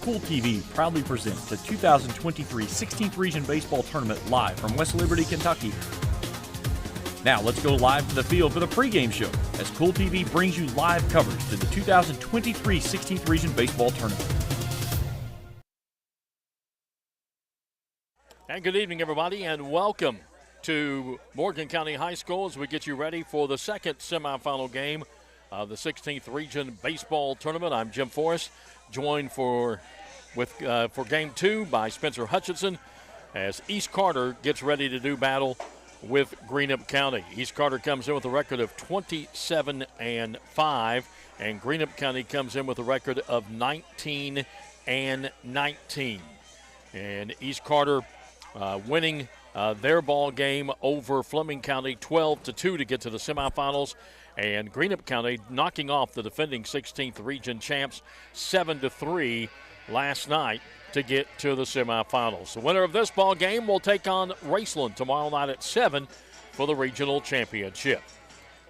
Cool TV proudly presents the 2023 16th Region Baseball Tournament live from West Liberty, Kentucky. Now let's go live to the field for the pregame show as Cool TV brings you live coverage to the 2023 16th Region Baseball Tournament. And good evening, everybody, and welcome to Morgan County High School as we get you ready for the second semifinal game of the 16th Region Baseball Tournament. I'm Jim Forrest, joined for Game 2 by Spencer Hutchinson as East Carter gets ready to do battle with Greenup County. East Carter comes in with a record of 27-5, and Greenup County comes in with a record of 19-19. And East Carter winning their ball game over Fleming County 12-2 to get to the semifinals, and Greenup County knocking off the defending 16th Region champs 7-3 last night to get to the semifinals. The winner of this ball game will take on Raceland tomorrow night at 7 for the regional championship.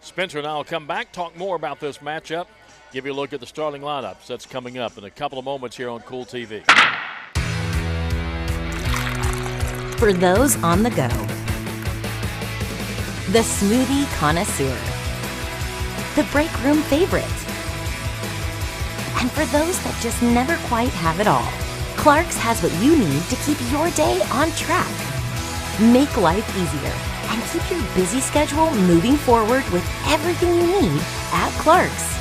Spencer and I will come back, talk more about this matchup, give you a look at the starting lineups. That's coming up in a couple of moments here on Cool TV. For those on the go, the smoothie connoisseur, the break room favorite, and for those that just never quite have it all, Clark's has what you need to keep your day on track. Make life easier and keep your busy schedule moving forward with everything you need at Clark's.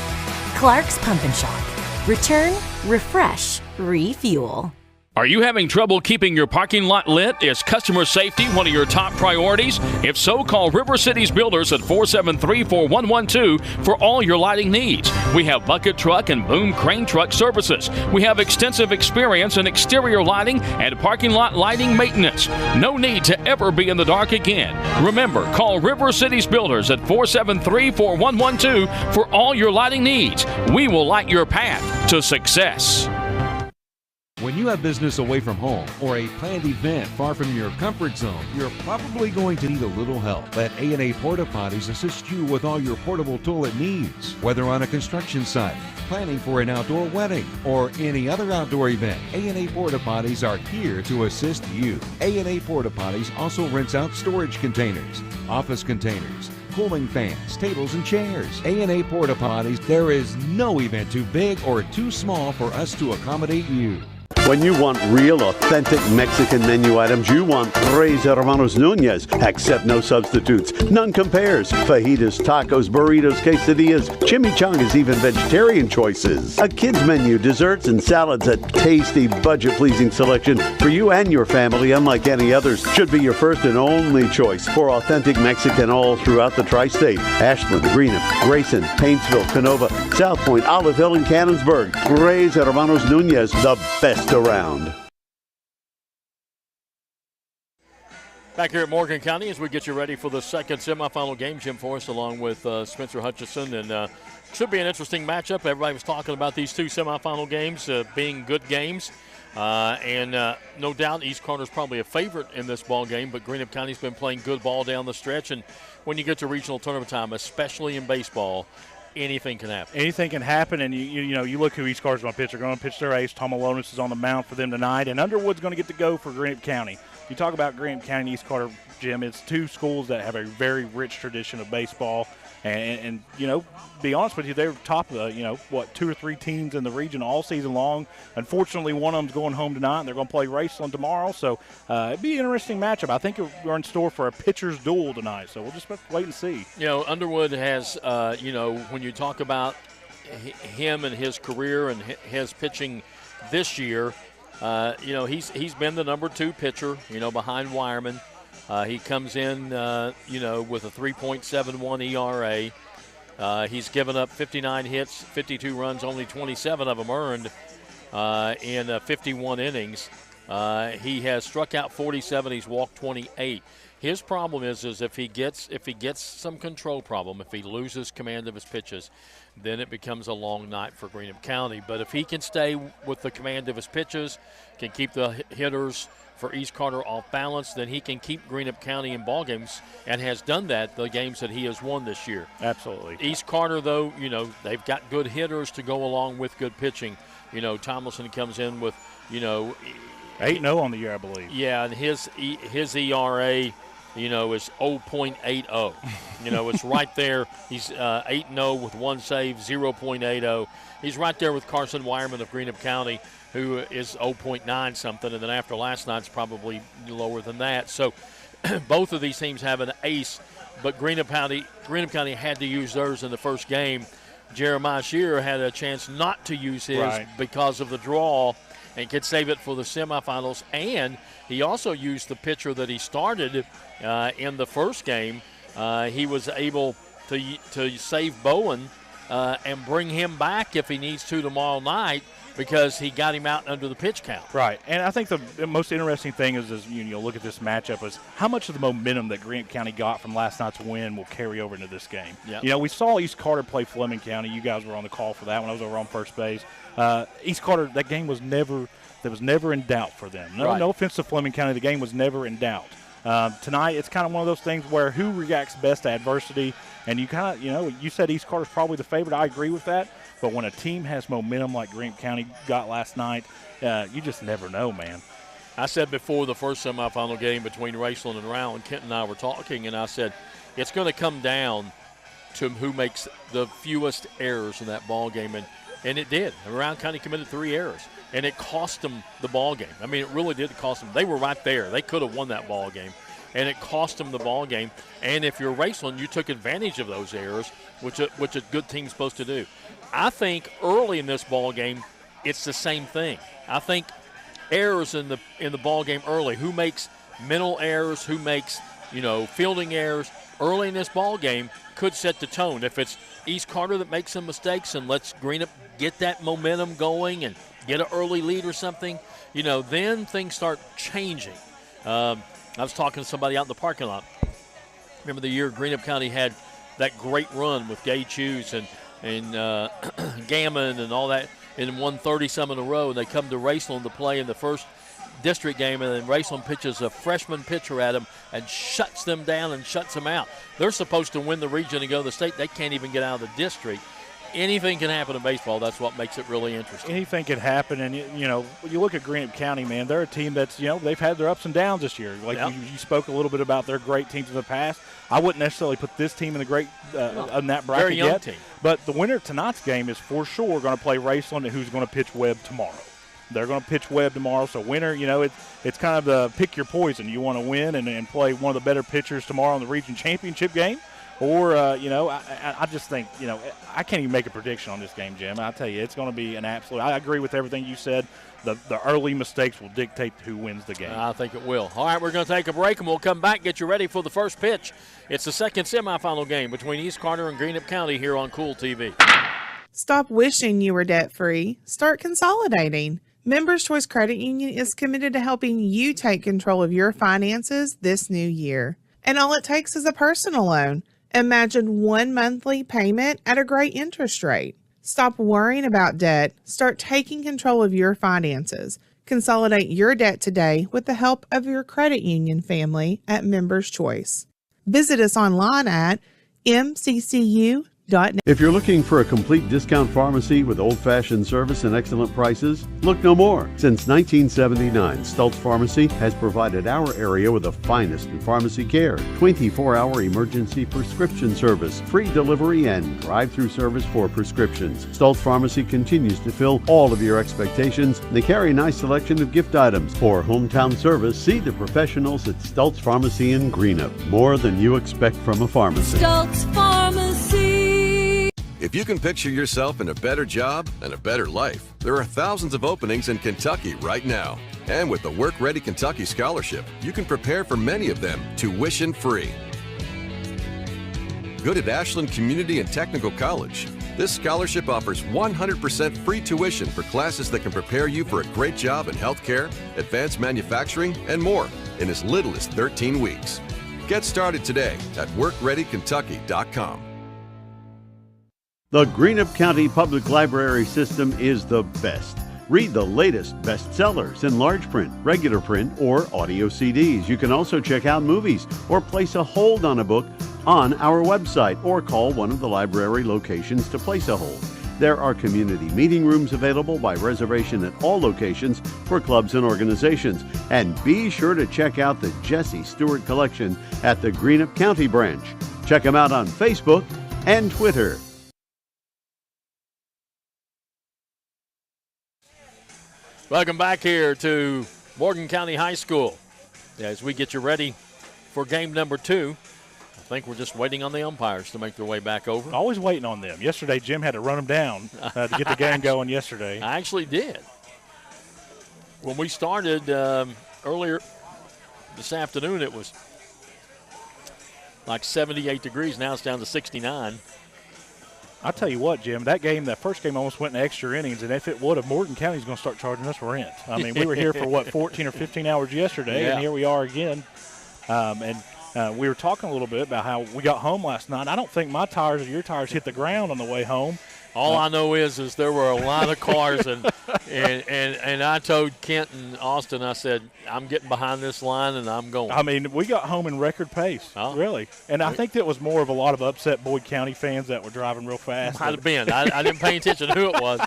Clark's Pump and Shop. Return, refresh, refuel. Are you having trouble keeping your parking lot lit? Is customer safety one of your top priorities? If so, call River Cities Builders at 473-4112 for all your lighting needs. We have bucket truck and boom crane truck services. We have extensive experience in exterior lighting and parking lot lighting maintenance. No need to ever be in the dark again. Remember, call River Cities Builders at 473-4112 for all your lighting needs. We will light your path to success. When you have business away from home or a planned event far from your comfort zone, you're probably going to need a little help. Let A&A Porta Potties assist you with all your portable toilet needs. Whether on a construction site, planning for an outdoor wedding, or any other outdoor event, A&A Porta Potties are here to assist you. A&A Porta Potties also rents out storage containers, office containers, cooling fans, tables, and chairs. A&A Porta Potties, there is no event too big or too small for us to accommodate you. When you want real, authentic Mexican menu items, you want Tres Hermanos Nunez. Accept no substitutes. None compares. Fajitas, tacos, burritos, quesadillas, chimichangas, even vegetarian choices. A kids menu, desserts, and salads. A tasty, budget-pleasing selection for you and your family, unlike any others. Should be your first and only choice for authentic Mexican all throughout the tri-state. Ashland, Greenup, Grayson, Paintsville, Canova, South Point, Olive Hill, and Cannonsburg. Tres Hermanos Nunez, the best around. Back here at Morgan County as we get you ready for the second semifinal game. Jim Forrest along with Spencer Hutchinson, and should be an interesting matchup. Everybody was talking about these two semifinal games being good games, and no doubt East Carter's probably a favorite in this ball game, but Greenup County's been playing good ball down the stretch, and when you get to regional tournament time, especially in baseball, anything can happen. Anything can happen, and you look who East Carter's going to pitch. They're going to pitch their ace. Tom Alonis is on the mound for them tonight, and Underwood's going to get to go for Greenup County. You talk about Greenup County and East Carter, Jim, it's two schools that have a very rich tradition of baseball, and be honest with you, they were top of the, 2 or 3 teams in the region all season long. Unfortunately, one of them's going home tonight, and they're going to play Raceland tomorrow, so it'd be an interesting matchup. I think we're in store for a pitcher's duel tonight, so we'll just have to wait and see. Underwood has, when you talk about him and his career and his pitching this year, he's been the number 2 pitcher, behind Wireman. He comes in, with a 3.71 ERA. He's given up 59 hits, 52 runs, only 27 of them earned in 51 innings. He has struck out 47. He's walked 28. His problem is if he gets some control problem, if he loses command of his pitches, then it becomes a long night for Greenup County. But if he can stay with the command of his pitches, can keep the hitters for East Carter off balance, then he can keep Greenup County in ball games, and has done that the games that he has won this year. Absolutely. East Carter, though, they've got good hitters to go along with good pitching. Tomlinson comes in with, 8-0 on the year, I believe. Yeah, and his ERA, is 0.80. It's right there. He's 8-0 with one save, 0.80. He's right there with Carson Wireman of Greenup County, who is 0.9 something, and then after last night's probably lower than that. So both of these teams have an ace, but Greenup County had to use theirs in the first game. Jeremiah Shearer had a chance not to use his because of the draw and could save it for the semifinals. And he also used the pitcher that he started in the first game. He was able to save Bowen and bring him back if he needs to tomorrow night, because he got him out under the pitch count. Right, and I think the most interesting thing is you look at this matchup is how much of the momentum that Greenup County got from last night's win will carry over into this game. Yep. We saw East Carter play Fleming County. You guys were on the call for that when I was over on first base. East Carter, that game was never in doubt for them. No offense to Fleming County, the game was never in doubt. Tonight, it's kind of one of those things where who reacts best to adversity, and you kind of, you said East Carter's probably the favorite. I agree with that. But when a team has momentum like Greenup County got last night, you just never know, man. I said before the first semifinal game between Raceland and Round, Kent and I were talking, and I said it's going to come down to who makes the fewest errors in that ball game, and it did. Round County committed 3 errors, and it cost them the ball game. I mean, it really did cost them. They were right there. They could have won that ball game, and it cost them the ball game. And if you're Raceland, you took advantage of those errors, which a good team's supposed to do. I think early in this ball game, it's the same thing. I think errors in the ball game early. Who makes mental errors? Who makes fielding errors early in this ball game could set the tone. If it's East Carter that makes some mistakes and lets Greenup get that momentum going and get an early lead or something, then things start changing. I was talking to somebody out in the parking lot. Remember the year Greenup County had that great run with Gage Hughes and Gammon and all that, and won 30-some in a row, and they come to Raceland to play in the first district game, and then Raceland pitches a freshman pitcher at them and shuts them down and shuts them out. They're supposed to win the region and go to the state. They can't even get out of the district. Anything can happen in baseball. That's what makes it really interesting. Anything can happen, and when you look at Greenup County, man, they're a team that's they've had their ups and downs this year. Like you spoke a little bit about their great teams in the past. I wouldn't necessarily put this team in the great in that bracket very young yet. Team. But the winner of tonight's game is for sure going to play Raceland, and who's going to pitch Webb tomorrow. They're going to pitch Webb tomorrow. So winner, it's kind of the pick your poison. You want to win and play one of the better pitchers tomorrow in the region championship game. Or, I just think, I can't even make a prediction on this game, Jim. I tell you, it's going to be an absolute – I agree with everything you said. The early mistakes will dictate who wins the game. I think it will. All right, we're going to take a break, and we'll come back, get you ready for the first pitch. It's the second semifinal game between East Carter and Greenup County here on Cool TV. Stop wishing you were debt-free. Start consolidating. Members Choice Credit Union is committed to helping you take control of your finances this new year. And all it takes is a personal loan. Imagine one monthly payment at a great interest rate. Stop worrying about debt. Start taking control of your finances. Consolidate your debt today with the help of your credit union family at Members Choice. Visit us online at mccu.net. If you're looking for a complete discount pharmacy with old-fashioned service and excellent prices, look no more. Since 1979, Stultz Pharmacy has provided our area with the finest in pharmacy care, 24-hour emergency prescription service, free delivery, and drive-through service for prescriptions. Stultz Pharmacy continues to fill all of your expectations. They carry a nice selection of gift items. For hometown service, see the professionals at Stultz Pharmacy in Greenup. More than you expect from a pharmacy. Stultz Pharmacy. If you can picture yourself in a better job and a better life, there are thousands of openings in Kentucky right now. And with the Work Ready Kentucky Scholarship, you can prepare for many of them tuition-free. Good at Ashland Community and Technical College. This scholarship offers 100% free tuition for classes that can prepare you for a great job in healthcare, advanced manufacturing, and more in as little as 13 weeks. Get started today at workreadykentucky.com. The Greenup County Public Library System is the best. Read the latest bestsellers in large print, regular print, or audio CDs. You can also check out movies or place a hold on a book on our website or call one of the library locations to place a hold. There are community meeting rooms available by reservation at all locations for clubs and organizations. And be sure to check out the Jesse Stewart collection at the Greenup County branch. Check them out on Facebook and Twitter. Welcome back here to Morgan County High School as we get you ready for game number 2. I think we're just waiting on the umpires to make their way back over. Always waiting on them. Yesterday, Jim had to run them down to get the game going yesterday. I actually did. When we started earlier this afternoon, it was like 78 degrees. Now it's down to 69. I'll tell you what, Jim, that first game almost went in extra innings, and if it would have, Morgan County's going to start charging us rent. I mean, we were here for, 14 or 15 hours yesterday, and here we are again. We were talking a little bit about how we got home last night. I don't think my tires or your tires hit the ground on the way home. All I know is there were a lot of cars, and I told Kent and Austin, I said, I'm getting behind this line, and I'm going. I mean, we got home in record pace, really. And I think that was more of a lot of upset Boyd County fans that were driving real fast. Might have been. I didn't pay attention to who it was.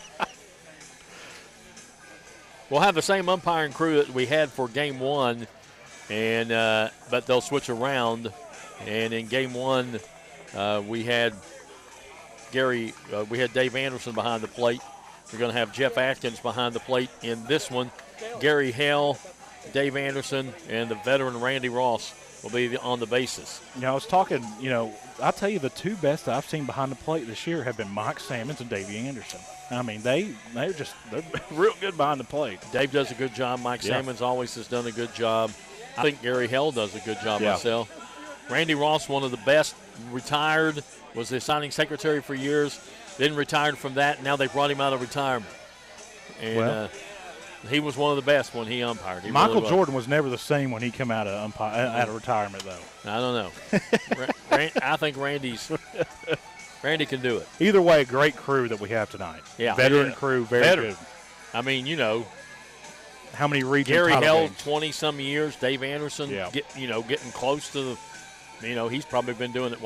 We'll have the same umpiring crew that we had for game 1, but they'll switch around. And in game 1, we had Dave Anderson behind the plate. We're going to have Jeff Atkins behind the plate in this one. Gary Hale, Dave Anderson, and the veteran Randy Ross will be on the bases. I was talking, I'll tell you the two best I've seen behind the plate this year have been Mike Sammons and Davey Anderson. I mean, they're real good behind the plate. Dave does a good job. Mike Sammons always has done a good job. I think Gary Hale does a good job myself. Randy Ross, one of the best, retired, was the signing secretary for years, then retired from that. Now they brought him out of retirement. And he was one of the best when he umpired. Michael Jordan was never the same when he came out of retirement, though. I don't know. I think Randy can do it. Either way, a great crew that we have tonight. Yeah. Veteran crew, very good. I mean, how many region Gary title held games? 20-some years. Dave Anderson, getting close to the, he's probably been doing it,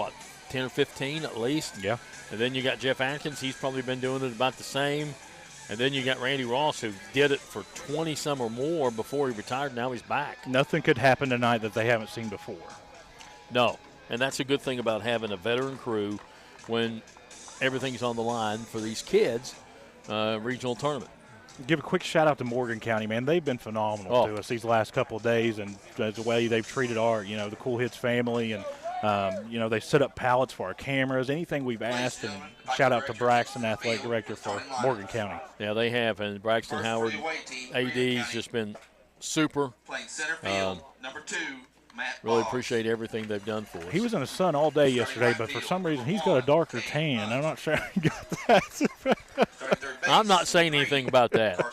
10 or 15 at least? Yeah. And then you got Jeff Atkins. He's probably been doing it about the same. And then you got Randy Ross, who did it for 20-some or more before he retired. Now he's back. Nothing could happen tonight that they haven't seen before. No. And that's a good thing about having a veteran crew when everything's on the line for these kids' regional tournament. Give a quick shout-out to Morgan County, man. They've been phenomenal to us these last couple of days, and the way they've treated the Cool Hits family, and they set up pallets for our cameras, anything we've asked, and shout-out to Braxton, athletic director for Morgan County. Yeah, they have, and Braxton Howard, AD's just been super. Really appreciate everything they've done for us. He was in the sun all day yesterday, but for some reason he's got a darker tan. I'm not sure he got that. I'm not saying anything about that.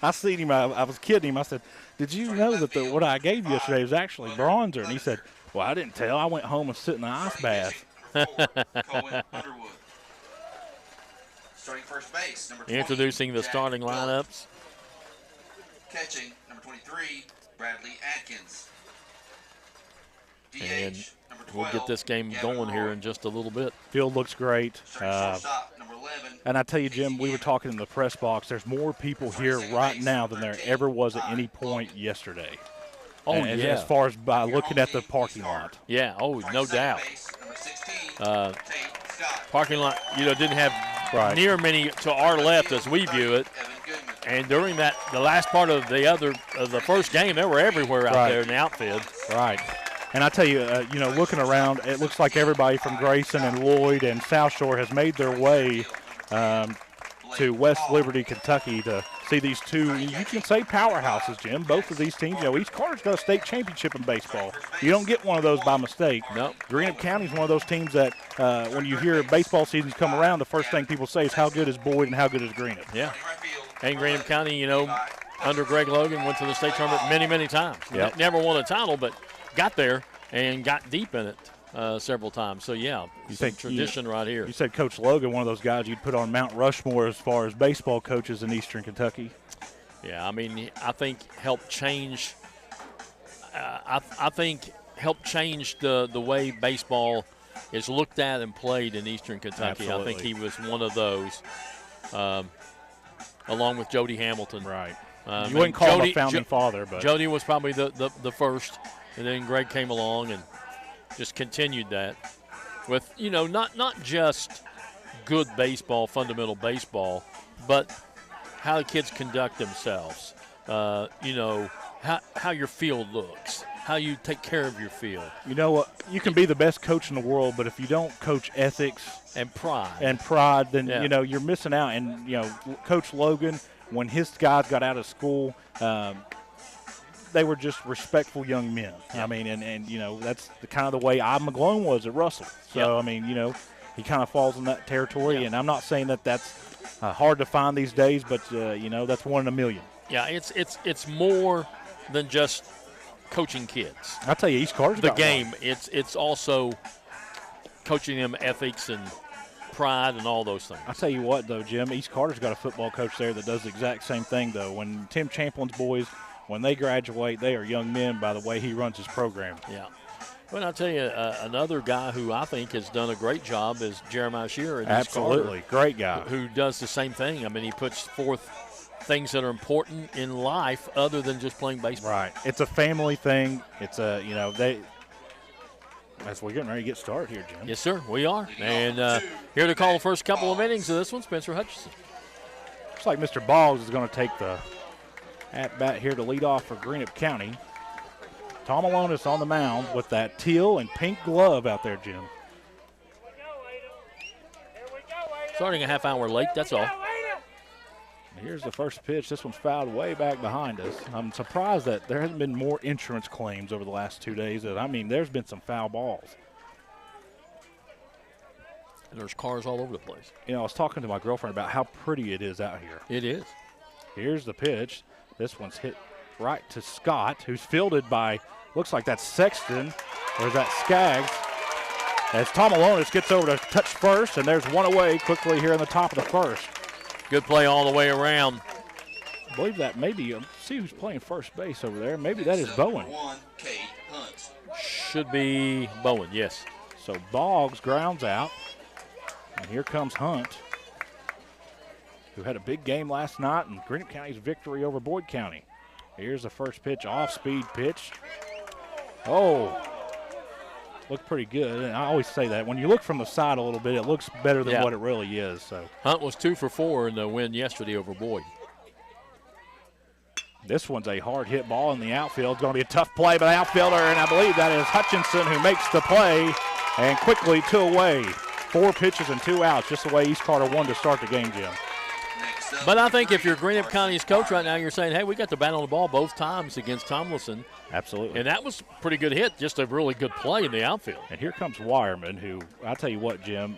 I seen him. I was kidding him. I said, "Did you know that what I gave you yesterday was actually bronzer?" And he said, "Well, I didn't tell. I went home and sit in the ice bath." Introducing the starting lineups. Catching, number 23, Bradley Atkins. And we'll get this game going here in just a little bit. Field looks great. And I tell you, Jim, we were talking in the press box. There's more people here right now than there ever was at any point yesterday. As far as by looking at the parking lot. Yeah, no doubt. Parking lot, didn't have near many to our left as we view it. And during the last part of the first game, they were everywhere out there in the outfield. Right. And I tell you, looking around, it looks like everybody from Grayson and Lloyd and South Shore has made their way to West Liberty, Kentucky to see these two, you can say powerhouses, Jim. Both of these teams, East Carter's got a state championship in baseball. You don't get one of those by mistake. No. Greenup County's one of those teams that when you hear baseball seasons come around, the first thing people say is how good is Boyd and how good is Greenup. Yeah. And Greenup County, under Greg Logan, went to the state tournament many, many times. Yep. Never won a title, but got there and got deep in it several times. So, tradition right here. You said Coach Logan, one of those guys you'd put on Mount Rushmore as far as baseball coaches in Eastern Kentucky. Yeah, I think helped change I think helped change the way baseball is looked at and played in Eastern Kentucky. Absolutely. I think he was one of those. along with Jody Hamilton. Right. You wouldn't call him a founding father, but Jody was probably the first, and then Greg came along and just continued that with, not just good baseball, fundamental baseball, but how the kids conduct themselves, how your field looks, how you take care of your field. You know what? You can be the best coach in the world, but if you don't coach ethics and pride, then you're missing out. And Coach Logan, when his guys got out of school, they were just respectful young men. Yeah. I mean, and that's the kind of the way Ivan McGlone was at Russell. So I mean, he kind of falls in that territory. And I'm not saying that that's hard to find these days, but that's one in a million. Yeah, it's more than just coaching kids. I'll tell you, East Carter's the got game. one. It's also coaching them ethics and pride and all those things. I'll tell you what, though, Jim, East Carter's got a football coach there that does the exact same thing, though. When Tim Champlin's boys, when they graduate, they are young men by the way he runs his program. Yeah. Well, I'll tell you, another guy who I think has done a great job is Jeremiah Shearer. Absolutely. Great guy. Who does the same thing. I mean, he puts forth things that are important in life other than just playing baseball. Right. It's a family thing. It's as we're getting ready to get started here, Jim. Yes, sir, we are. And here to call the first couple of innings of this one, Spencer Hutchinson. Looks like Mr. Boggs is going to take the at-bat here to lead off for Greenup County. Tom Alonis on the mound with that teal and pink glove out there, Jim. Starting a half hour late, that's all. Here's the first pitch. This one's fouled way back behind us. I'm surprised that there hasn't been more insurance claims over the last 2 days. I mean, there's been some foul balls. And there's cars all over the place. I was talking to my girlfriend about how pretty it is out here. It is. Here's the pitch. This one's hit right to Scott, who's fielded by, looks like that's Sexton, or is that Skaggs? As Tom Alonis gets over to touch first, and there's one away quickly here in the top of the first. Good play all the way around. I believe that maybe, see who's playing first base over there. Maybe that is Bowen. Should be Bowen, yes. So Boggs grounds out. And here comes Hunt, who had a big game last night in Greenup County's victory over Boyd County. Here's the first pitch, off-speed pitch. Oh, looked pretty good. And I always say that. When you look from the side a little bit, it looks better than what it really is. So Hunt was 2 for 4 in the win yesterday over Boyd. This one's a hard hit ball in the outfield. It's going to be a tough play by the outfielder, and I believe that is Hutchinson who makes the play. And quickly 2 away. 4 pitches and 2 outs, just the way East Carter won to start the game, Jim. But I think if you're Greenup County's coach right now, you're saying, hey, we got the bat on the ball both times against Tomlinson. Absolutely. And that was a pretty good hit, just a really good play in the outfield. And here comes Wireman, who, I'll tell you what, Jim,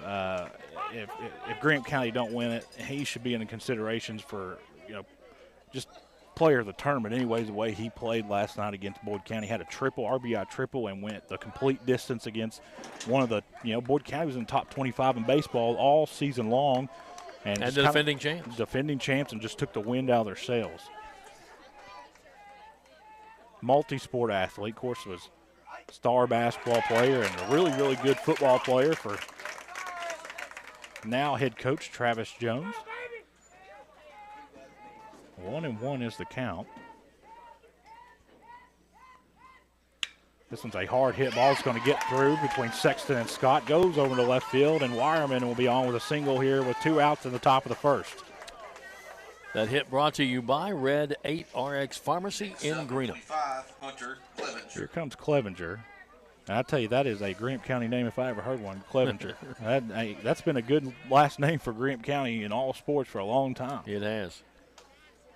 if Greenup County don't win it, he should be in the considerations for, just player of the tournament anyways, the way he played last night against Boyd County. Had a RBI triple and went the complete distance against one of the, Boyd County was in the top 25 in baseball all season long. And the defending champs. Defending champs, and just took the wind out of their sails. Multi-sport athlete, of course, was star basketball player and a really, really good football player for now head coach Travis Jones. 1-1 is the count. This one's a hard hit ball. It's going to get through between Sexton and Scott. Goes over to left field, and Wireman will be on with a single here with 2 outs in the top of the first. That hit brought to you by Red 8 RX Pharmacy in Greenup. Here comes Clevenger. And I tell you, that is a Greenup County name if I ever heard one, Clevenger. That's been a good last name for Greenup County in all sports for a long time. It has.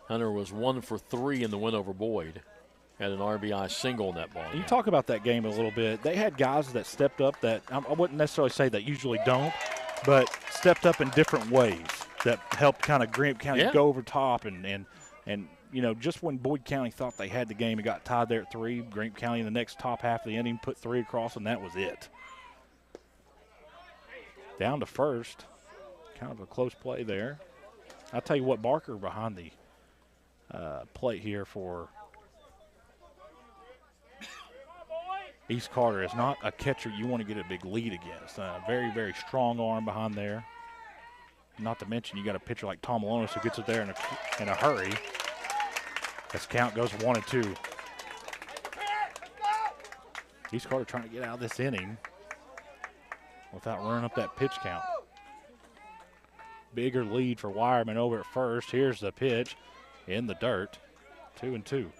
Hunter was 1 for 3 in the win over Boyd. Had an RBI single in that ball. You talk about that game a little bit. They had guys that stepped up that I wouldn't necessarily say that usually don't, but stepped up in different ways that helped kind of Greenup County go over top. And just when Boyd County thought they had the game, it got tied there at 3. Greenup County in the next top half of the inning put 3 across, and that was it. Down to first. Kind of a close play there. I'll tell you what, Barker behind the plate here for East Carter is not a catcher you want to get a big lead against. Very, very strong arm behind there. Not to mention you got a pitcher like Tom Malonis who gets it there in a hurry. As count goes 1-2. East Carter trying to get out of this inning without running up that pitch count. Bigger lead for Wireman over at first. Here's the pitch in the dirt. 2-2. Of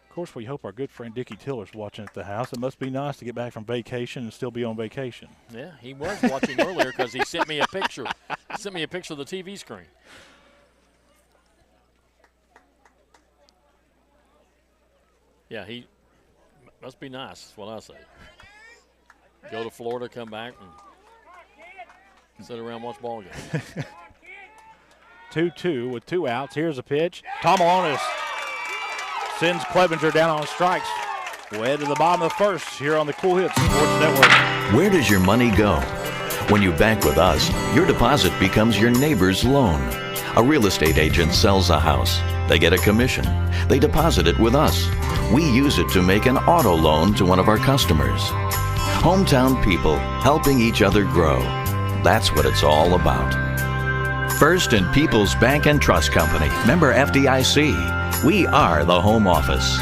course, we hope our good friend Dickie Tiller's watching at the house. It must be nice to get back from vacation and still be on vacation. Yeah, he was watching earlier because he sent me a picture. He sent me a picture of the TV screen. Yeah, he must be nice, is what I say. Go to Florida, come back, and sit around and watch ball games. 2-2 with 2 outs. Here's a pitch. Tom Malonis sends Clevenger down on strikes. Way to the bottom of the first here on the Cool Hits Sports Network. Where does your money go? When you bank with us, your deposit becomes your neighbor's loan. A real estate agent sells a house. They get a commission. They deposit it with us. We use it to make an auto loan to one of our customers. Hometown people helping each other grow. That's what it's all about. First and People's Bank and Trust Company. Member FDIC. We are the home office.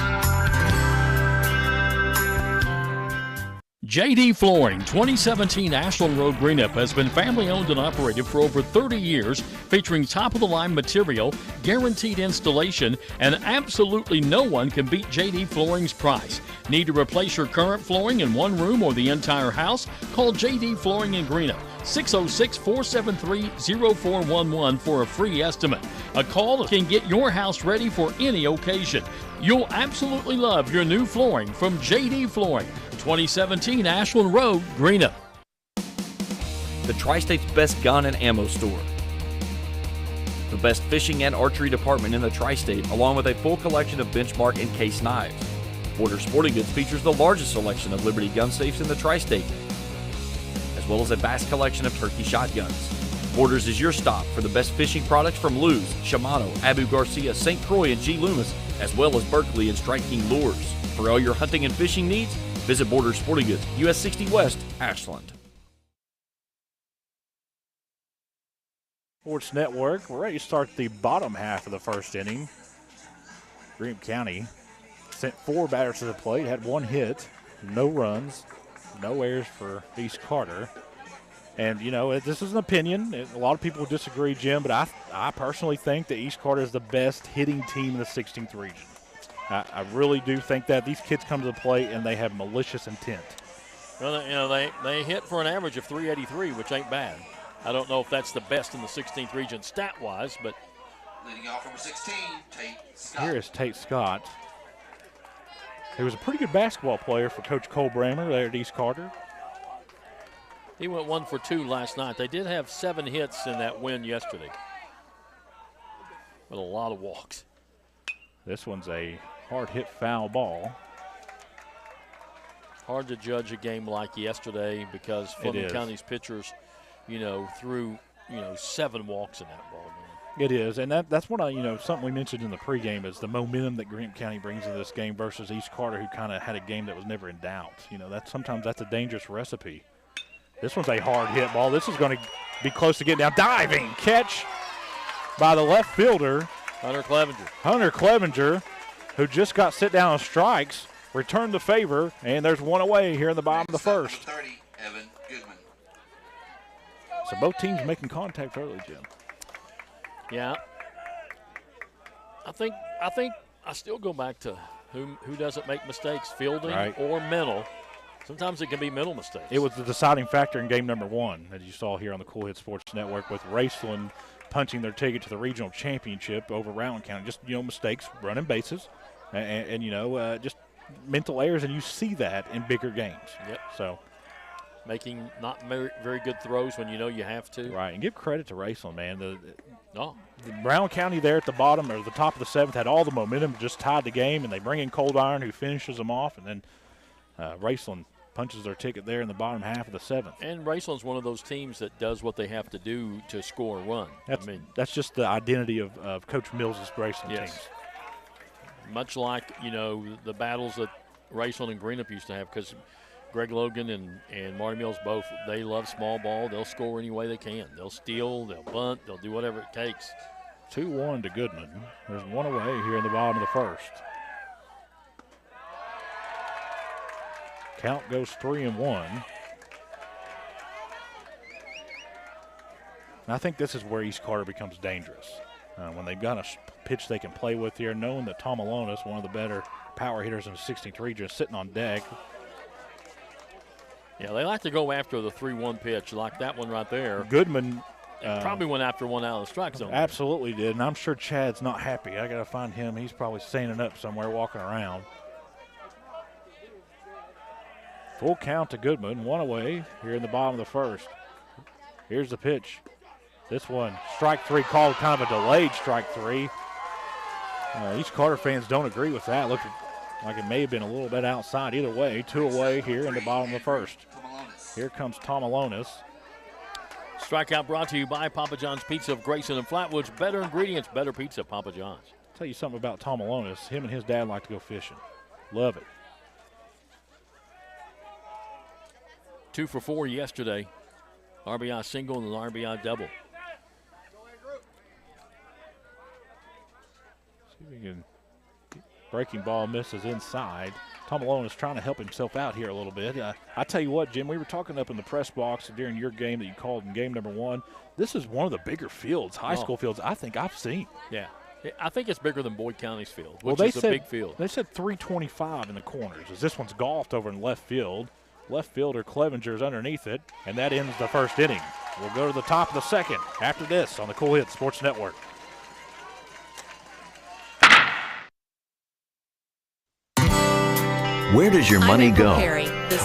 JD Flooring, 2017 Ashland Road, Greenup, has been family owned and operated for over 30 years, featuring top-of-the-line material, guaranteed installation, and absolutely no one can beat JD Flooring's price. Need to replace your current flooring in one room or the entire house? Call JD Flooring in Greenup, 606-473-0411 for a free estimate. A call can get your house ready for any occasion. You'll absolutely love your new flooring from JD Flooring, 2017 Ashland Road, Greenup. The Tri-State's best gun and ammo store. The best fishing and archery department in the Tri-State, along with a full collection of Benchmark and Case knives. Borders Sporting Goods features the largest selection of Liberty gun safes in the Tri-State, as well as a vast collection of turkey shotguns. Borders is your stop for the best fishing products from Lew's, Shimano, Abu Garcia, St. Croix, and G. Loomis, as well as Berkeley and Strike King lures. For all your hunting and fishing needs, visit Borders Sporting Goods, US 60 West, Ashland. Sports Network, we're ready to start the bottom half of the first inning. Greenup County sent 4 batters to the plate, had 1 hit, no runs, no errors for East Carter. And, you know, this is an opinion. A lot of people disagree, Jim, but I personally think that East Carter is the best hitting team in the 16th region. I really do think that. These kids come to the plate and they have malicious intent. Well, you know, they hit for an average of 383, which ain't bad. I don't know if that's the best in the 16th region stat-wise, but. Leading off number 16, Tate Scott. Here is Tate Scott. He was a pretty good basketball player for Coach Cole Brammer there at East Carter. He went 1 for 2 last night. They did have 7 hits in that win yesterday, with a lot of walks. This one's a hard-hit foul ball. Hard to judge a game like yesterday because Fleming County's pitchers, you know, threw, 7 walks in that ball game. It is, and that's what something we mentioned in the pregame is the momentum that Greenup County brings into this game versus East Carter, who kind of had a game that was never in doubt. You know, sometimes that's a dangerous recipe. This one's a hard hit ball. This is going to be close to getting down. Diving catch by the left fielder, Hunter Clevenger. Hunter Clevenger, who just got sit down on strikes, returned the favor, and there's one away here in the bottom of the first. 30, Evan Goodman. So both teams making contact early, Jim. Yeah. I think I still go back to who doesn't make mistakes, fielding or mental. Sometimes it can be mental mistakes. It was the deciding factor in game number 1, as you saw here on the Cool Hit Sports Network, with Raceland punching their ticket to the regional championship over Rowan County. Just, mistakes, running bases, and just mental errors, and you see that in bigger games. Yep. So making not very, very good throws when you know you have to. Right, and give credit to Raceland, man. The Rowan County there at the bottom or the top of the 7th had all the momentum, just tied the game, and they bring in Cold Iron, who finishes them off, and then Raceland punches their ticket there in the bottom half of the 7th. And Raceland's one of those teams that does what they have to do to score a run. That's just the identity of Coach Mills' Raceland teams. Much like, the battles that Raceland and Greenup used to have, because Greg Logan and Marty Mills both, they love small ball. They'll score any way they can. They'll steal, they'll bunt, they'll do whatever it takes. 2-1 to Goodman. There's one away here in the bottom of the first. Count goes 3-1. And I think this is where East Carter becomes dangerous. When they've got a pitch they can play with here, knowing that Tom Alonis, one of the better power hitters in the 16th region, is sitting on deck. Yeah, they like to go after the 3-1 pitch, like that one right there. Goodman probably went after one out of the strike zone. Absolutely did, and I'm sure Chad's not happy. I got to find him. He's probably standing up somewhere, walking around. Full count to Goodman, one away here in the bottom of the first. Here's the pitch. This one, strike three, called kind of a delayed strike three. East Carter fans don't agree with that. Looked like it may have been a little bit outside. Either way, 2 away here in the bottom of the first. Here comes Tom Alonis. Strikeout brought to you by Papa John's Pizza of Grayson and Flatwoods. Better ingredients, better pizza, Papa John's. I'll tell you something about Tom Alonis. Him and his dad like to go fishing. Love it. 2 for 4 yesterday. RBI single and an RBI double. See if we can. Breaking ball misses inside. Tom Alonis trying to help himself out here a little bit. I tell you what, Jim, we were talking up in the press box during your game that you called in game number 1. This is one of the bigger fields, high school fields, I think I've seen. Yeah. I think it's bigger than Boyd County's field, Well, which is a big field. They said 325 in the corners, as this one's golfed over in left field. Left fielder Clevenger's underneath it, and that ends the first inning. We'll go to the top of the second after this on the Cool Hits Sports Network. Where does your money go?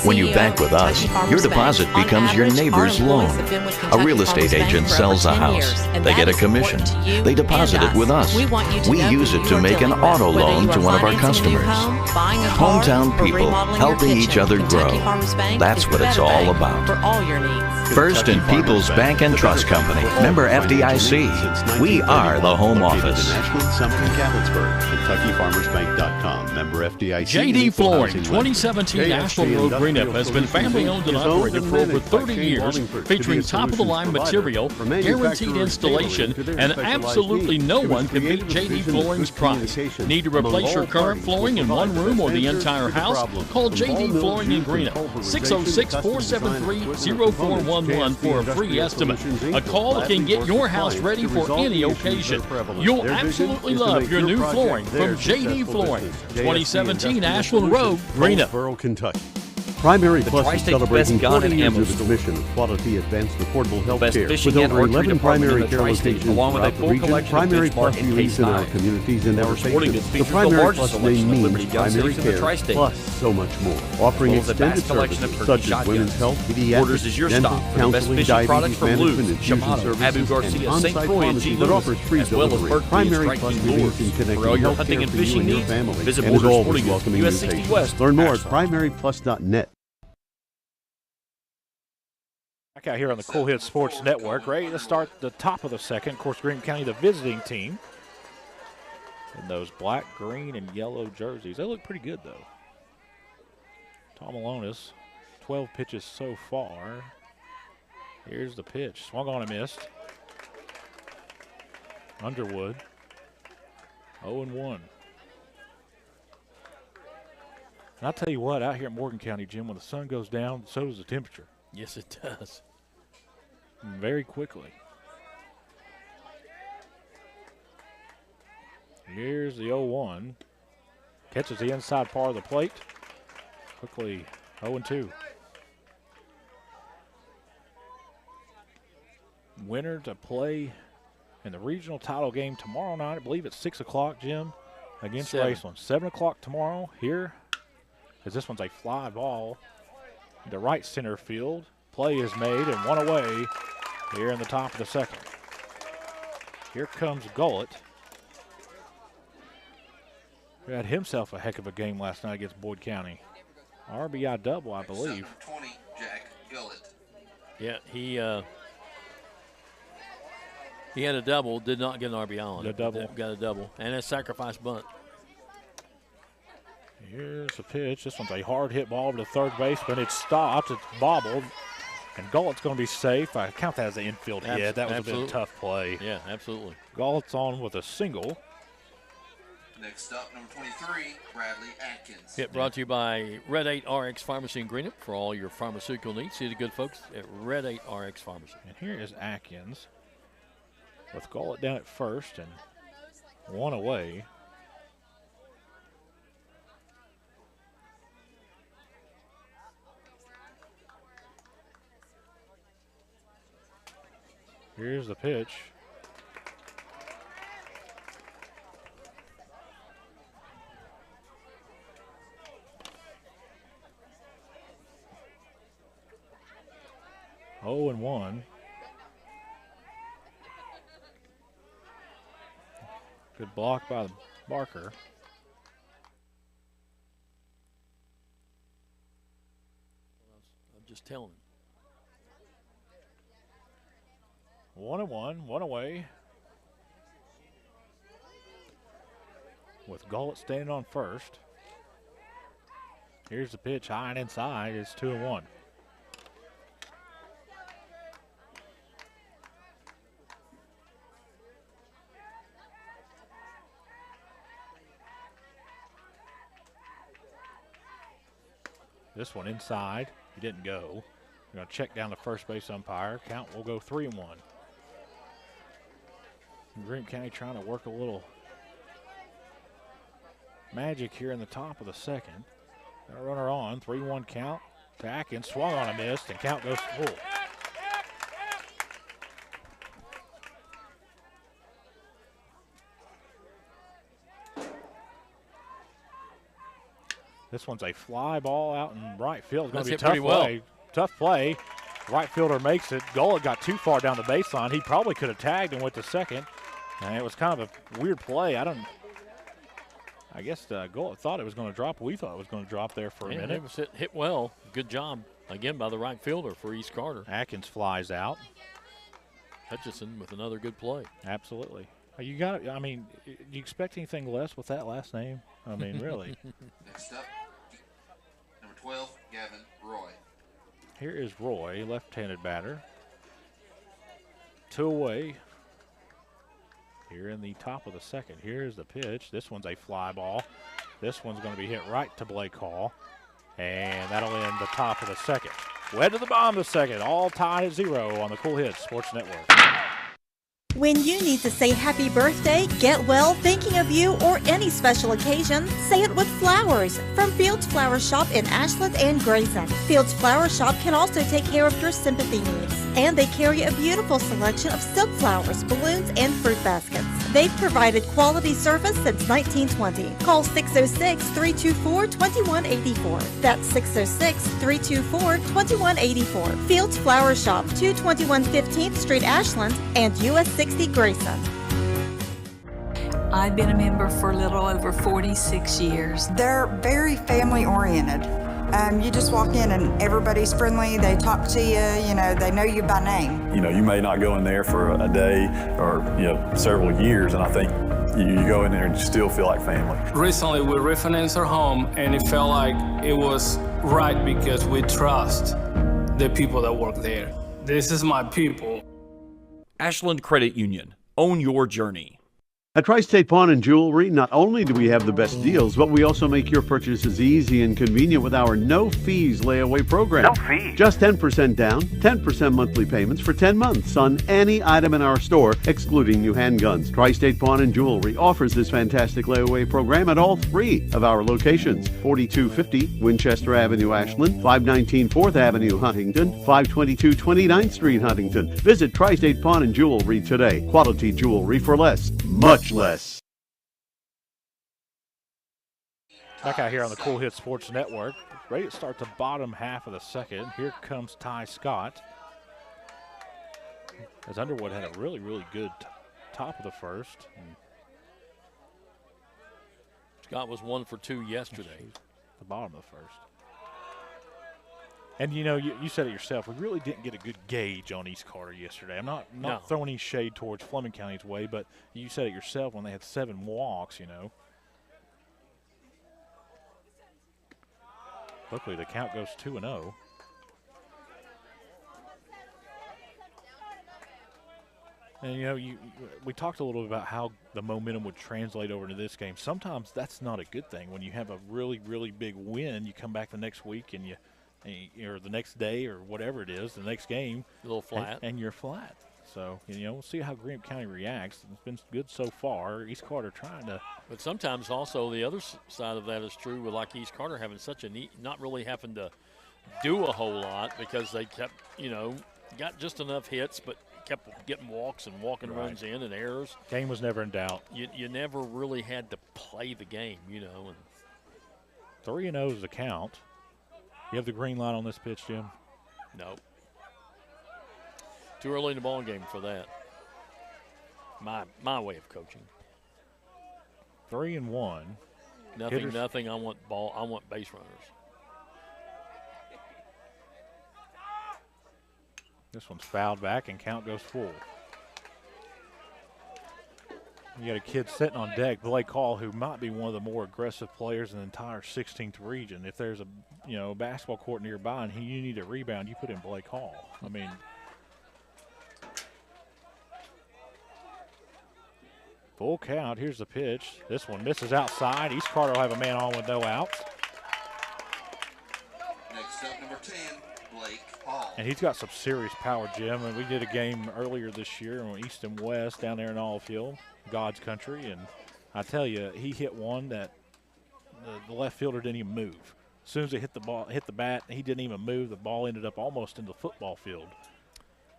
When you bank with us, your deposit becomes your neighbor's loan. A real estate agent sells a house. They get a commission. They deposit it with us. We use it to make an auto loan to one of our customers. Hometown people helping each other grow. That's what it's all about. First and People's Bank and Trust Company. Member FDIC. We are the home office. KentuckyFarmersBank.com. Member FDIC. J.D. Flooring, 2017 Ashland Road Greenup has been family owned and operated for over 30 years, featuring top-of-the-line material, guaranteed installation, and absolutely no one can beat J.D. Flooring's price. Need to replace your current flooring in one room or the entire house? Call J.D. Flooring in Greenup, 606-473-0411 for a free estimate. A call can get your house ready for any occasion. You'll absolutely love your new flooring from J.D. Flooring, 2017 Ashland Road, Greenup, Kentucky. Primary Plus is Tri-State's celebrating best gun 40 and years ammo of the mission of quality, advanced, affordable health Best care. fishing With and over archery 11 department primary in the care Tri-State, locations along with a throughout the full region, collection of Primary Benchmark Plus and unique Case in our knives. communities and Our never sporting faces. goods The features the Primary largest Plus selection name of means Liberty gun primary safes in the care, Tri-State. plus so much more. Offering Well, the vast extended collection of services Turkey such as shotguns. women's health, Borders is your pediatrics, dental, stop for the best counseling, fishing products diabetes from management, Lew's, infusion Shimano, services, Abu Garcia, and St. on-site Croix, and pharmacy G. that Lewis, offers free as well as delivery. Berkeley and Primary Strike Plus King believes Lures. in connecting For all your health hunting care and for you fishing and your needs, family, visit and is Borders always Sporting Goods, welcoming new US 60 patients. West, Learn more at Ashland. primaryplus.net. Back out here on the Cool Hits Sports Network, ready to start the top of the second. Of course, Greenup County, the visiting team, in those black, green, and yellow jerseys. They look pretty good, though. Tom Alonis, 12 pitches so far. Here's the pitch. Swung on and missed. Underwood, 0-1. And I'll tell you what, out here in Morgan County, Jim, when the sun goes down, so does the temperature. Yes, it does. Very quickly. Here's the 0-1. Catches the inside part of the plate. Quickly 0-2. Winner to play in the regional title game tomorrow night. I believe it's 6 o'clock, Jim, against 7. Graceland. 7 o'clock tomorrow here, as this one's a fly ball. The right center field. Play is made and one away here in the top of the second. Here comes Gullett. Who had himself a heck of a game last night against Boyd County. RBI double, I believe. 20, Jack Gullett. Yeah, he had a double, did not get an RBI on it. A double. Got a double, and a sacrifice bunt. Here's the pitch. This one's a hard hit ball over to third base, but it's stopped. It's bobbled. And Gullett's going to be safe. I count that as an infield hit. That was a bit of a tough play. Yeah, absolutely. Gullett's on with a single. Next up, number 23, Bradley Atkins. Hit brought to you by Red 8 RX Pharmacy in Greenup for all your pharmaceutical needs. See the good folks at Red 8 RX Pharmacy. And here is Atkins with Gullett down at first and one away. Here's the pitch. Oh, and 1. Good block by Barker. I'm just telling him. 1-1, one away. With Gullett standing on first. Here's the pitch, high and inside. It's 2-1. This one inside. He didn't go. We're going to check down the first base umpire. Count will go 3-1. Greenup County trying to work a little magic here in the top of the second. Got a runner on. 3-1 count. To Atkins. Swung on a miss, and count goes full. This one's a fly ball out in right field. It's going to be a tough play. Tough play. Right fielder makes it. Gullett got too far down the baseline. He probably could have tagged and went to second. And it was kind of a weird play. I guess Gullett thought it was going to drop. We thought it was going to drop there for a minute. It was hit well. Good job, again, by the right fielder for East Carter. Atkins flies out. Hutchison with another good play. Absolutely. You got. I mean, do you expect anything less with that last name? I mean, really. Next up, number 12, Gavin Roy. Here is Roy, left-handed batter. 2 away. Here in the top of the second. Here's the pitch. This one's a fly ball. This one's going to be hit right to Blake Hall. And that'll end the top of the second. Wed to the bottom of the second. All tied at 0 on the Cool Hits Sports Network. When you need to say happy birthday, get well, thinking of you, or any special occasion, say it with flowers from Fields Flower Shop in Ashland and Grayson. Fields Flower Shop can also take care of your sympathy needs, and they carry a beautiful selection of silk flowers, balloons, and fruit baskets. They've provided quality service since 1920. Call 606-324-2184. That's 606-324-2184. Fields Flower Shop, 221 15th Street, Ashland, and US 60 Grayson. I've been a member for a little over 46 years. They're very family oriented. You just walk in and everybody's friendly. They talk to you, they know you by name. You may not go in there for a day or, several years, and I think you go in there and you still feel like family. Recently, we refinanced our home, and it felt like it was right because we trust the people that work there. This is my people. Ashland Credit Union. Own your journey. At Tri-State Pawn and Jewelry, not only do we have the best deals, but we also make your purchases easy and convenient with our no-fees layaway program. No fees? Just 10% down, 10% monthly payments for 10 months on any item in our store, excluding new handguns. Tri-State Pawn and Jewelry offers this fantastic layaway program at all 3 of our locations: 4250 Winchester Avenue, Ashland, 519 4th Avenue, Huntington, 522 29th Street, Huntington. Visit Tri-State Pawn and Jewelry today. Quality jewelry for less. Much less. Back out here on the Cool Hits Sports Network. Ready to start the bottom half of the second. Here comes Ty Scott. As Underwood had a really, really good top of the first. Scott was 1 for 2 yesterday. The bottom of the first. And, you said it yourself. We really didn't get a good gauge on East Carter yesterday. I'm not throwing any shade towards Fleming County's way, but you said it yourself when they had 7 walks, Luckily, the count goes 2-0. And, you know, we talked a little bit about how the momentum would translate over into this game. Sometimes that's not a good thing. When you have a really, really big win, you come back the next week and or the next day or whatever it is, the next game. A little flat. And you're flat. So, you know, we'll see how Greenup County reacts. It's been good so far. East Carter trying to. But sometimes also the other side of that is true with like East Carter having such a neat, not really having to do a whole lot because they kept, you know, got just enough hits, but kept getting walks and walking runs in and errors. Game was never in doubt. You never really had to play the game, you know. And 3-0 is the count. You have the green light on this pitch, Jim? No. Too early in the ball game for that. My way of coaching. 3-1. Nothing. I want base runners. This one's fouled back and count goes full. You got a kid sitting on deck, Blake Hall, who might be one of the more aggressive players in the entire 16th region. If there's a basketball court nearby and you need a rebound, you put in Blake Hall. I mean, full count. Here's the pitch. This one misses outside. East Carter will have a man on with no outs. Next up, number 10, Blake Hall. And he's got some serious power, Jim. And we did a game earlier this year on East and West down there in Allfield, God's country. And I tell you, he hit one that the left fielder didn't even move. As soon as he hit the bat, he didn't even move. The ball ended up almost in the football field.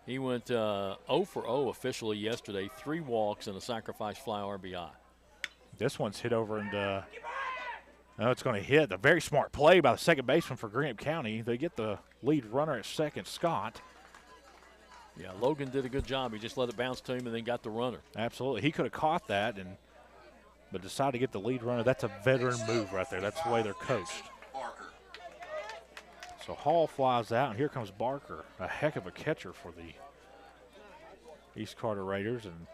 He went 0 for 0 officially yesterday, 3 walks and a sacrifice fly RBI. This one's hit over and it's going to hit. A very smart play by the second baseman for Greenup County. They get the lead runner at second, Scott. Yeah, Logan did a good job. He just let it bounce to him and then got the runner. Absolutely. He could have caught that, but decided to get the lead runner. That's a veteran move right there. That's the way they're coached. So Hall flies out, and here comes Barker, a heck of a catcher for the East Carter Raiders. And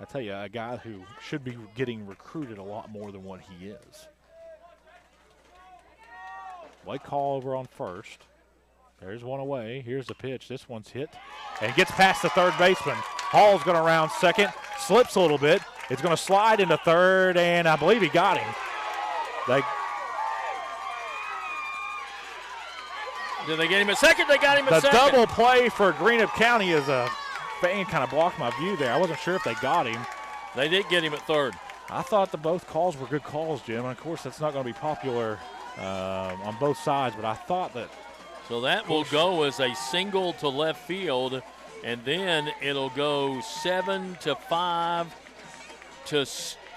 I tell you, a guy who should be getting recruited a lot more than what he is. Blake Hall over on first. There's one away. Here's the pitch. This one's hit and gets past the third baseman. Hall's going to round second, slips a little bit. It's going to slide into third, and I believe he got him. Did they get him at second? They got him at second. The double play for Greenup County is a fan kind of blocked my view there. I wasn't sure if they got him. They did get him at third. I thought both calls were good calls, Jim. And, of course, that's not going to be popular on both sides, but I thought that. So that will go as a single to left field, and then it'll go 7-5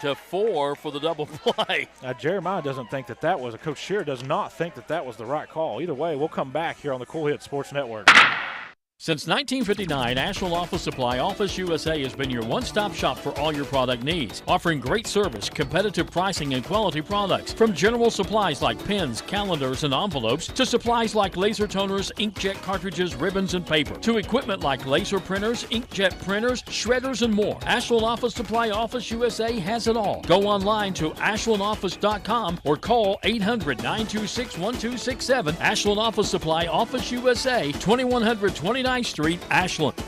to 4 for the double play. Jeremiah doesn't think that was, Coach Shear does not think that was the right call. Either way, we'll come back here on the Cool Hit Sports Network. Since 1959, Asheville Office Supply Office USA has been your one-stop shop for all your product needs, offering great service, competitive pricing, and quality products. From general supplies like pens, calendars, and envelopes, to supplies like laser toners, inkjet cartridges, ribbons, and paper, to equipment like laser printers, inkjet printers, shredders, and more. Asheville Office Supply Office USA has it all. Go online to ashlandoffice.com or call 800-926-1267. Ashland Office Supply Office USA, 2129 Street, Ashland.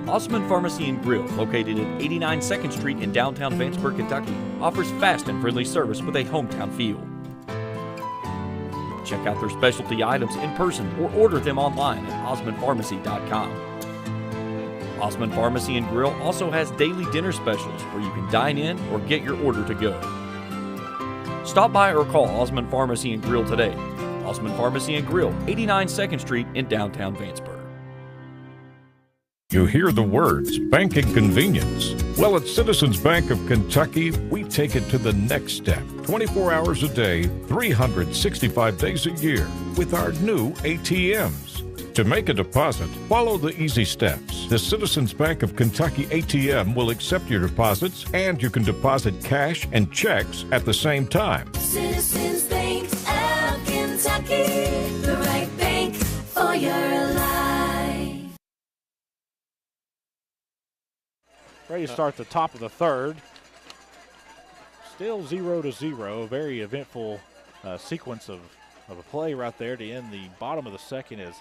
Osman Pharmacy and Grill, located at 89 2nd Street in downtown Vanceburg, Kentucky, offers fast and friendly service with a hometown feel. Check out their specialty items in person or order them online at osmanpharmacy.com. Osman Pharmacy and Grill also has daily dinner specials where you can dine in or get your order to go. Stop by or call Osman Pharmacy and Grill today. Osman Pharmacy and Grill, 89 2nd Street in downtown Vanceburg. You hear the words bank and convenience. Well, at Citizens Bank of Kentucky, we take it to the next step. 24 hours a day, 365 days a year with our new ATMs. To make a deposit, follow the easy steps. The Citizens Bank of Kentucky ATM will accept your deposits, and you can deposit cash and checks at the same time. Citizens Bank of Kentucky, the right bank for your life. Ready to start the top of the third. Still 0-0. A very eventful sequence of a play right there to end the bottom of the second as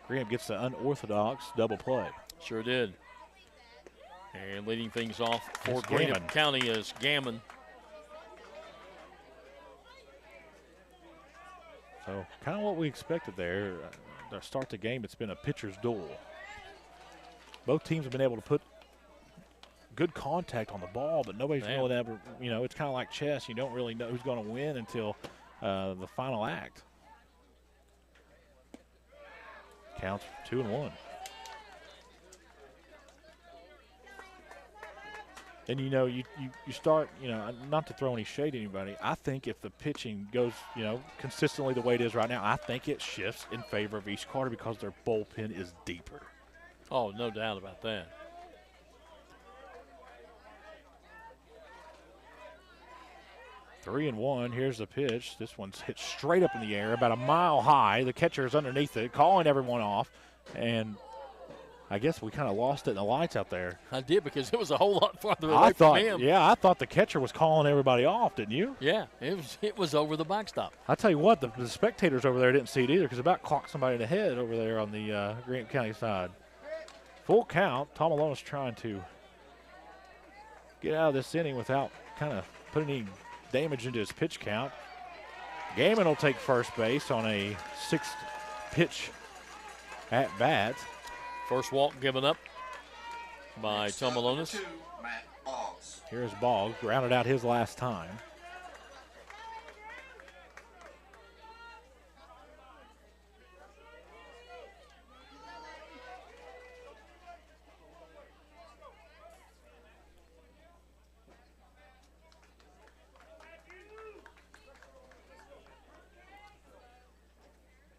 Greenup gets the unorthodox double play. Sure did. And leading things off for That's Greenup Gammon. County is Gammon. So kind of what we expected there. To start the game, it's been a pitcher's duel. Both teams have been able to put good contact on the ball, but nobody's really ever, it's kind of like chess. You don't really know who's going to win until the final act. Counts 2-1. And, you start, not to throw any shade at anybody, I think if the pitching goes, consistently the way it is right now, I think it shifts in favor of East Carter because their bullpen is deeper. Oh, no doubt about that. Three and one. Here's the pitch. This one's hit straight up in the air, about a mile high. The catcher is underneath it, calling everyone off. And I guess we kind of lost it in the lights out there. I did, because it was a whole lot farther away from him. Yeah, I thought the catcher was calling everybody off, didn't you? Yeah, it was over the backstop. I tell you what, the spectators over there didn't see it either because about clocked somebody in the head over there on the Greenup County side. Full count. Tom Malone's trying to get out of this inning without kind of putting any damage into his pitch count. Gammon will take first base on a sixth pitch at bat. First walk given up by Tom Malonis. Here's Boggs, rounded out his last time.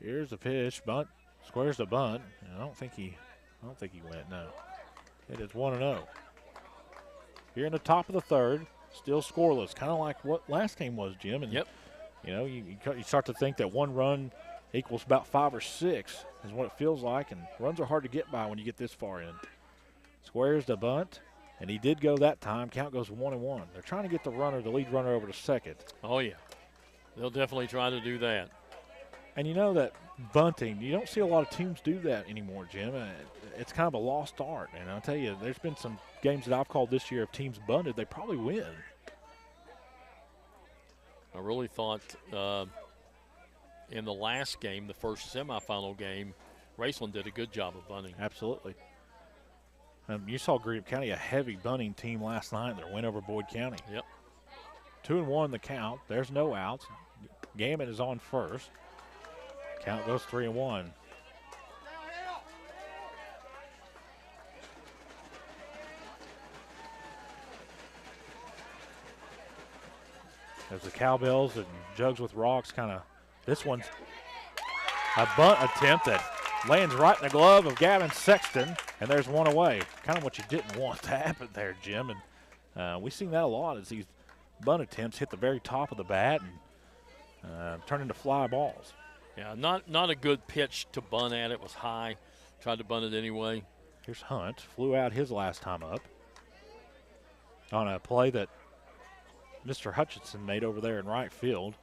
Here's the pitch, bunt, squares the bunt. I don't think he went, no. It is 1-0. Here in the top of the third, still scoreless, kind of like what last game was, Jim. And yep. You start to think that one run equals about 5 or 6 is what it feels like, and runs are hard to get by when you get this far in. Squares the bunt, and he did go that time. Count goes 1-1. They're trying to get the lead runner over to second. Oh, yeah. They'll definitely try to do that. And you know that bunting, you don't see a lot of teams do that anymore, Jim. It's kind of a lost art. And I'll tell you, there's been some games that I've called this year, if teams bunted, they probably win. I really thought in the last game, the first semifinal game, Raceland did a good job of bunting. Absolutely. You saw Greenup County, a heavy bunting team last night in their win over Boyd County. Yep. 2-1 the count. There's no outs. Gammon is on first. Count goes 3-1. As the cowbells and jugs with rocks this one's a bunt attempt that lands right in the glove of Gavin Sexton, and there's one away. Kind of what you didn't want to happen there, Jim. And we've seen that a lot as these bunt attempts hit the very top of the bat and turn into fly balls. Yeah, not a good pitch to bunt at. It was high. Tried to bunt it anyway. Here's Hunt. Flew out his last time up on a play that Mr. Hutchinson made over there in right field.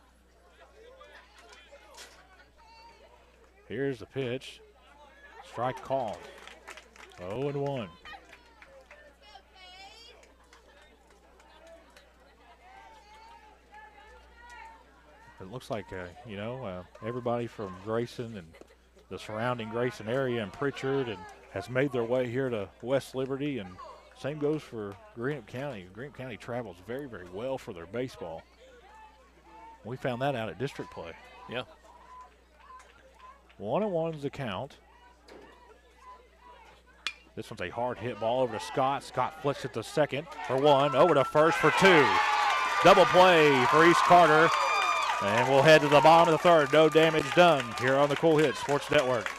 Here's the pitch. Strike called. 0-1. It looks like, everybody from Grayson and the surrounding Grayson area and Pritchard and has made their way here to West Liberty, and same goes for Greenup County. Greenup County travels very, very well for their baseball. We found that out at district play. Yeah. 1-1 is the count. This one's a hard hit ball over to Scott. Scott flicks it to second for 1, over to first for 2. Double play for East Carter. And we'll head to the bottom of the third. No damage done here on the Cool Hits Sports Network.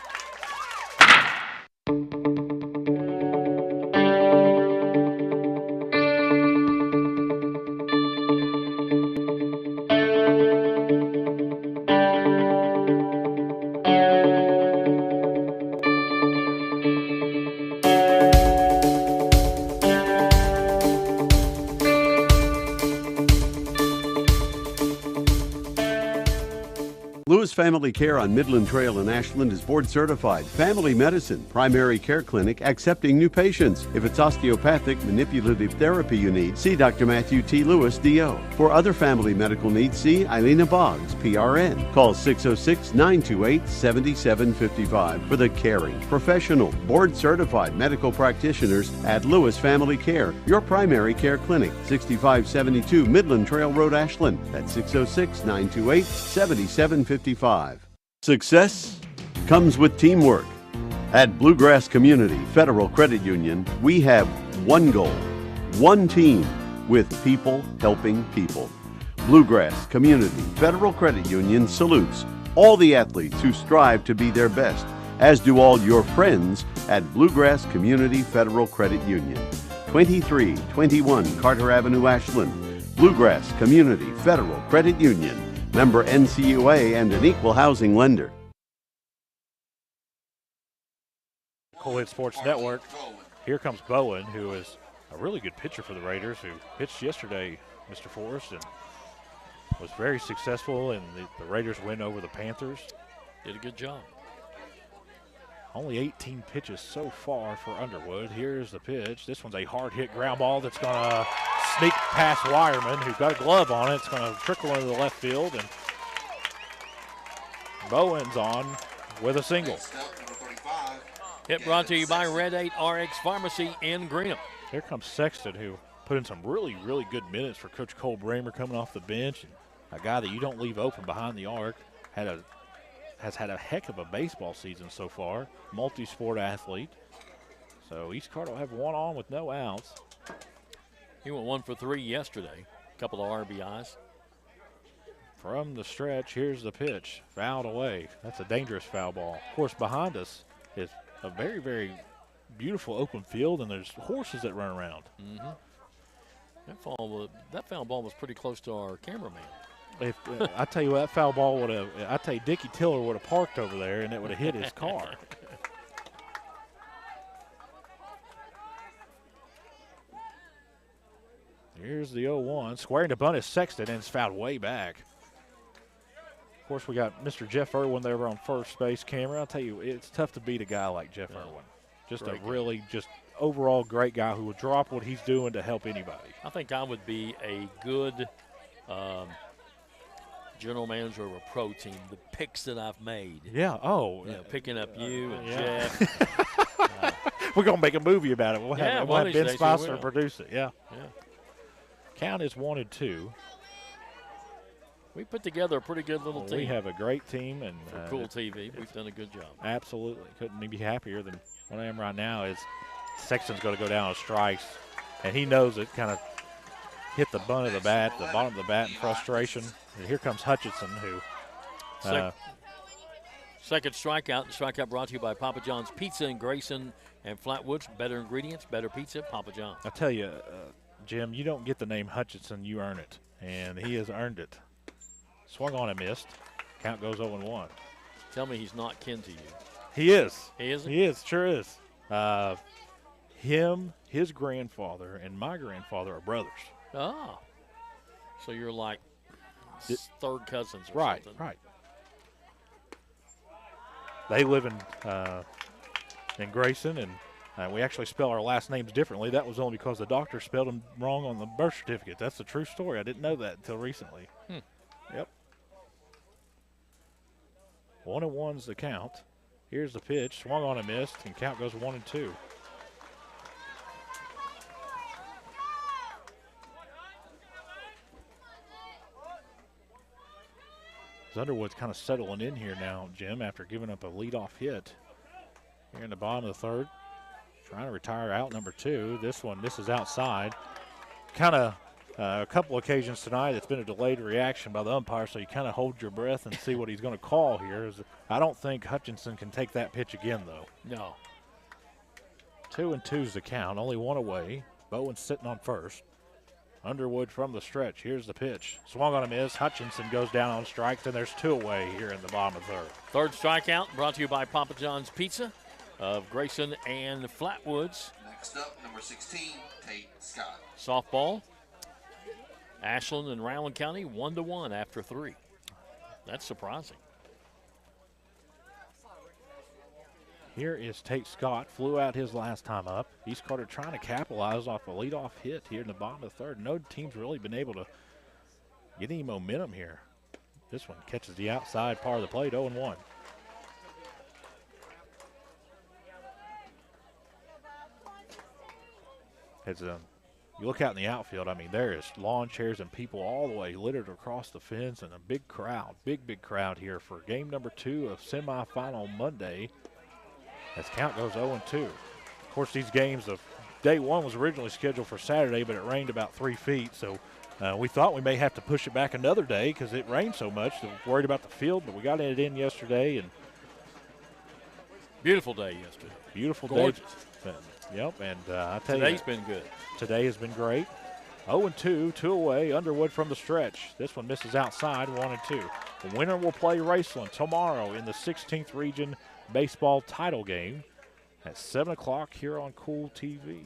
Lewis Family Care on Midland Trail in Ashland is board certified. Family medicine, primary care clinic accepting new patients. If it's osteopathic manipulative therapy you need, see Dr. Matthew T. Lewis, D.O. For other family medical needs, see Eilena Boggs, PRN. Call 606-928-7755 for the caring, professional, board certified medical practitioners at Lewis Family Care, your primary care clinic, 6572 Midland Trail Road, Ashland. That's 606-928-7755. Success comes with teamwork. At Bluegrass Community Federal Credit Union, we have one goal, one team, with people helping people. Bluegrass Community Federal Credit Union salutes all the athletes who strive to be their best, as do all your friends at Bluegrass Community Federal Credit Union. 2321 Carter Avenue, Ashland. Bluegrass Community Federal Credit Union. Member NCUA and an equal housing lender. Cool Hit Sports Network. Here comes Bowen, who is a really good pitcher for the Raiders, who pitched yesterday, Mr. Forrest, and was very successful in the Raiders' win over the Panthers. Did a good job. Only 18 pitches so far for Underwood. Here's the pitch. This one's a hard-hit ground ball that's going to sneak past Wireman, who's got a glove on it. It's going to trickle into the left field, and Bowen's on with a single. Hit brought to you by Red 8 RX Pharmacy in Greenup. Here comes Sexton, who put in some really, really good minutes for Coach Cole Bramer coming off the bench. And a guy that you don't leave open behind the arc. Has had a heck of a baseball season so far. Multi-sport athlete. So East Carter will have one on with no outs. He went 1 for 3 yesterday. A couple of RBIs. From the stretch, here's the pitch. Fouled away. That's a dangerous foul ball. Of course, behind us is a very, very beautiful open field, and there's horses that run around. Mm-hmm. That foul ball was pretty close to our cameraman. If I tell you what, that foul ball would have, I tell you, Dickie Tiller would have parked over there, and it would have hit his car. Here's the 0-1. Squaring to bunt is Sexton, and it's fouled way back. Of course, we got Mr. Jeff Irwin there on first base camera. I'll tell you, it's tough to beat a guy like Jeff Irwin. Just great a really guy. Just overall great guy who would drop what he's doing to help anybody. I think I would be a good general manager of a pro team. The picks that I've made. Yeah. Oh. You know, picking up you and yeah. Jeff. We'll make a movie about it. We'll have Ben Spicer produce it. Yeah. Yeah. Count is 1-2. We put together a pretty good little team. We have a great team, and for Cool TV, we've done a good job. Absolutely, couldn't be happier than what I am right now. Is Sexton's going to go down on strikes, and he knows it. Kind of hit the bunt of the bat, the bottom of the bat in frustration. And here comes Hutchinson, who. Second strikeout. The strikeout brought to you by Papa John's Pizza in Grayson and Flatwoods. Better ingredients, better pizza, Papa John. I tell you, Jim, you don't get the name Hutchinson, you earn it, and he has earned it. Swung on and missed. Count goes 0-1. Tell me he's not kin to you. He is. He is? He is, sure is. Him, his grandfather, and my grandfather are brothers. Oh. So you're like third cousins or right, something. Right. They live in Grayson, and we actually spell our last names differently. That was only because the doctor spelled them wrong on the birth certificate. That's the true story. I didn't know that until recently. Yep. 1-1's the count. Here's the pitch. Swung on and missed, and count goes 1-2. Underwood's kind of settling in here now, Jim, after giving up a leadoff hit. Here in the bottom of the third. Trying to retire out number 2. This is outside. Kind of a couple occasions tonight, it's been a delayed reaction by the umpire, so you kind of hold your breath and see what he's going to call here. I don't think Hutchinson can take that pitch again, though. No. 2-2's the count, only one away. Bowen's sitting on first. Underwood from the stretch. Here's the pitch. Swung on a miss. Hutchinson goes down on strikes, and there's 2 away here in the bottom of the third. Third strikeout brought to you by Papa John's Pizza of Grayson and Flatwoods. Next up, number 16, Tate Scott. Softball. Ashland and Rowan County 1-1 after 3. That's surprising. Here is Tate Scott, flew out his last time up. East Carter trying to capitalize off a leadoff hit here in the bottom of the third. No team's really been able to get any momentum here. This one catches the outside part of the plate, 0-1. As you look out in the outfield, I mean, there is lawn chairs and people all the way littered across the fence, and a big crowd, big crowd here for game number 2 of semifinal Monday. As count goes 0-2. Of course, these games of day 1 was originally scheduled for Saturday, but it rained about 3 feet, so we thought we may have to push it back another day because it rained so much. So worried about the field, but we got it in yesterday. And beautiful day yesterday. Beautiful Gorgeous. day. Yep, and I tell you, today's been good. Today has been great. 0-2, 2 away. Underwood from the stretch. This one misses outside, 1-2. The winner will play Raceland tomorrow in the 16th Region Baseball title game at 7 o'clock here on Cool TV.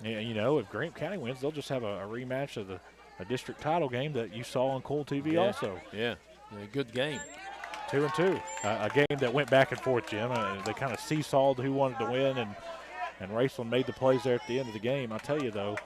And, you know, if Greenup County wins, they'll just have a rematch of a district title game that you saw on Cool TV also. Yeah, a good game. 2-2. A game that went back and forth, Jim. They kind of seesawed who wanted to win, and Raceland made the plays there at the end of the game. I'll tell you, though,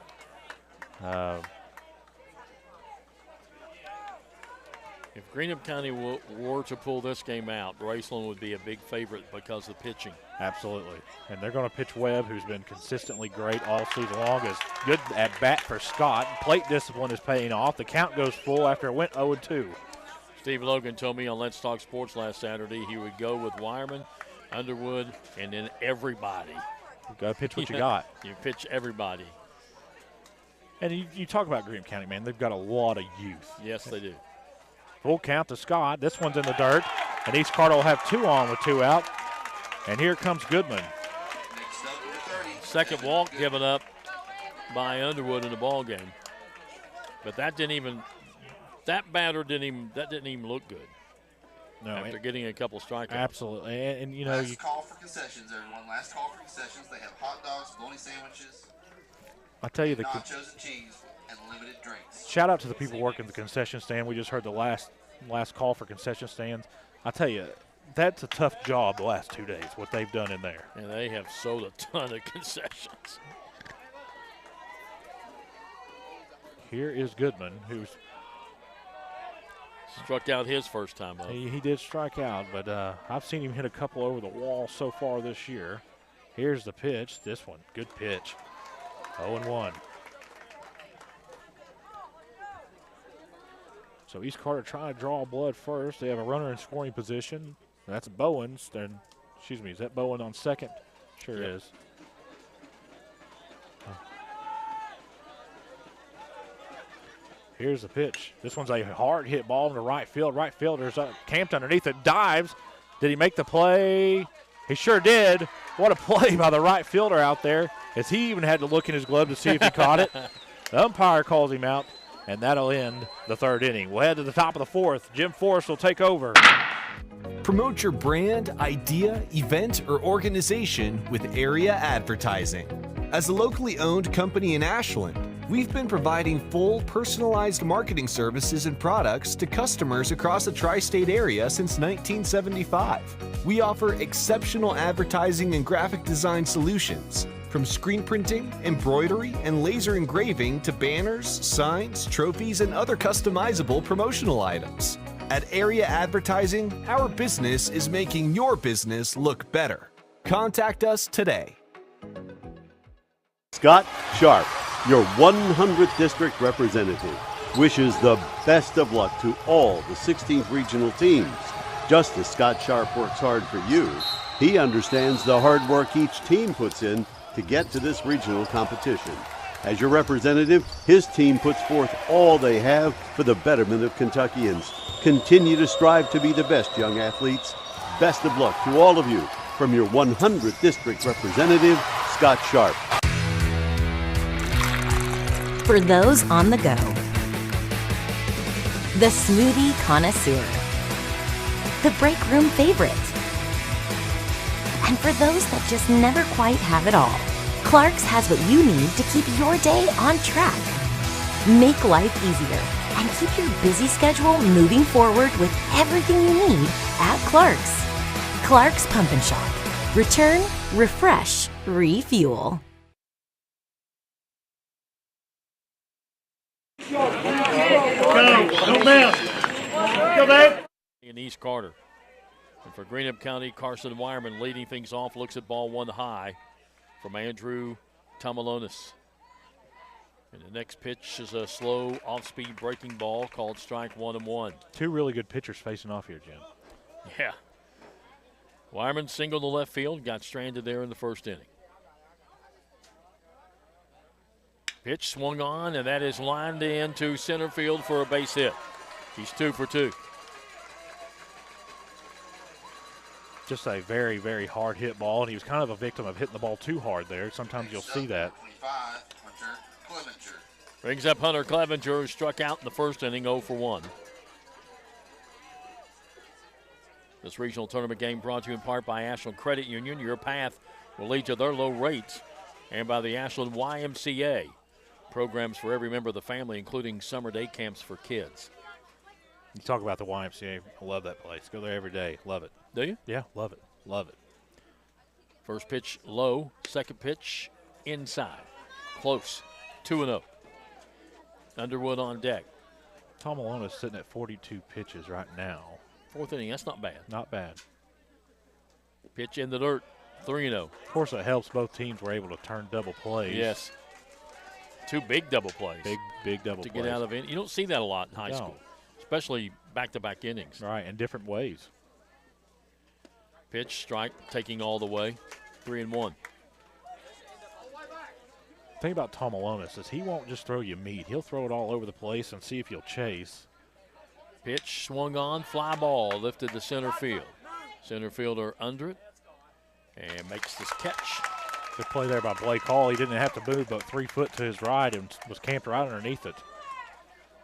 if Greenup County were to pull this game out, Raceland would be a big favorite because of pitching. Absolutely. And they're going to pitch Webb, who's been consistently great all season long. Is good at bat for Scott. Plate discipline is paying off. The count goes full after it went 0-2. Steve Logan told me on Let's Talk Sports last Saturday he would go with Wireman, Underwood, and then everybody. You got to pitch what you got. You pitch everybody. And you talk about Greenup County, man. They've got a lot of youth. Yes, they do. Full count to Scott. This one's in the dirt. And East Carter will have 2 on with 2 out. And here comes Goodman. Second walk given up by Underwood in the ball game. But that didn't even look good. No, after getting a couple strikeouts. Absolutely. And you know, last call for concessions, everyone. Last call for concessions. They have hot dogs, bologna sandwiches. I tell you, nachos and cheese and limited drinks. Shout out to the people working the concession stand. We just heard the last call for concession stands. I tell you, that's a tough job the last 2 days, what they've done in there. And they have sold a ton of concessions. Here is Goodman, who's struck out his first time up. He did strike out, but I've seen him hit a couple over the wall so far this year. Here's the pitch. This one, good pitch. 0-1. So East Carter trying to draw blood first. They have a runner in scoring position. That's Bowens. Then, excuse me, is that Bowen on second? Sure is. Here's the pitch. This one's a hard hit ball into right field. Right fielder's camped underneath it, dives. Did he make the play? He sure did. What a play by the right fielder out there, as he even had to look in his glove to see if he caught it. The umpire calls him out, and that'll end the third inning. We'll head to the top of the fourth. Jim Forrest will take over. Promote your brand, idea, event, or organization with area advertising. As a locally owned company in Ashland, we've been providing full, personalized marketing services and products to customers across the tri-state area since 1975. We offer exceptional advertising and graphic design solutions, from screen printing, embroidery, and laser engraving to banners, signs, trophies, and other customizable promotional items. At Area Advertising, our business is making your business look better. Contact us today. Scott Sharp, your 100th district representative, wishes the best of luck to all the 16th regional teams. Just as Scott Sharp works hard for you, he understands the hard work each team puts in to get to this regional competition. As your representative, his team puts forth all they have for the betterment of Kentuckians. Continue to strive to be the best, young athletes. Best of luck to all of you from your 100th district representative, Scott Sharp. For those on the go, the smoothie connoisseur, the break room favorite, and for those that just never quite have it all, Clark's has what you need to keep your day on track. Make life easier and keep your busy schedule moving forward with everything you need at Clark's. Clark's Pump and Shop. Return, refresh, refuel. In East Carter. And for Greenup County, Carson Wireman leading things off, looks at ball one high from Andrew Tomalonis. And the next pitch is a slow off-speed breaking ball called strike 1-1. Two really good pitchers facing off here, Jim. Yeah. Wireman singled to left field, got stranded there in the first inning. Pitch swung on, and that is lined into center field for a base hit. He's 2 for 2. Just a very, very hard hit ball, and he was kind of a victim of hitting the ball too hard there. Sometimes you'll see that. Brings up Hunter Clevenger, who struck out in the first inning, 0 for 1. This regional tournament game brought to you in part by Ashland Credit Union. Your path will lead to their low rates. And by the Ashland YMCA. Programs for every member of the family, including summer day camps for kids. You talk about the YMCA. I love that place. Go there every day. Love it. Do you? Yeah, love it. Love it. First pitch low. Second pitch inside. Close. 2-0. Underwood on deck. Tom Malone is sitting at 42 pitches right now. Fourth inning. That's not bad. Not bad. Pitch in the dirt. 3-0. Of course, it helps both teams were able to turn double plays. Yes. 2 big double plays. Big double plays. To get out of it. You don't see that a lot in high school, especially back-to-back innings. Right, in different ways. Pitch, strike, taking all the way. 3-1. The thing about Tom Alonis is he won't just throw you meat. He'll throw it all over the place and see if you'll chase. Pitch swung on, fly ball lifted to center field. Center fielder under it and makes this catch. Good play there by Blake Hall. He didn't have to move but 3 foot to his right and was camped right underneath it.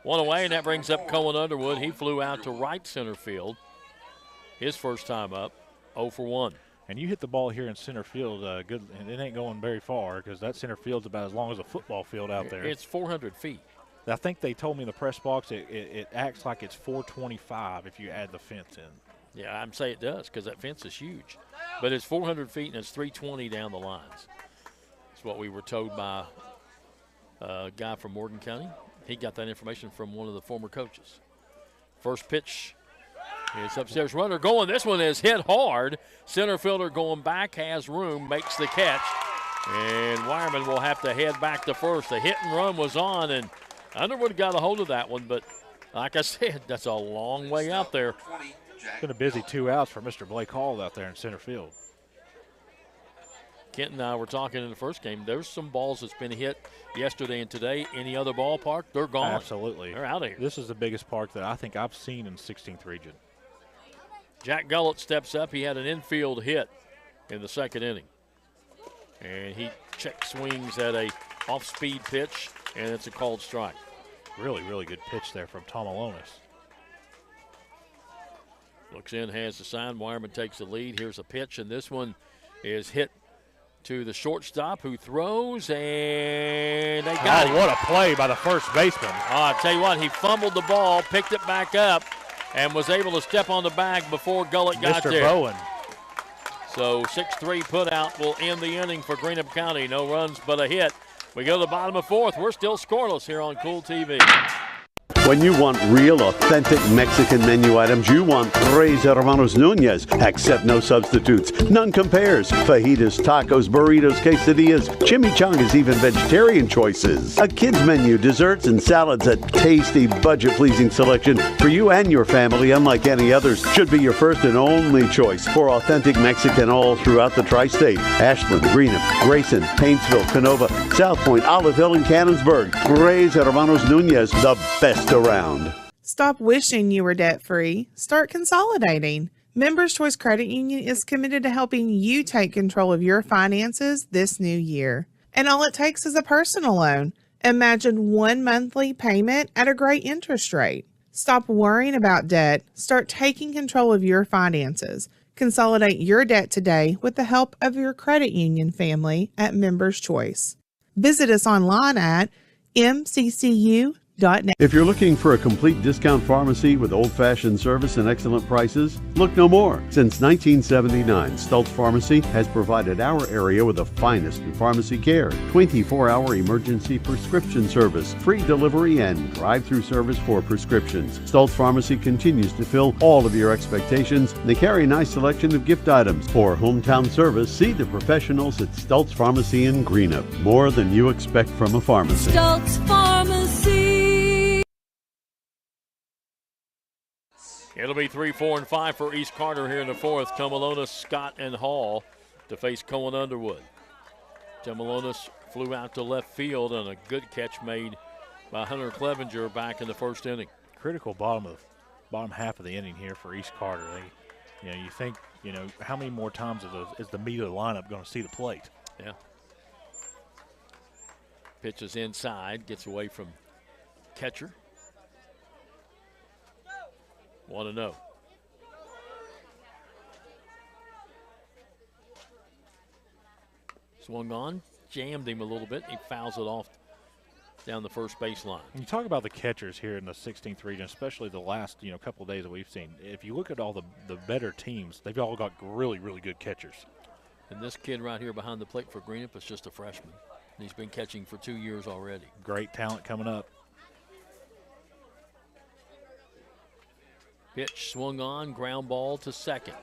One away, and that brings up Cohen Underwood. He flew out to right center field. His first time up, 0 for 1. And you hit the ball here in center field good, and it ain't going very far because that center field's about as long as a football field out there. It's 400 feet. I think they told me in the press box it acts like it's 425 if you add the fence in. Yeah, I'm saying it does because that fence is huge. But it's 400 feet and it's 320 down the lines. That's what we were told by a guy from Morgan County. He got that information from one of the former coaches. First pitch is upstairs. Runner going. This one is hit hard. Center fielder going back, has room, makes the catch. And Wireman will have to head back to first. The hit and run was on, and Underwood got a hold of that one. But like I said, that's a long way out there. It's been a busy 2 outs for Mr. Blake Hall out there in center field. Kent and I were talking in the first game. There's some balls that's been hit yesterday and today. Any other ballpark, they're gone. Absolutely. They're out of here. This is the biggest park that I think I've seen in 16th region. Jack Gullett steps up. He had an infield hit in the second inning. And he check swings at a off-speed pitch, and it's a called strike. Really, really good pitch there from Tom Alonis. Looks in, has the sign. Wireman takes the lead. Here's a pitch, and this one is hit to the shortstop who throws, and they got it. What a play by the first baseman. I tell you what, he fumbled the ball, picked it back up, and was able to step on the bag before Gullett got there. Mr. Bowen. So 6-3 put out will end the inning for Greenup County. No runs but a hit. We go to the bottom of fourth. We're still scoreless here on Cool TV. When you want real, authentic Mexican menu items, you want Tres Hermanos Nunez. Accept no substitutes. None compares. Fajitas, tacos, burritos, quesadillas, chimichangas, even vegetarian choices. A kids menu, desserts, and salads. A tasty, budget-pleasing selection for you and your family, unlike any others. Should be your first and only choice for authentic Mexican all throughout the tri-state. Ashland, Greenup, Grayson, Paintsville, Canova, South Point, Olive Hill, and Cannonsburg. Tres Hermanos Nunez, the best around. Stop wishing you were debt-free. Start consolidating. Members Choice Credit Union is committed to helping you take control of your finances this new year. And all it takes is a personal loan. Imagine one monthly payment at a great interest rate. Stop worrying about debt. Start taking control of your finances. Consolidate your debt today with the help of your credit union family at Members Choice. Visit us online at mccu.com. If you're looking for a complete discount pharmacy with old-fashioned service and excellent prices, look no more. Since 1979, Stultz Pharmacy has provided our area with the finest in pharmacy care, 24-hour emergency prescription service, free delivery, and drive-through service for prescriptions. Stultz Pharmacy continues to fill all of your expectations. They carry a nice selection of gift items. For hometown service, see the professionals at Stultz Pharmacy in Greenup. More than you expect from a pharmacy. Stultz Pharmacy. It'll be 3, 4, and 5 for East Carter here in the fourth. Tumalonis, Scott, and Hall to face Cohen Underwood. Tumalonis flew out to left field on a good catch made by Hunter Clevenger back in the first inning. Critical bottom half of the inning here for East Carter. You think, how many more times is the meat of the lineup going to see the plate? Yeah. Pitches inside, gets away from catcher. 1-0. Swung on, jammed him a little bit. He fouls it off down the first baseline. You talk about the catchers here in the 16th region, especially the last couple of days that we've seen. If you look at all the better teams, they've all got really, really good catchers. And this kid right here behind the plate for Greenup is just a freshman. He's been catching for 2 years already. Great talent coming up. Pitch swung on, ground ball to second.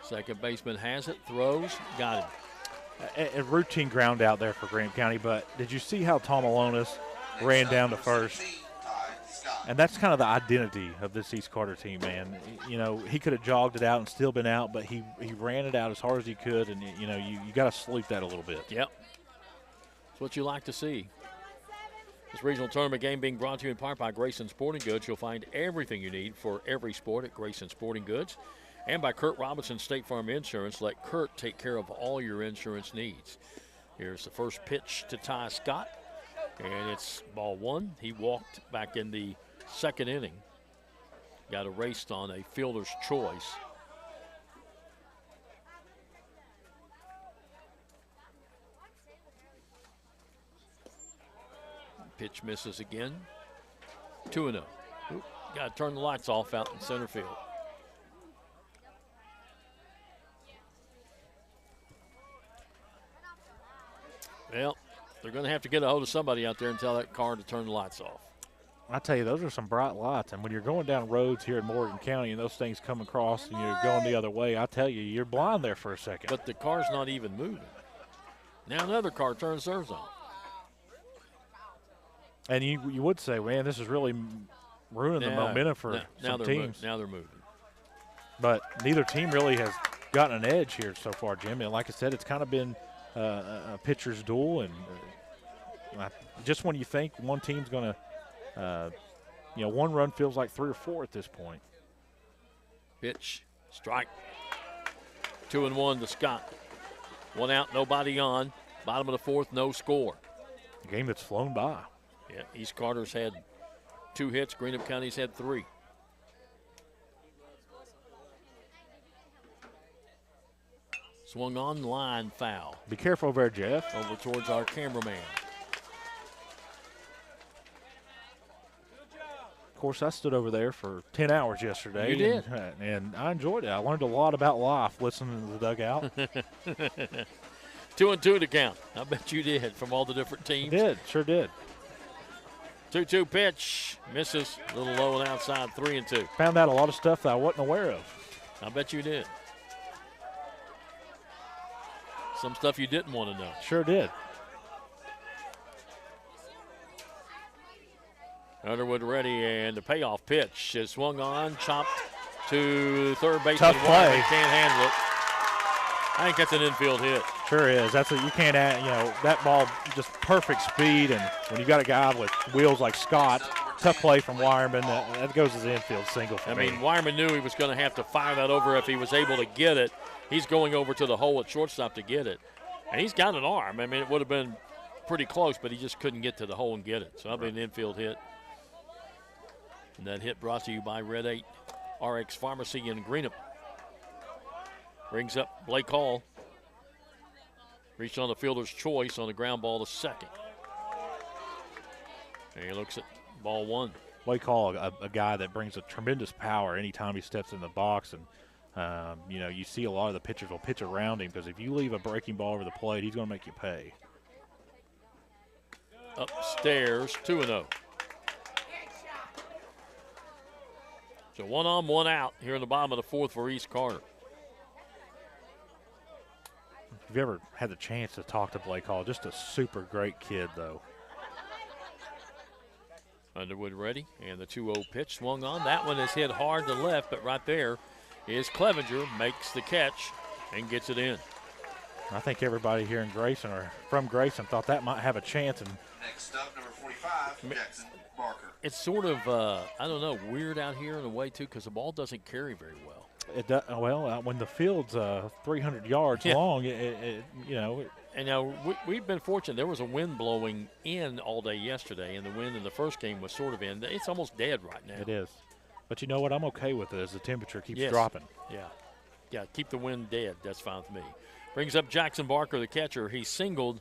Second baseman has it, throws, got him. A routine ground out there for Greenup County, but did you see how Tom Alonis ran down to first? And that's kind of the identity of this East Carter team, man. He could have jogged it out and still been out, but he ran it out as hard as he could, and, you got to salute that a little bit. Yep. That's what you like to see. This regional tournament game being brought to you in part by Grayson Sporting Goods. You'll find everything you need for every sport at Grayson Sporting Goods. And by Kurt Robinson State Farm Insurance. Let Kurt take care of all your insurance needs. Here's the first pitch to Ty Scott. And it's ball one. He walked back in the second inning. Got erased on a fielder's choice. Pitch misses again. 2-0. Got to turn the lights off out in center field. Well, they're going to have to get a hold of somebody out there and tell that car to turn the lights off. I tell you, those are some bright lights. And when you're going down roads here in Morgan County and those things come across and you're going the other way, I tell you, you're blind there for a second. But the car's not even moving. Now another car turns theirs on. And you would say, man, this is really ruining the momentum for some teams. Now they're moving. But neither team really has gotten an edge here so far, Jim. And like I said, it's kind of been a pitcher's duel. And just when you think one team's going to, one run feels like 3 or 4 at this point. Pitch, strike. 2-1 to Scott. 1 out, nobody on. Bottom of the fourth, no score. A game that's flown by. Yeah, East Carter's had 2 hits. Greenup County's had 3. Swung on, line foul. Be careful there, Jeff. Over towards our cameraman. Of course, I stood over there for 10 hours yesterday. You did. And I enjoyed it. I learned a lot about life listening to the dugout. 2-2 to count. I bet you did from all the different teams. Did, sure did. 2-2 pitch. Misses. A little low and outside. 3-2. Found out a lot of stuff that I wasn't aware of. I bet you did. Some stuff you didn't want to know. Sure did. Underwood ready, and the payoff pitch is swung on, chopped to third base. Tough play. Can't handle it. I think that's an infield hit. Sure is. That's you can't add, that ball just perfect speed, and when you got a guy with wheels like Scott, tough play from Wireman. That goes as an infield single for me. Wireman knew he was going to have to fire that over if he was able to get it. He's going over to the hole at shortstop to get it, and he's got an arm. It would have been pretty close, but he just couldn't get to the hole and get it. So that'll be an infield hit. And that hit brought to you by Red 8 RX Pharmacy in Greenup. Brings up Blake Hall. Reached on the fielder's choice on the ground ball to second. And he looks at Ball one. What you call a guy that brings a tremendous power anytime he steps in the box. And, you see a lot of the pitchers will pitch around him because if you leave a breaking ball over the plate, he's going to make you pay. Upstairs, 2-0. So 1 on, 1 out here in the bottom of the fourth for East Carter. If you ever had the chance to talk to Blake Hall, just a super great kid, though. Underwood ready, and the 2-0 pitch swung on. That one is hit hard to left, but right there is Clevenger, makes the catch and gets it in. I think everybody here in Grayson or from Grayson thought that might have a chance. And Next up, number 45, Jackson Barker. It's sort of, I don't know, weird out here in a way, too, because the ball doesn't carry very well. It does, when the field's 300 yards long, And now we've been fortunate. There was a wind blowing in all day yesterday, and the wind in the first game was sort of in. It's almost dead right now. It is. But you know what? I'm okay with it as the temperature keeps Yes. dropping. Yeah, keep the wind dead. That's fine with me. Brings up Jackson Barker, the catcher. He singled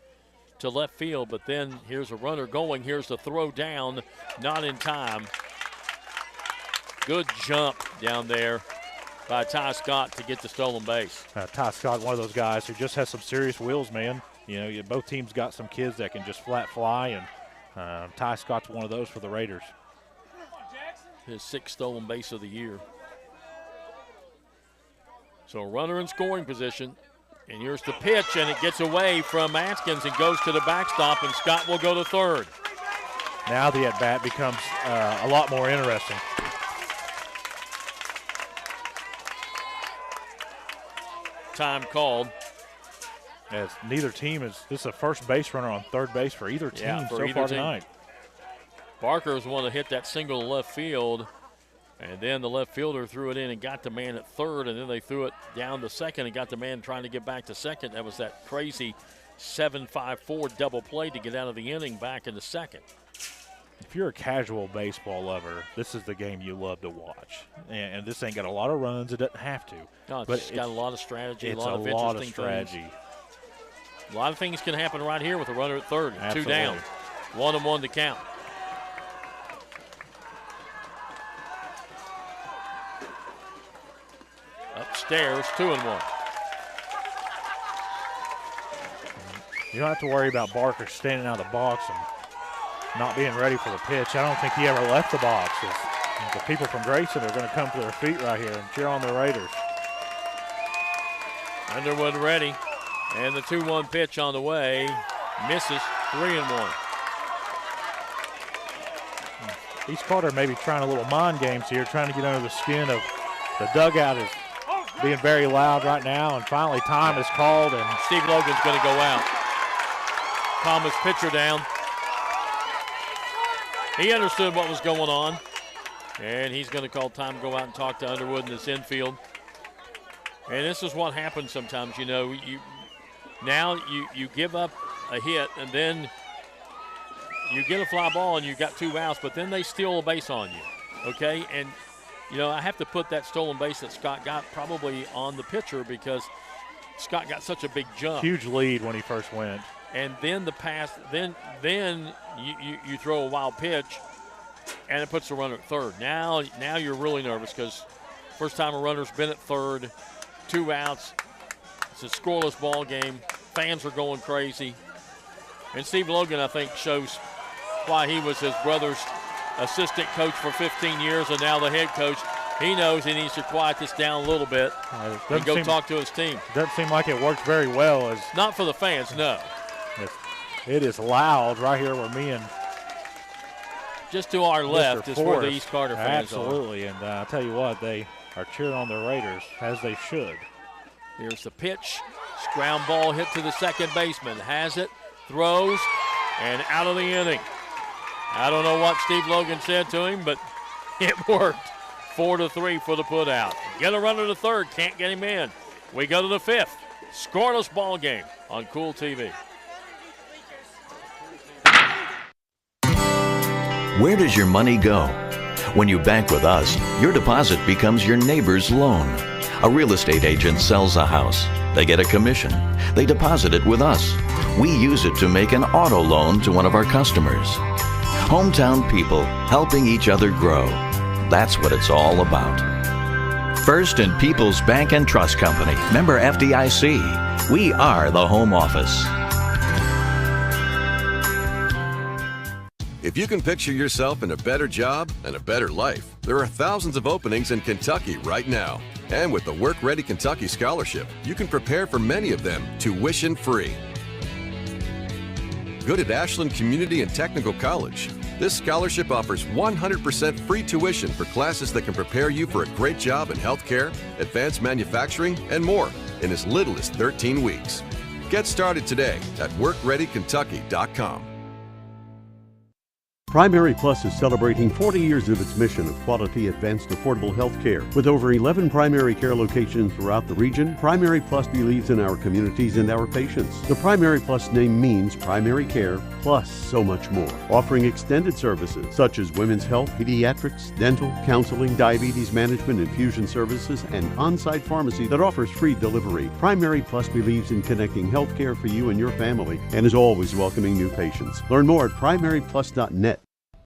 to left field, but then here's a runner going. Here's the throw down, not in time. Good jump down there by Ty Scott to get the stolen base. Ty Scott, one of those guys who just has some serious wheels, man. Both teams got some kids that can just flat fly, and Ty Scott's one of those for the Raiders. His 6th stolen base of the year. So runner in scoring position. And here's the pitch, and it gets away from Atkins and goes to the backstop, and Scott will go to third. Now the at-bat becomes a lot more interesting. Time called. As neither team this is a first base runner on third base for either team so far tonight. Barker was the one to hit that single to left field, and then the left fielder threw it in and got the man at third, and then they threw it down to second and got the man trying to get back to second. That was that crazy 7-5-4 double play to get out of the inning back into second. If you're a casual baseball lover, this is the game you love to watch. And this ain't got a lot of runs. It doesn't have to. No, but it's got a lot of strategy, it's a lot of interesting strategy. things. A lot of things can happen right here with a runner at third. Absolutely. 2 down. 1-1 to count. Upstairs, 2-1. You don't have to worry about Barker standing out of the box and not being ready for the pitch. I don't think he ever left the box. The people from Grayson are going to come to their feet right here and cheer on the Raiders. Underwood ready, and the 2-1 pitch on the way. Misses, 3-1. East Carter maybe trying a little mind games here, trying to get under the skin of the dugout is being very loud right now, and finally time is called, and Steve Logan's going to go out. Thomas pitcher down. He understood what was going on, and he's going to call time to go out and talk to Underwood in this infield. And this is what happens sometimes, you give up a hit, and then you get a fly ball and you got 2 outs, but then they steal a base on you, okay? And, I have to put that stolen base that Scott got probably on the pitcher because Scott got such a big jump. Huge lead when he first went. And then the pass, then you throw a wild pitch, and it puts the runner at third. Now you're really nervous because first time a runner's been at third, 2 outs. It's a scoreless ball game. Fans are going crazy. And Steve Logan, I think, shows why he was his brother's assistant coach for 15 years and now the head coach. He knows he needs to quiet this down a little bit and go talk to his team. Doesn't seem like it worked very well. Not for the fans, no. It is loud right here where me and just to our left Mr. is where the East Carter fans are. Absolutely, and I'll tell you what, they are cheering on the Raiders, as they should. Here's the pitch. Ground ball hit to the second baseman. Has it, throws, and out of the inning. I don't know what Steve Logan said to him, but it worked. 4-3 for the putout. Get a runner to third, can't get him in. We go to the 5th. Scoreless ball game on Cool TV. Where does your money go? When you bank with us, your deposit becomes your neighbor's loan. A real estate agent sells a house. They get a commission. They deposit it with us. We use it to make an auto loan to one of our customers. Hometown people helping each other grow. That's what it's all about. First and People's Bank and Trust Company, member FDIC. We are the home office. If you can picture yourself in a better job and a better life, there are thousands of openings in Kentucky right now. And with the Work Ready Kentucky Scholarship, you can prepare for many of them tuition-free. Good at Ashland Community and Technical College. This scholarship offers 100% free tuition for classes that can prepare you for a great job in healthcare, advanced manufacturing, and more in as little as 13 weeks. Get started today at workreadykentucky.com. Primary Plus is celebrating 40 years of its mission of quality, advanced, affordable health care. With over 11 primary care locations throughout the region, Primary Plus believes in our communities and our patients. The Primary Plus name means primary care plus so much more, offering extended services such as women's health, pediatrics, dental, counseling, diabetes management, infusion services, and on-site pharmacy that offers free delivery. Primary Plus believes in connecting health care for you and your family and is always welcoming new patients. Learn more at primaryplus.net.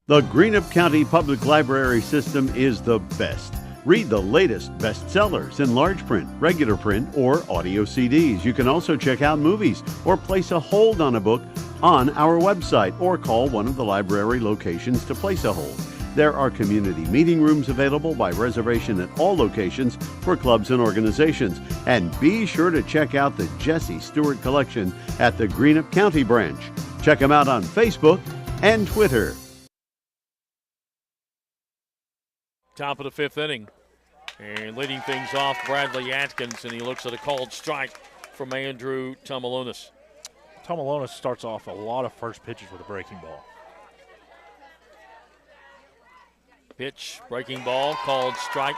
The Greenup County Public Library System is the best. Read the latest bestsellers in large print, regular print, or audio CDs. You can also check out movies or place a hold on a book on our website or call one of the library locations to place a hold. There are community meeting rooms available by reservation at all locations for clubs and organizations. And be sure to check out the Jesse Stewart collection at the Greenup County branch. Check them out on Facebook and Twitter. Top of the fifth inning. And leading things off, Bradley Atkins, and he looks at a called strike from Andrew Tomalonis. Tomalonis starts off a lot of first pitches with a breaking ball. Pitch, breaking ball, called strike,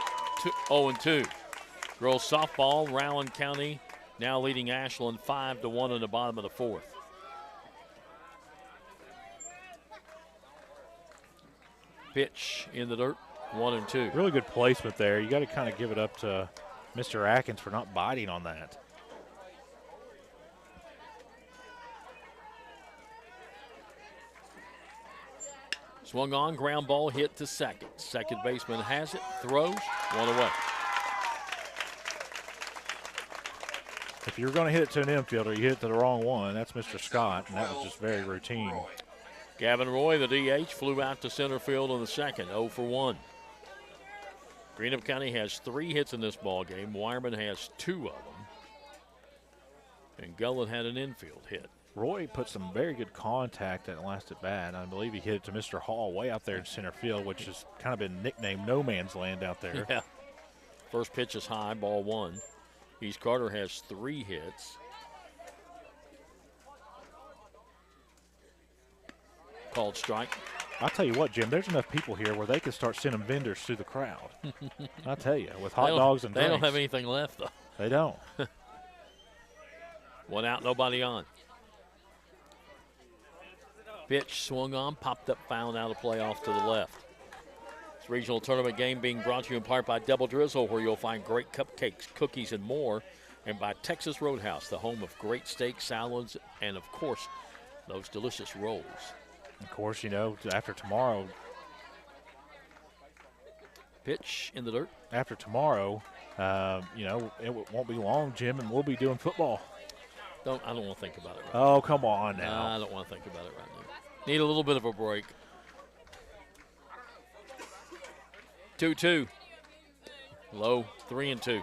0-2. Girls softball, Rowan County now leading Ashland 5-1 in the bottom of the fourth. Pitch in the dirt. 1-2. Really good placement there. You got to kind of give it up to Mr. Atkins for not biting on that. Swung on, ground ball hit to second. Second baseman has it, throws, one away. If you're going to hit it to an infielder, you hit it to the wrong one. That's Mr. Scott, and that was just very routine. Gavin Roy, the DH, flew out to center field in the second, 0 for 1. Greenup County has 3 hits in this ball game. Wireman has 2 of them. And Gullet had an infield hit. Roy put some very good contact at last at bat. I believe he hit it to Mr. Hall way out there in center field, which has kind of been nicknamed no man's land out there. Yeah. First pitch is high, ball 1. East Carter has 3 hits. Called strike. I'll tell you what, Jim, there's enough people here where they can start sending vendors through the crowd. I'll tell you, with hot dogs and drinks. They don't have anything left, though. They don't. 1 out, nobody on. Pitch swung on, popped up, fouled out of play off to the left. This regional tournament game being brought to you in part by Double Drizzle, where you'll find great cupcakes, cookies, and more, and by Texas Roadhouse, the home of great steak, salads, and, of course, those delicious rolls. Of course, you know, after tomorrow. Pitch in the dirt. After tomorrow, you know, it won't be long, Jim, and we'll be doing football. I don't want to think about it right now. Oh, come on now. I don't want to think about it right now. Need a little bit of a break. 2-2. Low, 3-2.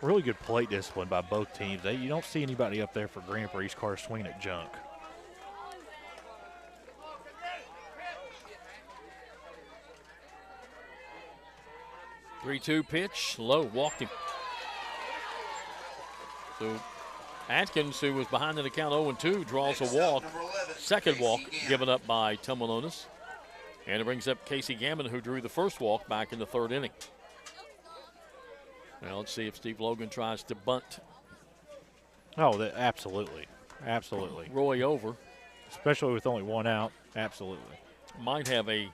Really good plate discipline by both teams. You don't see anybody up there for Greenup or East Carter swinging at junk. Three-two pitch, low, walked him. So Atkins, who was behind in the count 0-2, draws a walk. Second walk given up by Tomalonis. And it brings up Casey Gammon, who drew the first walk back in the third inning. Now let's see if Steve Logan tries to bunt. Oh, absolutely. Absolutely. Roy over. Especially with only 1 out. Absolutely. Might have a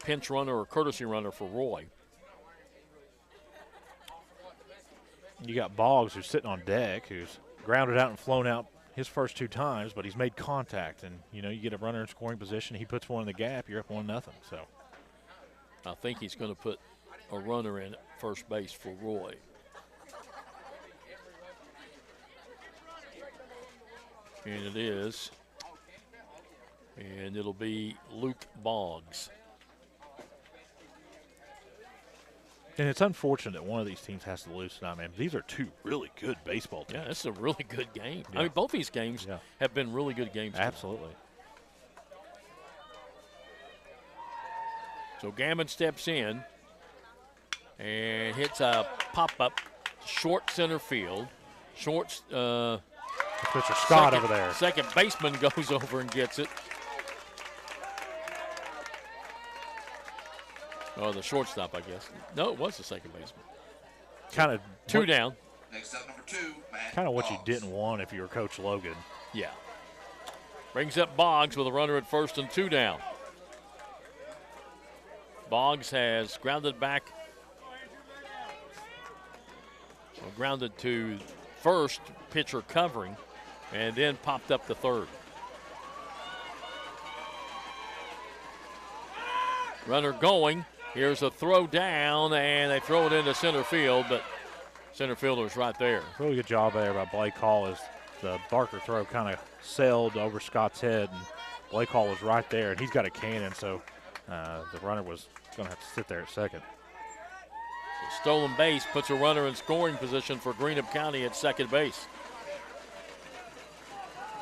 pinch runner or courtesy runner for Roy. You got Boggs, who's sitting on deck, who's grounded out and flown out his first 2 times, but he's made contact. And, you get a runner in scoring position, he puts one in the gap, you're up 1-0. So I think he's going to put a runner in at first base for Roy. And it is. And it'll be Luke Boggs. And it's unfortunate that one of these teams has to lose tonight, man. These are 2 really good baseball teams. Yeah, this is a really good game. Yeah. I mean, both these games have been really good games. Absolutely. So Gammon steps in and hits a pop-up short center field. Short's pitcher Scott over there. Second baseman goes over and gets it. Oh, the shortstop, I guess. No, it was the second baseman. Kind of 2 down. Next up, number 2, Matt Kind of what you Boggs. didn't want if you were Coach Logan. Yeah. Brings up Boggs with a runner at first and 2 down. Boggs has grounded back. Well, grounded to first, pitcher covering, and then popped up to third. Runner going. Here's a throw down, and they throw it into center field, but center fielder's right there. Really good job there by Blake Hall as the Barker throw kind of sailed over Scott's head, and Blake Hall was right there, and he's got a cannon, so the runner was going to have to sit there at second. So stolen base puts a runner in scoring position for Greenup County at second base.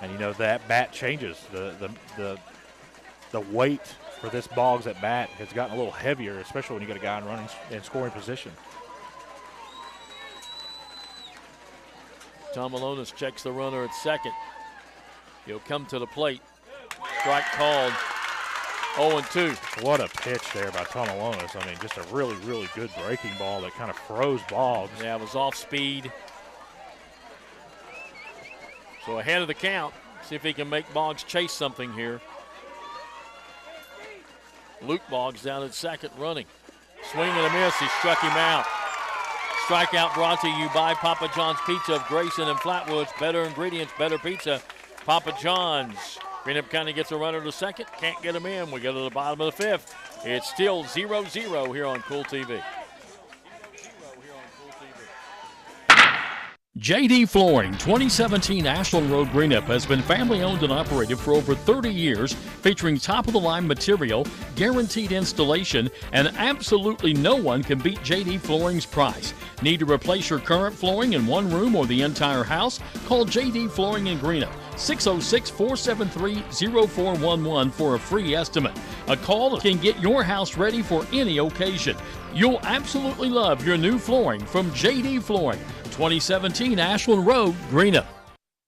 And that bat changes. The weight for this Boggs at bat has gotten a little heavier, especially when you get a guy in running in scoring position. Tom Malonis checks the runner at second. He'll come to the plate. Strike called. 0-2. What a pitch there by Tom Malonis. I mean, just a really, really good breaking ball that kind of froze Boggs. Yeah, it was off speed. So ahead of the count. See if he can make Boggs chase something here. Luke Boggs down at second running. Swing and a miss. He struck him out. Strikeout brought to you by Papa John's Pizza of Grayson and Flatwoods. Better ingredients, better pizza. Papa John's. Greenup County gets a runner to second. Can't get him in. We go to the bottom of the 5th. It's still 0-0 here on Cool TV. JD Flooring, 2017 Ashland Road, Greenup, has been family owned and operated for over 30 years, featuring top-of-the-line material, guaranteed installation, and absolutely no one can beat JD Flooring's price. Need to replace your current flooring in one room or the entire house? Call JD Flooring in Greenup, 606-473-0411 for a free estimate. A call can get your house ready for any occasion. You'll absolutely love your new flooring from JD Flooring, 2017 Ashland Road, Greenup.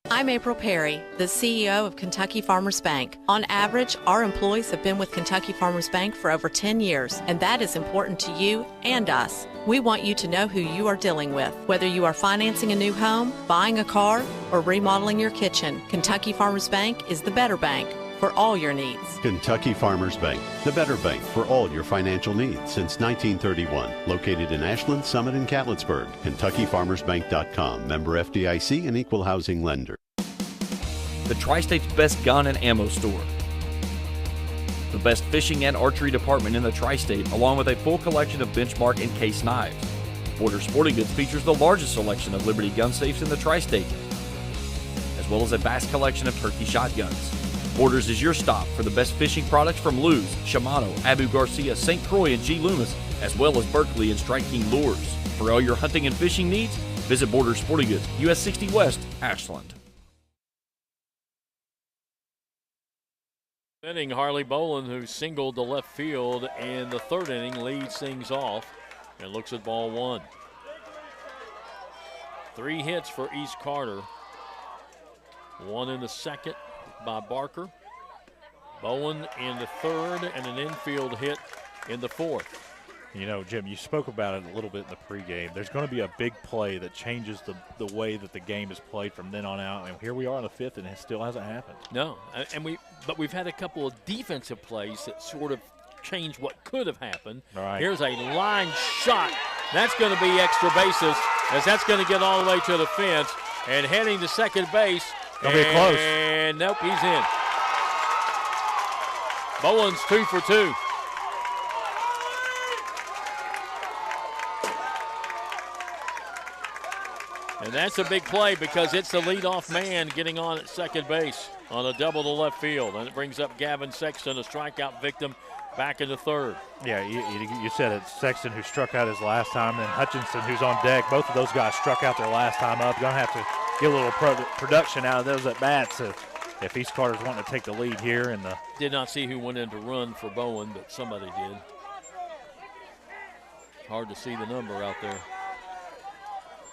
I'm April Perry, the CEO of Kentucky Farmers Bank. On average, our employees have been with Kentucky Farmers Bank for over 10 years, and that is important to you and us. We want you to know who you are dealing with. Whether you are financing a new home, buying a car, or remodeling your kitchen, Kentucky Farmers Bank is the better bank for all your needs. Kentucky Farmers Bank, the better bank for all your financial needs since 1931. Located in Ashland, Summit, and Catlettsburg. KentuckyFarmersBank.com. Member FDIC and Equal Housing Lender. The Tri-State's best gun and ammo store. The best fishing and archery department in the Tri-State, along with a full collection of Benchmark and case knives. Borders Sporting Goods features the largest selection of Liberty gun safes in the Tri-State, as well as a vast collection of turkey shotguns. Borders is your stop for the best fishing products from Lew's, Shimano, Abu Garcia, St. Croix, and G. Loomis, as well as Berkeley and Strike King lures. For all your hunting and fishing needs, visit Borders Sporting Goods, US 60 West, Ashland. Inning, Harley Boland, who singled to left field in the 3rd inning, leads things off and looks at ball 1. 3 hits for East Carter. 1 in the 2nd by Barker. Bowen in the 3rd, and an infield hit in the 4th. Jim, you spoke about it a little bit in the pregame. There's going to be a big play that changes the way that the game is played from then on out. And here we are in the 5th, and it still hasn't happened. No, but we've had a couple of defensive plays that sort of changed what could have happened. All right. Here's a line shot. That's going to be extra bases, as that's going to get all the way to the fence. And heading to second base Gonna be close. And nope, he's in. Bowen's 2 for 2. And that's a big play because it's the leadoff man getting on at second base on a double to left field. And it brings up Gavin Sexton, a strikeout victim, back into third. Yeah, you said it. Sexton, who struck out his last time, and Hutchinson, who's on deck. Both of those guys struck out their last time up. Going to have to get a little production out of those at bats if East Carter's wanting to take the lead here. And did not see who went in to run for Bowen, but somebody did. Hard to see the number out there.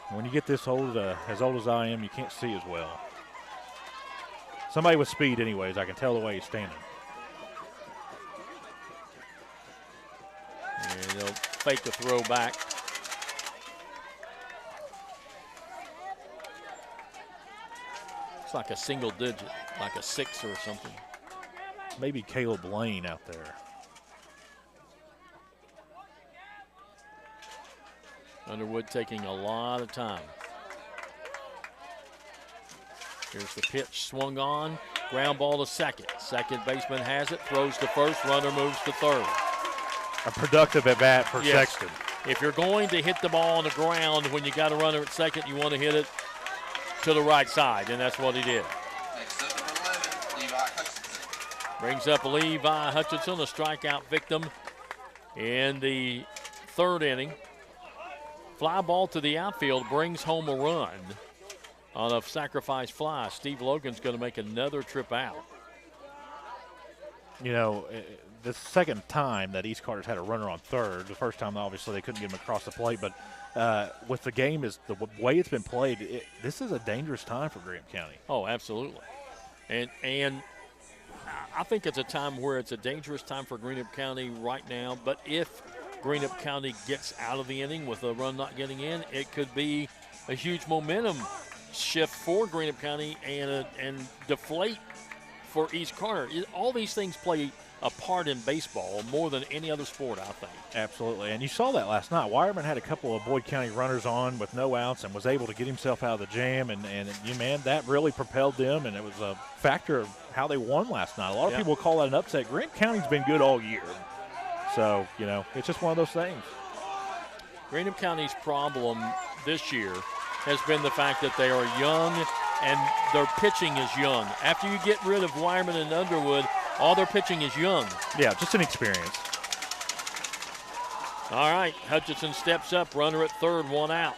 When you get this old, as old as I am, you can't see as well. Somebody with speed, anyways. I can tell the way he's standing. And they'll fake the throw back. It's like a single digit, like a 6 or something. Maybe Caleb Lane out there. Underwood taking a lot of time. Here's the pitch, swung on, ground ball to second. Second baseman has it, throws to first, runner moves to third. A productive at bat for Sexton. If you're going to hit the ball on the ground when you got a runner at second, you want to hit it to the right side, and that's what he did. Next up, number 11, Levi Hutchinson. Brings up Levi Hutchinson, a strikeout victim in the third inning. Fly ball to the outfield brings home a run on a sacrifice fly. Steve Logan's going to make another trip out. You know, the second time that East Carter's had a runner on third. The first time, obviously, they couldn't get him across the plate. But with the game, is the way it's been played, this is a dangerous time for Greenup County. Oh, absolutely. And I think it's a time where it's a dangerous time for Greenup County right now. But if Greenup County gets out of the inning with a run not getting in, it could be a huge momentum shift for Greenup County and deflate for East Carter. All these things play a part in baseball more than any other sport, I think. Absolutely, and you saw that last night. Wireman had a couple of Boyd County runners on with no outs and was able to get himself out of the jam, and man, that really propelled them, and it was a factor of how they won last night. A lot of people call that an upset. Greenup County's been good all year. So, you know, it's just one of those things. Greenup County's problem this year has been the fact that they are young and their pitching is young. After you get rid of Wireman and Underwood, all their pitching is young. Yeah, just an experience. All right, Hutchinson steps up, runner at third, one out.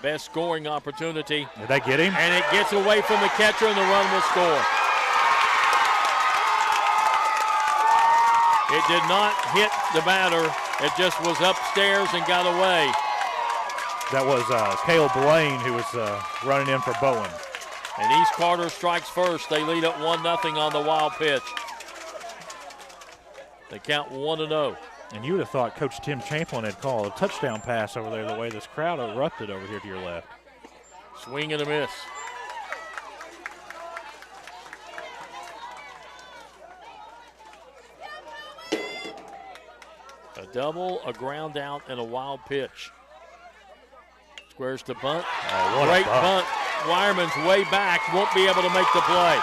Best scoring opportunity. Did they get him? And it gets away from the catcher, and the run will score. It did not hit the batter. It just was upstairs and got away. That was Caleb Blaine who was running in for Bowen. And East Carter strikes first. They lead up 1-0 on the wild pitch. They count 1-0. And you would have thought Coach Tim Champlin had called a touchdown pass over there the way this crowd erupted over here to your left. Swing and a miss. A double, a ground out, and a wild pitch. Squares to bunt. Oh, great bunt. Wireman's way back, won't be able to make the play.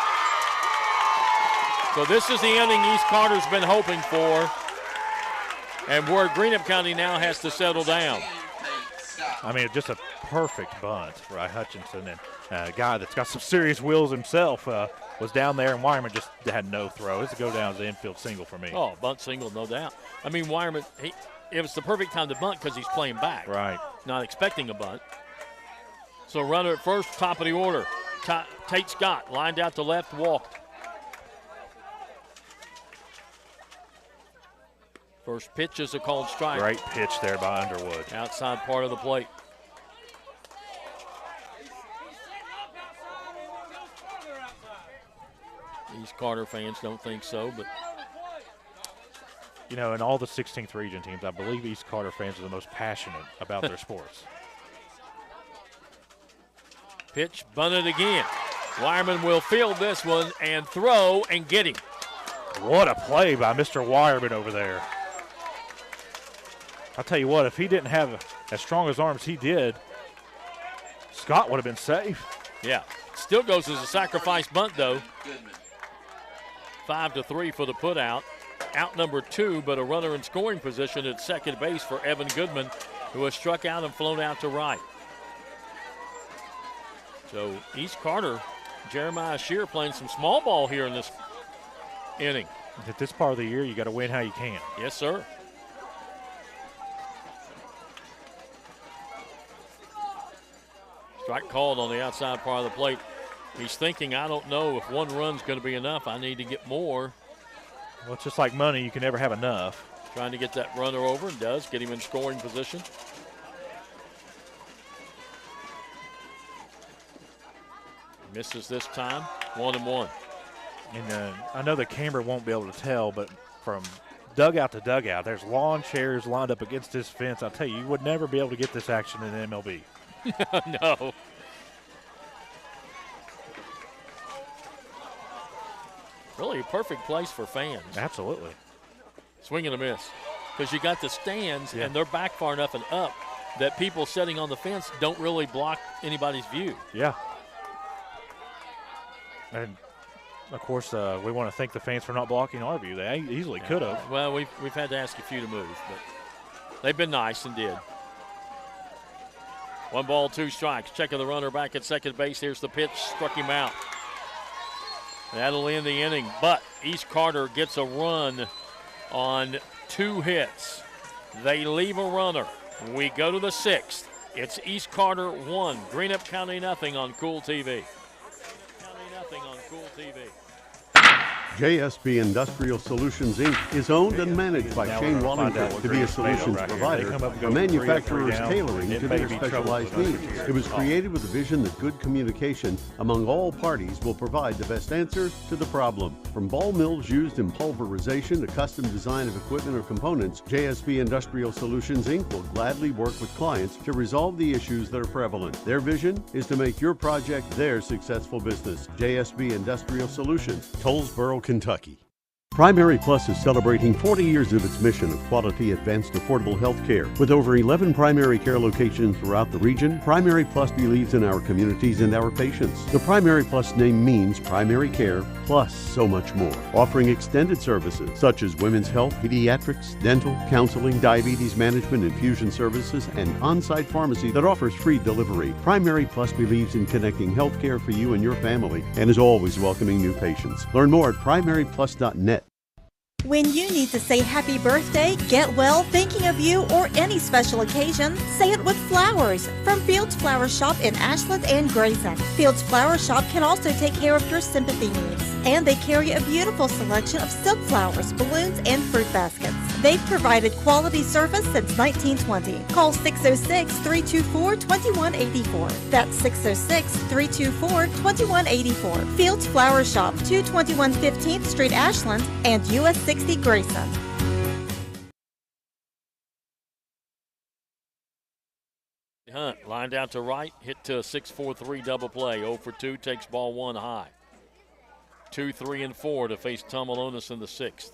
So this is the inning East Carter's been hoping for, and where Greenup County now has to settle down. I mean, just a perfect bunt by Hutchinson, and a guy that's got some serious wheels himself was down there, and Wireman just had no throw. It's a go down as the infield single for me. Oh, bunt single, no doubt. I mean, Wireman, it was the perfect time to bunt because he's playing back. Right. Not expecting a bunt. So runner at first, top of the order. Tate Scott lined out to left, walked. First pitch is a called strike. Great pitch there by Underwood. Outside part of the plate. East Carter fans don't think so, but. You know, in all the 16th region teams, I believe East Carter fans are the most passionate about their sports. Pitch bunted again. Wireman will field this one and throw and get him. What a play by Mr. Wireman over there. I'll tell you what, if he didn't have as strong as arms he did, Scott would have been safe. Yeah. Still goes as a sacrifice bunt, though. 5-3 for the putout. Out number 2, but a runner in scoring position at second base for Evan Goodman, who has struck out and flown out to right. So East Carter, Jeremiah Shear playing some small ball here in this inning. At this part of the year, you got to win how you can. Yes, sir. Strike called on the outside part of the plate. He's thinking, I don't know if one run's going to be enough. I need to get more. Well, it's just like money. You can never have enough. Trying to get that runner over and does get him in scoring position. Misses this time, 1-1. And I know the camera won't be able to tell, but from dugout to dugout, there's lawn chairs lined up against this fence. I'll tell you, you would never be able to get this action in the MLB. No. Really a perfect place for fans. Absolutely. Swing and a miss. Because you got the stands, and they're back far enough and up that people sitting on the fence don't really block anybody's view. Yeah. And, of course, we want to thank the fans for not blocking our view. They easily could have. Well, we've had to ask a few to move, but they've been nice and did. 1 ball, 2 strikes. Checking the runner back at second base. Here's the pitch. Struck him out. That'll end the inning, but East Carter gets a run on 2 hits. They leave a runner. We go to the 6th. It's East Carter 1, Greenup County nothing on Cool TV. JSB Industrial Solutions, Inc. is owned and managed by Shane Wallingford to be a solutions provider for manufacturers tailoring to their specialized needs. It was created with the vision that good communication among all parties will provide the best answer to the problem. From ball mills used in pulverization to custom design of equipment or components, JSB Industrial Solutions, Inc. will gladly work with clients to resolve the issues that are prevalent. Their vision is to make your project their successful business. JSB Industrial Solutions, Tollsboro, Kentucky. Primary Plus is celebrating 40 years of its mission of quality, advanced, affordable health care. With over 11 primary care locations throughout the region, Primary Plus believes in our communities and our patients. The Primary Plus name means primary care plus so much more. Offering extended services such as women's health, pediatrics, dental, counseling, diabetes management, infusion services, and on-site pharmacy that offers free delivery. Primary Plus believes in connecting health care for you and your family and is always welcoming new patients. Learn more at primaryplus.net. When you need to say happy birthday, get well, thinking of you, or any special occasion, say it with flowers from Fields Flower Shop in Ashland and Grayson. Fields Flower Shop can also take care of your sympathy needs, and they carry a beautiful selection of silk flowers, balloons, and fruit baskets. They've provided quality service since 1920. Call 606-324-2184. That's 606-324-2184. Fields Flower Shop, 221 15th Street, Ashland, and US 60 Grayson. Hunt lined out to right, hit to a 6-4-3 double play. 0 for 2, takes ball 1 high. 2, 3, and 4 to face Tom Alonis in the 6th.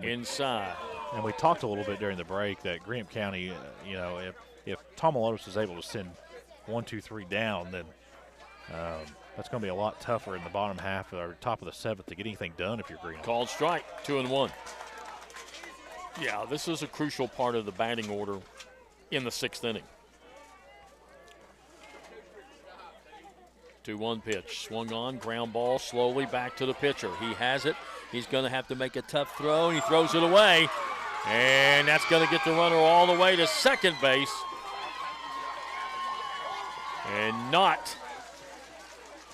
Inside. And we talked a little bit during the break that Greenup County, if Tom Alonis is able to send 1, 2, 3 down, then that's going to be a lot tougher in the bottom half or top of the 7th to get anything done if you're Greenup. Called strike, 2-1. Yeah, this is a crucial part of the batting order in the 6th inning. 2-1 pitch, swung on, ground ball, slowly back to the pitcher. He has it. He's going to have to make a tough throw, and he throws it away. And that's going to get the runner all the way to second base. And not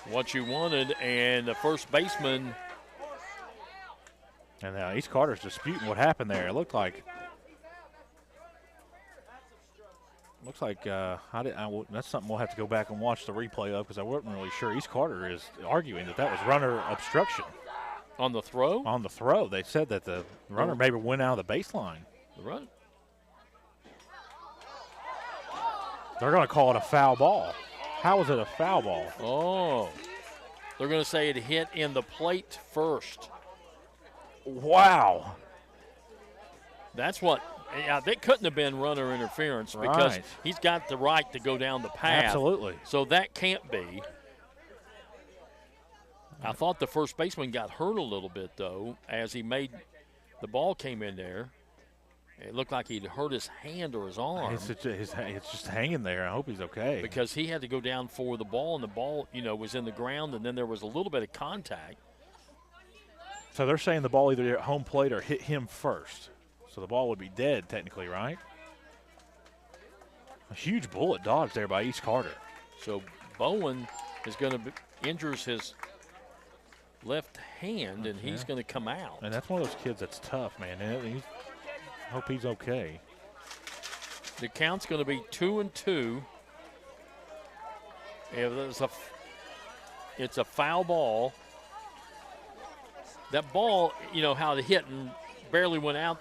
what you wanted, and the first baseman. And East Carter's disputing what happened there. It looked like that's something we'll have to go back and watch the replay of because I wasn't really sure. East Carter is arguing that was runner obstruction. On the throw? On the throw. They said that the runner maybe went out of the baseline. The run. They're going to call it a foul ball. How is it a foul ball? Oh. They're going to say it hit in the plate first. Wow. That's what. Yeah, that couldn't have been runner interference because he's got the right to go down the path. Absolutely. So that can't be. I thought the first baseman got hurt a little bit, though, as the ball came in there. It looked like he'd hurt his hand or his arm. It's just hanging there. I hope he's okay. Because he had to go down for the ball, and the ball, was in the ground, and then there was a little bit of contact. So they're saying the ball either hit home plate or hit him first. So the ball would be dead technically, right? A huge bullet dodge there by East Carter. So Bowen is going to injures his left hand, and he's going to come out. And that's one of those kids that's tough, man. I hope he's okay. The count's going to be 2-2. It's a foul ball. That ball, how it hit and barely went out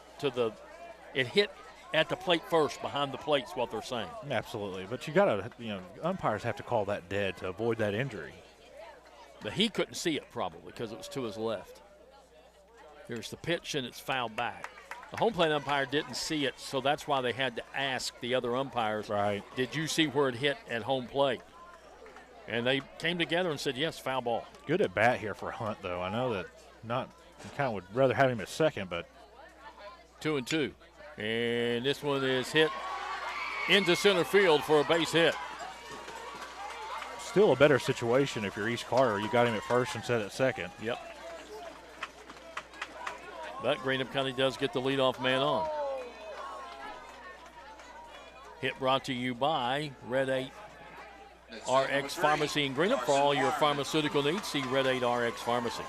it hit at the plate first, behind the plate is what they're saying. Absolutely. But you got to, umpires have to call that dead to avoid that injury. But he couldn't see it probably because it was to his left. Here's the pitch, and it's fouled back. The home plate umpire didn't see it, so that's why they had to ask the other umpires, right, did you see where it hit at home plate? And they came together and said, yes, foul ball. Good at bat here for Hunt, though. I know that you kind of would rather have him at second, but 2-2. And this one is hit into center field for a base hit. Still a better situation if you're East Carter. You got him at first instead at second. Yep. But Greenup County does get the leadoff man on. Hit brought to you by Red 8 RX Pharmacy in Greenup. For all your pharmaceutical needs, see Red 8 RX Pharmacy.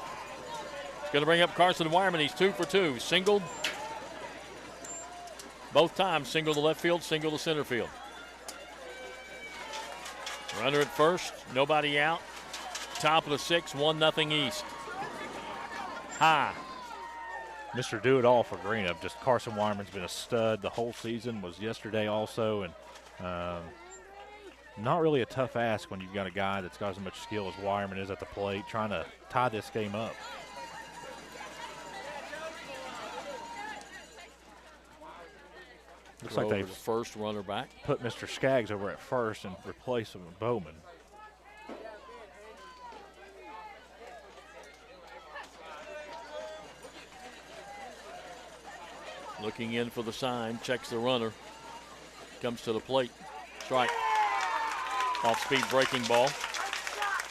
It's going to bring up Carson Wireman. He's 2 for 2. Singled. Both times, single to left field, single to center field. Runner at first, nobody out. Top of the 6th, 1-0 East. High. Mr. Do-It-All for Greenup. Just Carson Wireman's been a stud the whole season, was yesterday also, and not really a tough ask when you've got a guy that's got as much skill as Wireman is at the plate, trying to tie this game up. Looks like they've first runner back. Put Mr. Skaggs over at first and replace him with Bowman. Looking in for the sign, checks the runner. Comes to the plate. Strike. Off-speed breaking ball.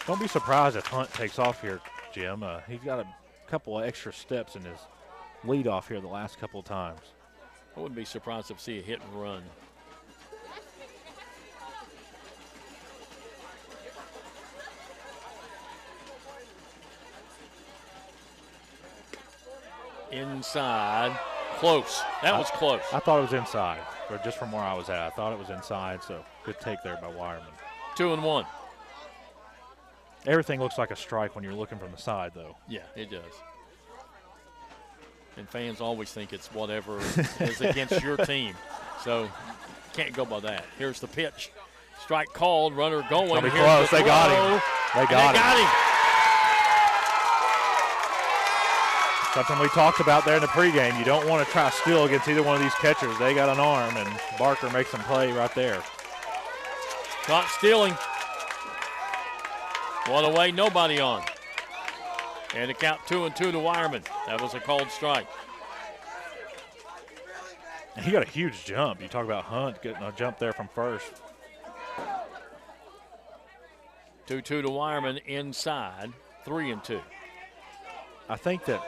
Don't be surprised if Hunt takes off here, Jim. He's got a couple of extra steps in his leadoff here the last couple of times. I wouldn't be surprised to see a hit and run. Inside. Close. That was close. I thought it was inside, or just from where I was at. I thought it was inside, so good take there by Wireman. 2-1. Everything looks like a strike when you're looking from the side, though. Yeah, it does. And fans always think it's whatever is against your team. So can't go by that. Here's the pitch. Strike called. Runner going. It's gonna be close. They got him. They got him. Something we talked about there in the pregame. You don't want to try to steal against either one of these catchers. They got an arm, and Barker makes them play right there. Caught stealing. One away, nobody on. And the count 2-2 to Wireman. That was a called strike. And he got a huge jump. You talk about Hunt getting a jump there from first. 2-2 to Wireman inside, 3-2. I think that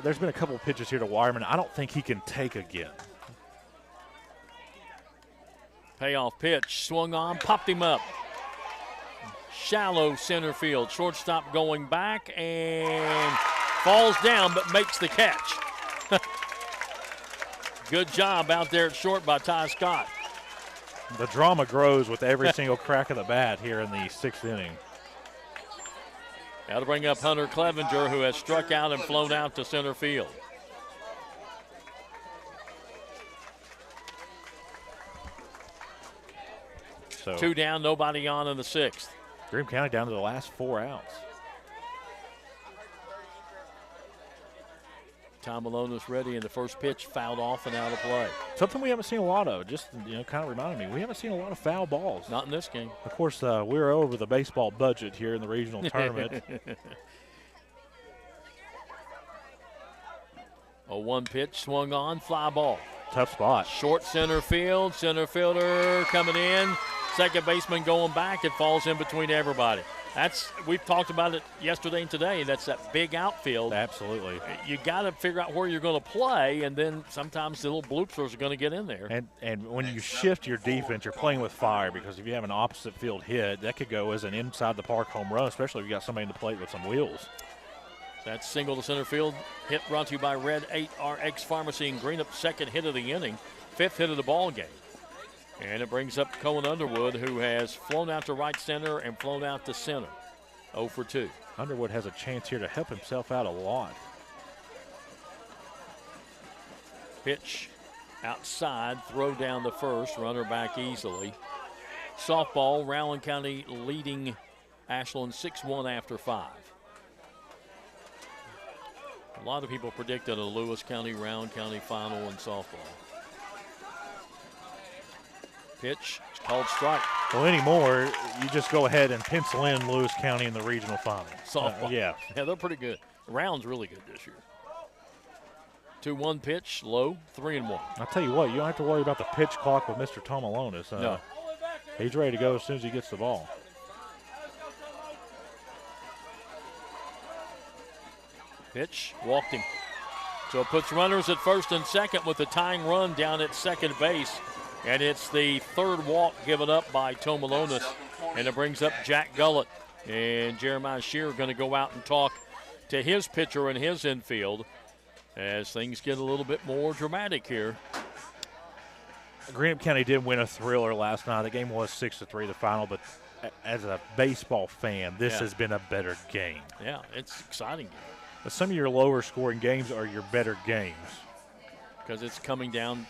there's been a couple of pitches here to Wireman. I don't think he can take again. Payoff pitch, swung on, popped him up. Shallow center field. Shortstop going back and falls down but makes the catch. Good job out there at short by Ty Scott. The drama grows with every single crack of the bat here in the 6th inning. Got to bring up Hunter Clevenger, who has struck out and flown out to center field. So 2 down, nobody on in the 6th. Greenup County down to the last 4 outs. Tom Malone's ready, and the first pitch fouled off and out of play. Something we haven't seen a lot of. Just, kind of reminded me, we haven't seen a lot of foul balls. Not in this game. Of course, we're over the baseball budget here in the regional tournament. A 1 pitch swung on, fly ball. Tough spot. Short center field, center fielder coming in, second baseman going back. It falls in between everybody. We've talked about it yesterday and today. That's that big outfield. Absolutely. You got to figure out where you're going to play, and then sometimes the little bloopers are going to get in there. And when you shift your defense, you're playing with fire, because if you have an opposite field hit, that could go as an inside the park home run, especially if you got somebody in the plate with some wheels. That single to center field hit brought to you by Red 8 RX Pharmacy and Greenup, second hit of the inning, 5th hit of the ball game. And it brings up Cohen Underwood, who has flown out to right center and flown out to center. 0 for 2. Underwood has a chance here to help himself out a lot. Pitch outside, throw down the first, runner back easily. Softball, Rowan County leading Ashland 6-1 after 5. A lot of people predicted a Lewis County, Rowan County final in softball. Pitch, it's called strike. Well, anymore, you just go ahead and pencil in Lewis County in the regional final. Softball. Yeah, they're pretty good. Round's really good this year. 2-1 pitch, low, 3-1. I'll tell you what, you don't have to worry about the pitch clock with Mr. Tom Alonis. No. He's ready to go as soon as he gets the ball. Pitch, walked him. So it puts runners at first and second with the tying run down at second base. And it's the third walk given up by Tom Malonis. And it brings up Jack Gullett. And Jeremiah Shear going to go out and talk to his pitcher in his infield as things get a little bit more dramatic here. Greenup County did win a thriller last night. The game was 6-3, the final, but as a baseball fan, this has been a better game. Yeah, it's exciting. But some of your lower scoring games are your better games. Because it's coming down,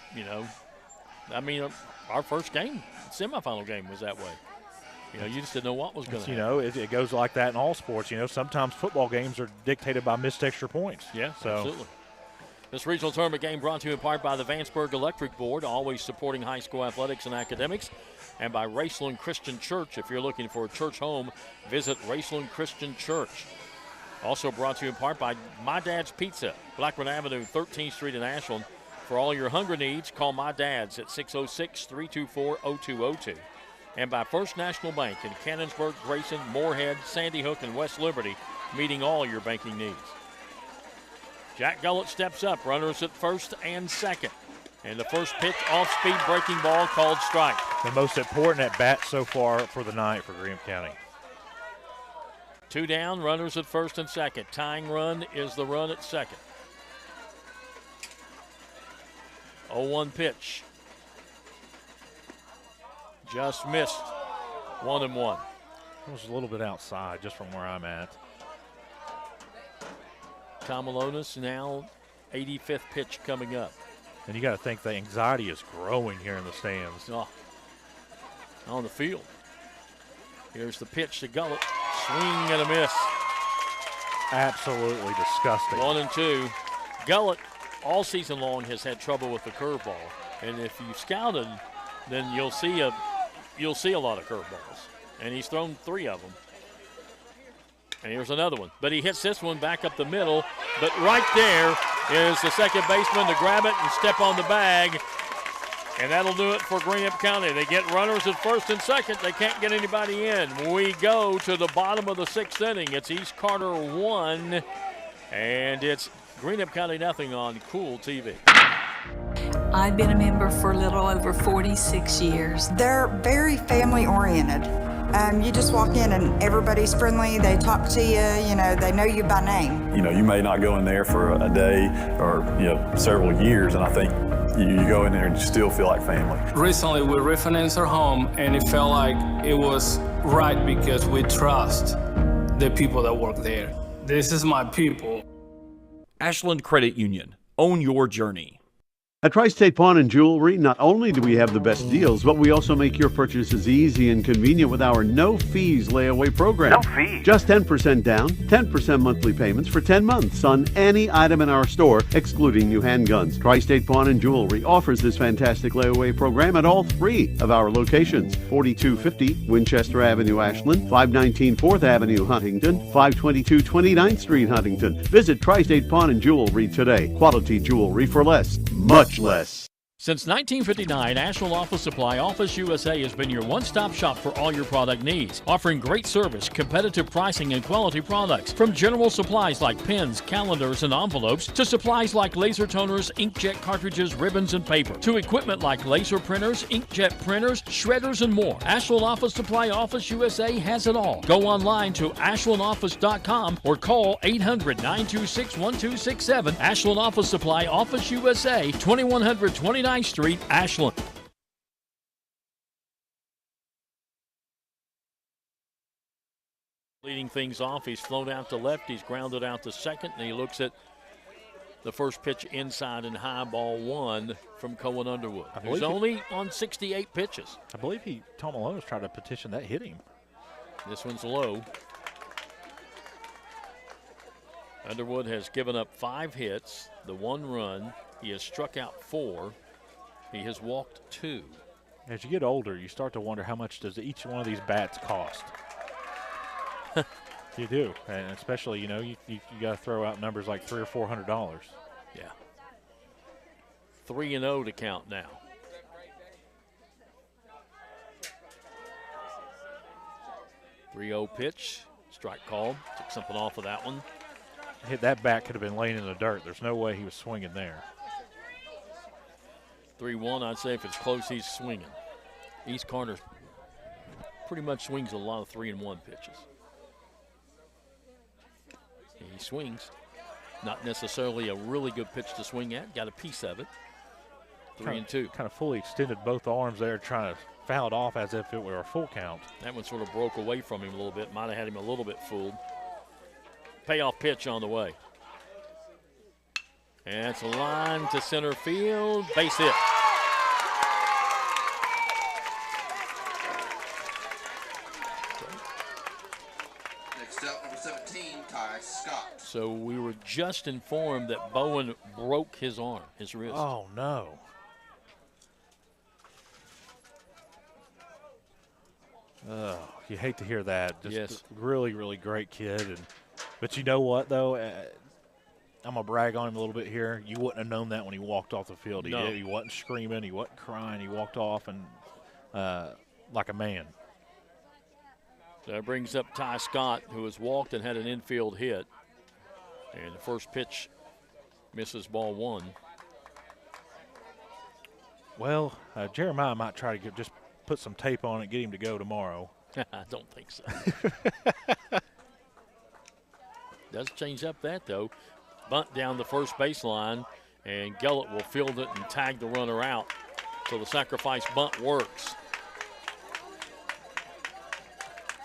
I mean, our first game, semifinal game, was that way. You just didn't know what was going to happen. It goes like that in all sports. Sometimes football games are dictated by missed extra points. Yeah, absolutely. This regional tournament game brought to you in part by the Vanceburg Electric Board, always supporting high school athletics and academics, and by Raceland Christian Church. If you're looking for a church home, visit Raceland Christian Church. Also brought to you in part by My Dad's Pizza, Blackburn Avenue, 13th Street in Ashland. For all your hunger needs, call My Dad's at 606-324-0202. And by First National Bank in Cannonsburg, Grayson, Moorhead, Sandy Hook, and West Liberty, meeting all your banking needs. Jack Gullett steps up, runners at first and second. And the first pitch, off-speed breaking ball called strike. The most important at bat so far for the night for Greenup County. 2 down, runners at first and second. Tying run is the run at second. 0-1 pitch. Just missed. 1-1. It was a little bit outside just from where I'm at. Tom Malonis now 85th pitch coming up. And you got to think the anxiety is growing here in the stands. Oh, on the field. Here's the pitch to Gullett. Swing and a miss. Absolutely disgusting. 1-2. Gullett all season long has had trouble with the curveball. And if you've scouted, then you'll see a lot of curveballs. And he's thrown 3 of them. And here's another one. But he hits this one back up the middle. But right there is the second baseman to grab it and step on the bag. And that'll do it for Greenup County. They get runners at first and second. They can't get anybody in. We go to the bottom of the 6th inning. It's East Carter 1, and it's Greenup County nothing on Cool TV. I've been a member for a little over 46 years. They're very family oriented. You just walk in and everybody's friendly. They talk to you, they know you by name. You may not go in there for a day or, several years, and I think you go in there and you still feel like family. Recently, we refinanced our home, and it felt like it was right because we trust the people that work there. This is my people. Ashland Credit Union. Own your journey. At Tri-State Pawn and Jewelry, not only do we have the best deals, but we also make your purchases easy and convenient with our no-fees layaway program. No fees? Just 10% down, 10% monthly payments for 10 months on any item in our store, excluding new handguns. Tri-State Pawn and Jewelry offers this fantastic layaway program at all 3 of our locations: 4250 Winchester Avenue, Ashland, 519 4th Avenue, Huntington, 522 29th Street, Huntington. Visit Tri-State Pawn and Jewelry today. Quality jewelry for less. Much less. Since 1959, Ashland Office Supply Office USA has been your one-stop shop for all your product needs, offering great service, competitive pricing, and quality products. From general supplies like pens, calendars, and envelopes, to supplies like laser toners, inkjet cartridges, ribbons, and paper, to equipment like laser printers, inkjet printers, shredders, and more. Ashland Office Supply Office USA has it all. Go online to ashlandoffice.com or call 800-926-1267. Ashland Office Supply Office USA, 2129 Street, Ashland. Leading things off, he's flown out to left, he's grounded out to second, and he looks at the first pitch inside and high, ball 1 from Cohen Underwood, who's only on 68 pitches. I believe Tom Malone was trying to petition that hit him. This one's low. Underwood has given up 5 hits, the 1 run. He has struck out 4. He has walked 2. As you get older, you start to wonder how much does each one of these bats cost. You do, and especially you got to throw out numbers like $300 or $400. Yeah. 3-0 to count now. Pitch, strike called. Took something off of that one. Hit that bat could have been laying in the dirt. There's no way he was swinging there. 3-1, I'd say if it's close, he's swinging. East Carter pretty much swings a lot of 3-1 pitches. He swings. Not necessarily a really good pitch to swing at. Got a piece of it. 3-2. Kind of fully extended both arms there, trying to foul it off as if it were a full count. That one sort of broke away from him a little bit. Might have had him a little bit fooled. Payoff pitch on the way. And it's a line to center field. Base hit. Next up, number 17, Ty Scott. So we were just informed that Bowen broke his arm, his wrist. Oh, no. Oh, you hate to hear that. Just really, really great kid. But you know what, though? I'm going to brag on him a little bit here. You wouldn't have known that when he walked off the field. He wasn't screaming. He wasn't crying. He walked off and like a man. That brings up Ty Scott, who has walked and had an infield hit. And the first pitch misses ball 1. Well, Jeremiah might try to just put some tape on it, get him to go tomorrow. I don't think so. Does change up that, though. Bunt down the first baseline, and Gellett will field it and tag the runner out. So the sacrifice bunt works.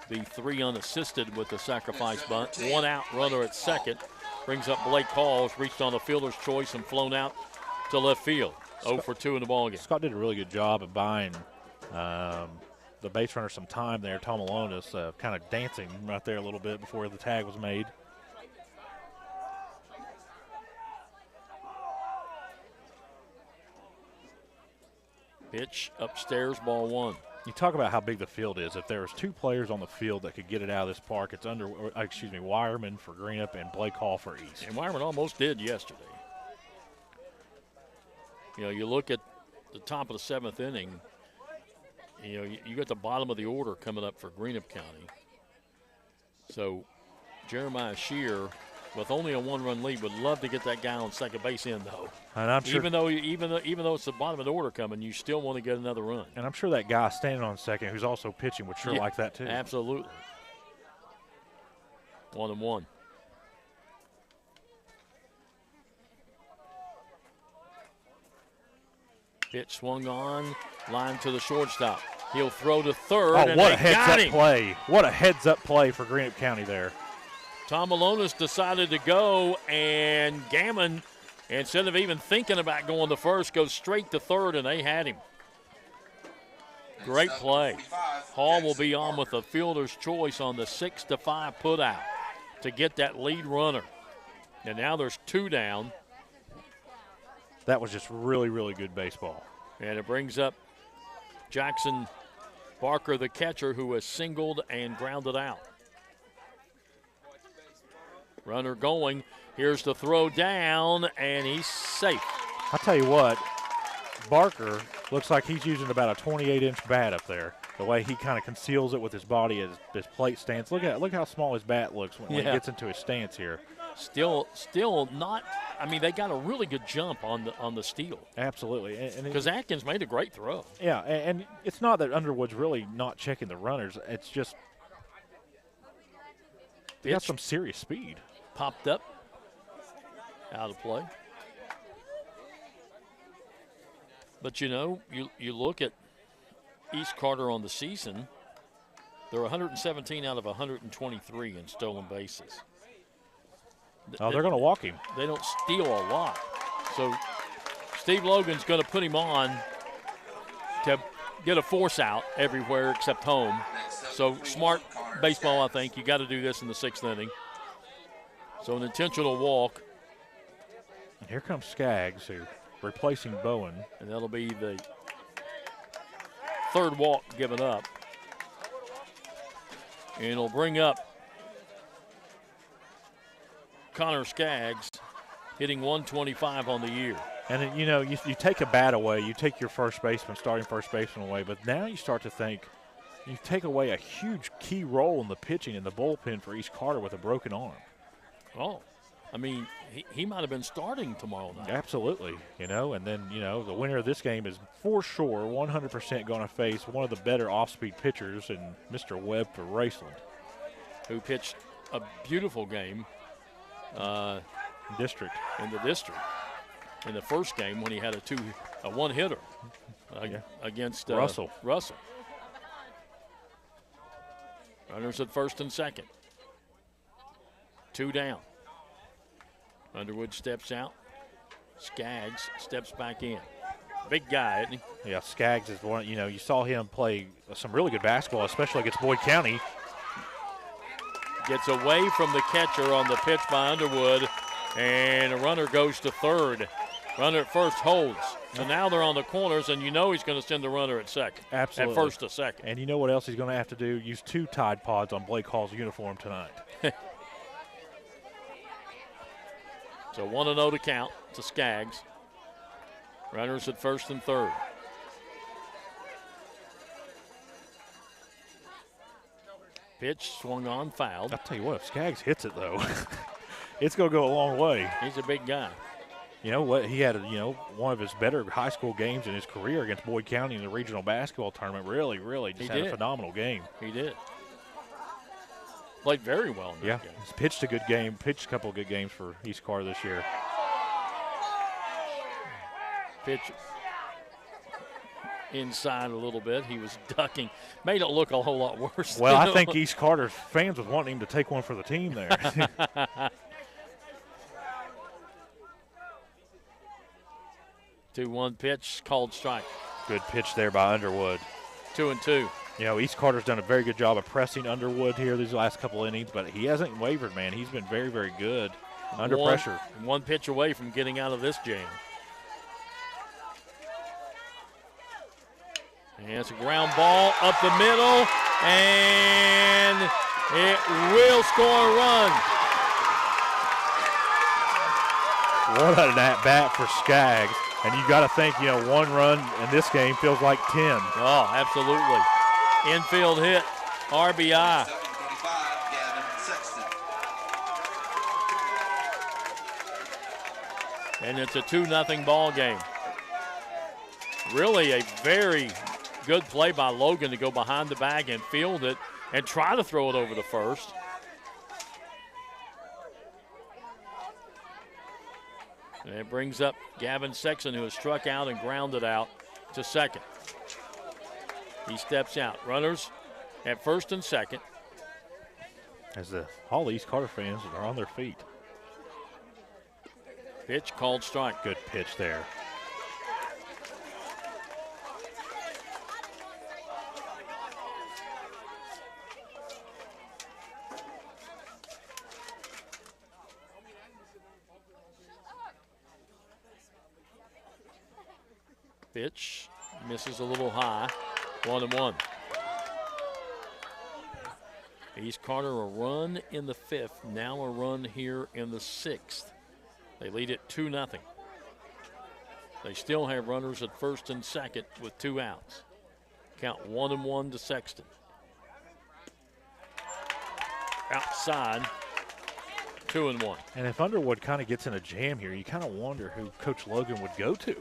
The 3 unassisted with the sacrifice bunt. 1 out runner at second. Brings up Blake Halls, reached on the fielder's choice and flown out to left field. 0 for 2 in the ballgame. Scott did a really good job of buying the base runner some time there. Tom Malone is kind of dancing right there a little bit before the tag was made. Pitch upstairs, ball 1. You talk about how big the field is. If there was 2 players on the field that could get it out of this park, it's Wireman for Greenup and Blake Hall for East. And Wireman almost did yesterday. You look at the top of the 7th inning, you got the bottom of the order coming up for Greenup County. So Jeremiah Shear, with only a 1-run lead, would love to get that guy on second base in, though. And I'm sure, even though it's the bottom of the order coming, you still want to get another run. And I'm sure that guy standing on second, who's also pitching, would sure like that too. Absolutely. 1-1. Pitch swung on, line to the shortstop. He'll throw to third. Oh, what a heads-up play. What a heads-up play for Greenup County there. Tom Malonis decided to go, and Gammon Instead of even thinking about going to first, goes straight to third, and they had him. Great play. Hall will be on with a fielder's choice on the 6-5 put out to get that lead runner. And now there's 2 down. That was just really, really good baseball. And it brings up Jackson Barker, the catcher, who was singled and grounded out. Runner going. Here's the throw down, and he's safe. I'll tell you what, Barker looks like he's using about a 28-inch bat up there. The way he kind of conceals it with his body as his plate stance. Look how small his bat looks when he gets into his stance here. Still not. I mean, they got a really good jump on the steal. Absolutely, because Atkins made a great throw. Yeah, and it's not that Underwood's really not checking the runners. It's just they got some serious speed. Popped up, out of play. But you look at East Carter on the season. They're 117 out of 123 in stolen bases. Oh, they're going to walk him. They don't steal a lot. So Steve Logan's going to put him on to get a force out everywhere except home. So smart baseball, I think. You got to do this in the 6th inning. So an intentional walk. And here comes Skaggs, who replacing Bowen. And that'll be the 3rd walk given up. And it'll bring up Connor Skaggs, hitting 125 on the year. And, you take a bat away, you take your starting first baseman away, but now you start to think you take away a huge key role in the pitching in the bullpen for East Carter with a broken arm. Oh, I mean, he might have been starting tomorrow night. Absolutely, and then, the winner of this game is for sure 100% going to face one of the better off-speed pitchers in Mr. Webb for Raceland. Who pitched a beautiful game in the district. In the first game when he had a one-hitter against Russell. Runners at first and second. 2 down. Underwood steps out. Skaggs steps back in. Big guy, isn't he? Yeah, Skaggs is one. You saw him play some really good basketball, especially against Boyd County. Gets away from the catcher on the pitch by Underwood, and a runner goes to third. Runner at first holds. So now they're on the corners, and he's going to send the runner at second. Absolutely. At first to second. And you know what else he's going to have to do? Use 2 Tide Pods on Blake Hall's uniform tonight. So 1-0 to count to Skaggs. Runners at first and third. Pitch swung on, fouled. I'll tell you what, if Skaggs hits it, though, it's going to go a long way. He's a big guy. You know what? He had, one of his better high school games in his career against Boyd County in the regional basketball tournament. Really just had a phenomenal game. He did. Played very well in that game. He's pitched a good game, pitched a couple of good games for East Carter this year. Pitch inside a little bit. He was ducking. Made it look a whole lot worse. Well, I think East Carter fans was wanting him to take one for the team there. 2-1 pitch, called strike. Good pitch there by Underwood. 2-2. East Carter's done a very good job of pressing Underwood here these last couple innings, but he hasn't wavered, man. He's been very, very good under pressure. 1 pitch away from getting out of this jam. And it's a ground ball up the middle, and it will score a run. What an at-bat for Skaggs. And you got to think, 1 run in this game feels like 10. Oh, absolutely. Infield hit, RBI. And it's a 2-0 ball game. Really a very good play by Logan to go behind the bag and field it and try to throw it over to first. And it brings up Gavin Sexton, who has struck out and grounded out to second. He steps out. Runners at first and second. As all the East Carter fans are on their feet. Pitch called strike. Good pitch there. Pitch misses a little high. 1-1. East Carter a run in the 5th, now a run here in the 6th. They lead it 2-0. They still have runners at first and second with 2 outs. Count 1-1 to Sexton. Outside, 2-1. And if Underwood kind of gets in a jam here, you kind of wonder who Coach Logan would go to.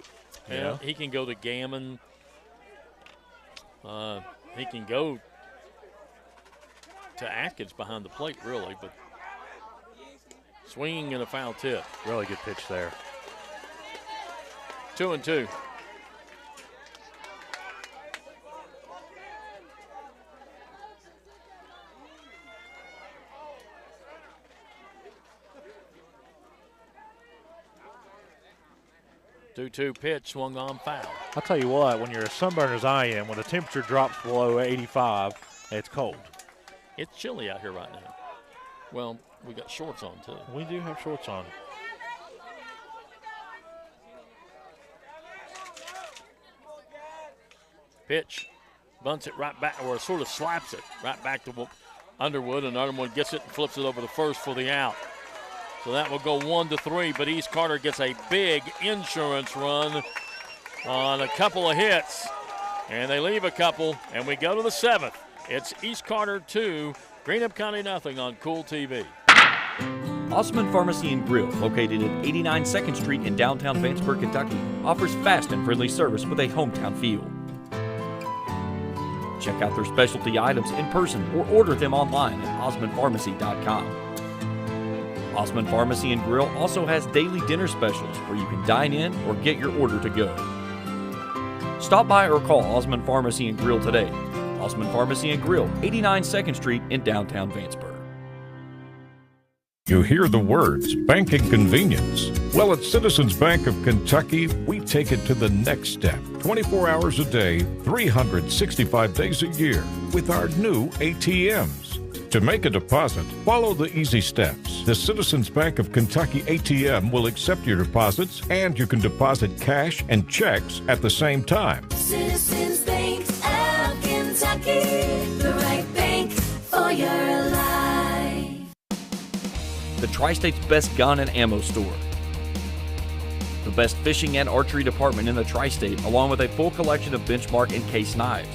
Yeah, he can go to Gammon. He can go to Atkins behind the plate, really, but swinging and a foul tip. Really good pitch there. 2-2. Two pitch swung on foul. I'll tell you what, when you're as sunburned as I am, when the temperature drops below 85, it's cold. It's chilly out here right now. Well, we got shorts on too. We do have shorts on. Pitch, bunts it right back, or sort of slaps it right back to Underwood, and Underwood gets it and flips it over the first for the out. So that will go 1-3, but East Carter gets a big insurance run on a couple of hits, and they leave a couple, and we go to the 7th. It's East Carter 2, Greenup County nothing on Cool TV. Osman Pharmacy and Grill, located at 89 2nd Street in downtown Vanceburg, Kentucky, offers fast and friendly service with a hometown feel. Check out their specialty items in person or order them online at osmanpharmacy.com. Osman Pharmacy and Grill also has daily dinner specials where you can dine in or get your order to go. Stop by or call Osman Pharmacy and Grill today. Osman Pharmacy and Grill, 89 2nd Street in downtown Vanceburg. You hear the words banking convenience. Well, at Citizens Bank of Kentucky, we take it to the next step. 24 hours a day, 365 days a year with our new ATMs. To make a deposit, follow the easy steps. The Citizens Bank of Kentucky ATM will accept your deposits, and you can deposit cash and checks at the same time. Citizens Bank of Kentucky, the right bank for your life. The Tri-State's best gun and ammo store. The best fishing and archery department in the Tri-State, along with a full collection of benchmark and case knives.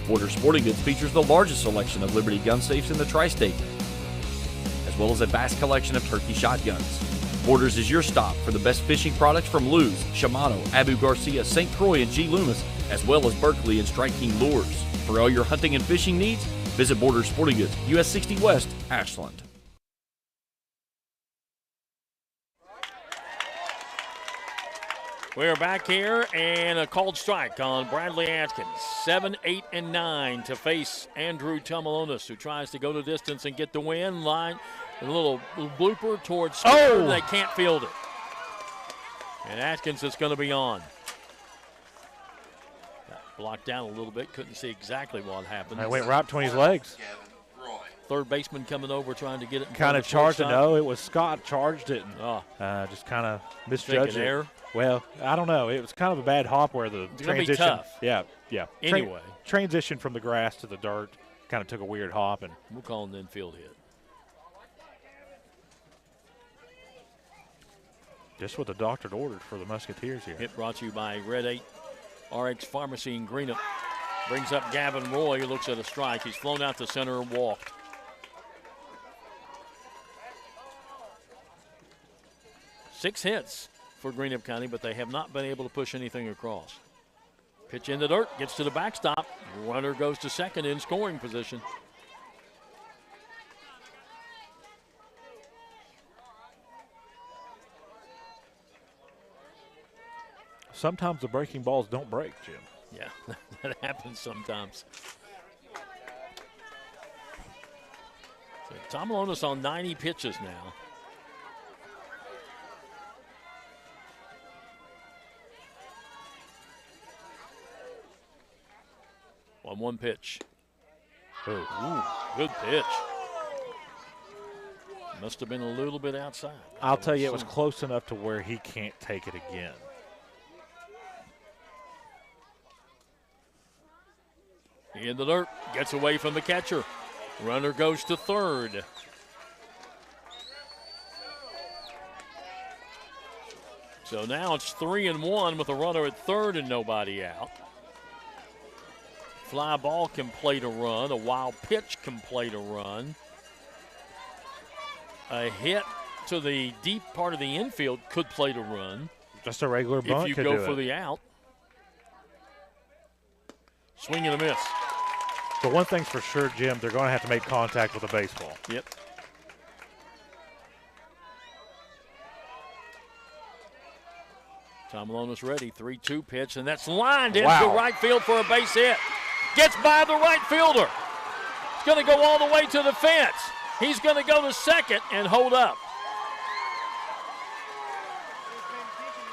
Borders Sporting Goods features the largest selection of Liberty gun safes in the Tri-State, as well as a vast collection of turkey shotguns. Borders is your stop for the best fishing products from Lew's, Shimano, Abu Garcia, St. Croix, and G. Loomis, as well as Berkeley and Strike King lures. For all your hunting and fishing needs, visit Borders Sporting Goods, US 60 West, Ashland. We're back here, and a called strike on Bradley Atkins. 7, 8, and 9 to face Andrew Tomalonis, who tries to go the distance and get the win. Line, a little blooper towards Skipper. They can't field it. And Atkins is going to be on. Got blocked down a little bit. Couldn't see exactly what happened. I went right between his legs. Third baseman coming over trying to get it. Kind of charged it. No, it was Scott charged it and just kind of misjudged it. Error? Well, I don't know. It was kind of a bad hop where the transition. Be tough. Yeah. Anyway, transition from the grass to the dirt kind of took a weird hop, and we'll call an infield hit. Just what the doctor ordered for the Musketeers here. Hit brought to you by Red 8 RX Pharmacy in Greenup. Brings up Gavin Roy, who looks at a strike. He's flown out to center and walked. Six hits for Greenup County, but they have not been able to push anything across. Pitch in the dirt, gets to the backstop. Runner goes to second in scoring position. Sometimes the breaking balls don't break, Jim. Yeah, that happens sometimes. So Tomalonis on 90 pitches now. 1-1 pitch. Ooh, good pitch. Must have been a little bit outside. I'll tell you, it was close enough to where he can't take it again. In the dirt, gets away from the catcher. Runner goes to third. So now it's 3-1 with a runner at third and nobody out. Fly ball can plate a run. A wild pitch can plate a run. A hit to the deep part of the infield could plate a run. Just a regular bunt if you could go do for it. the out. Swing and a miss. But one thing's for sure, Jim, they're going to have to make contact with a baseball. Yep. Tom Malone's ready. 3-2 pitch, and that's lined into right field for a base hit. Gets by the right fielder. It's going to go all the way to the fence. He's going to go to second and hold up.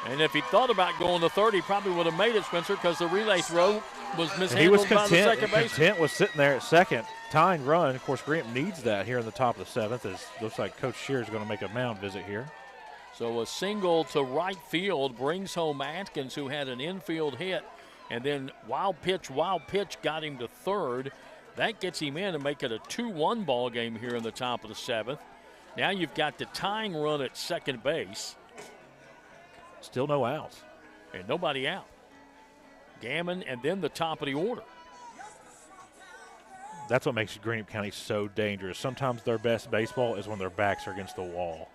And if he thought about going to third, he probably would have made it, Spencer, because the relay throw was mishandled by the second baseman. Content was sitting there at second, tying run. Of course, Greenup needs that here in the top of the seventh. As looks like Coach Shear is going to make a mound visit here. So a single to right field brings home Atkins, who had an infield hit, and then wild pitch got him to third. That gets him in to make it a 2-1 ball game here in the top of the seventh. Now you've got the tying run at second base. Still no outs. And nobody out. Gammon and then the top of the order. That's what makes Greenup County so dangerous. Sometimes their best baseball is when their backs are against the wall.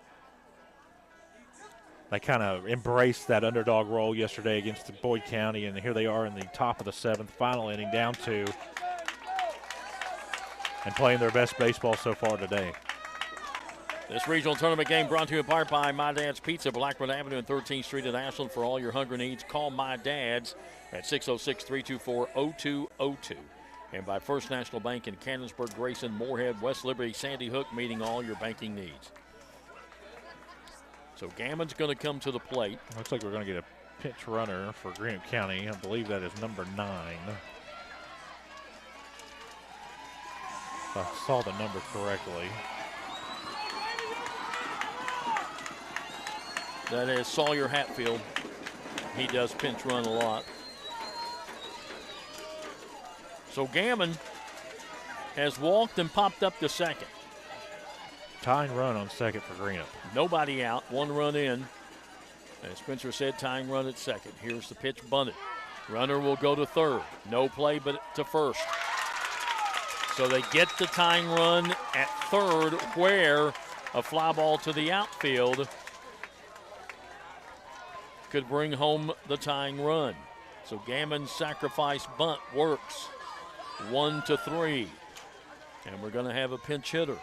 They kind of embraced that underdog role yesterday against Boyd County, and here they are in the top of the seventh, final inning, down 2, and playing their best baseball so far today. This regional tournament game brought to you in part by My Dad's Pizza, Blackwood Avenue and 13th Street in Ashland. For all your hunger needs, call My Dad's at 606-324-0202. And by First National Bank in Cannonsburg, Grayson, Moorhead, West Liberty, Sandy Hook, meeting all your banking needs. So Gammon's going to come to the plate. Looks like we're going to get a pinch runner for Greenup County. I believe that is number 9. If I saw the number correctly. That is Sawyer Hatfield. He does pinch run a lot. So Gammon has walked and popped up to second. Tying run on second for Greenup. Nobody out, 1 run in. As Spencer said, tying run at second. Here's the pitch bunted. Runner will go to third. No play but to first. So they get the tying run at third, where a fly ball to the outfield could bring home the tying run. So Gammon's sacrifice bunt works. 1-3. And we're going to have a pinch hitter.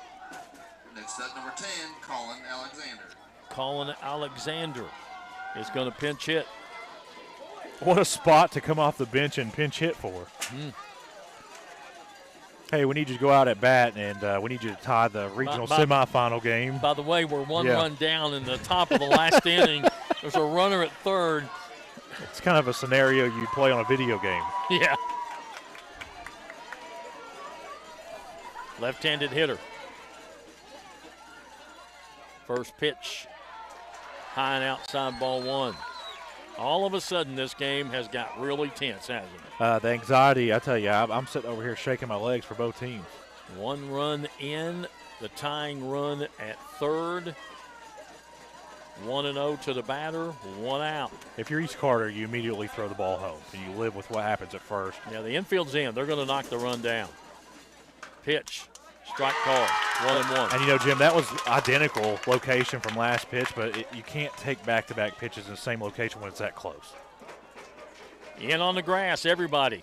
Next up, number 10, Colin Alexander. Colin Alexander is going to pinch hit. What a spot to come off the bench and pinch hit for. Hey, we need you to go out at bat, and we need you to tie the regional semifinal game. By the way, we're 1 run down in the top of the last inning. There's a runner at third. It's kind of a scenario you play on a video game. Yeah. Left-handed hitter. First pitch, high and outside, ball 1. All of a sudden, this game has got really tense, hasn't it? The anxiety, I tell you, I'm sitting over here shaking my legs for both teams. 1 run in, the tying run at third. 1-0 to the batter, 1 out. If you're East Carter, you immediately throw the ball home, and you live with what happens at first. Yeah, the infield's in. They're going to knock the run down. Pitch. Strike call, 1-1. And, you know, Jim, that was identical location from last pitch, but you can't take back-to-back pitches in the same location when it's that close. In on the grass, everybody.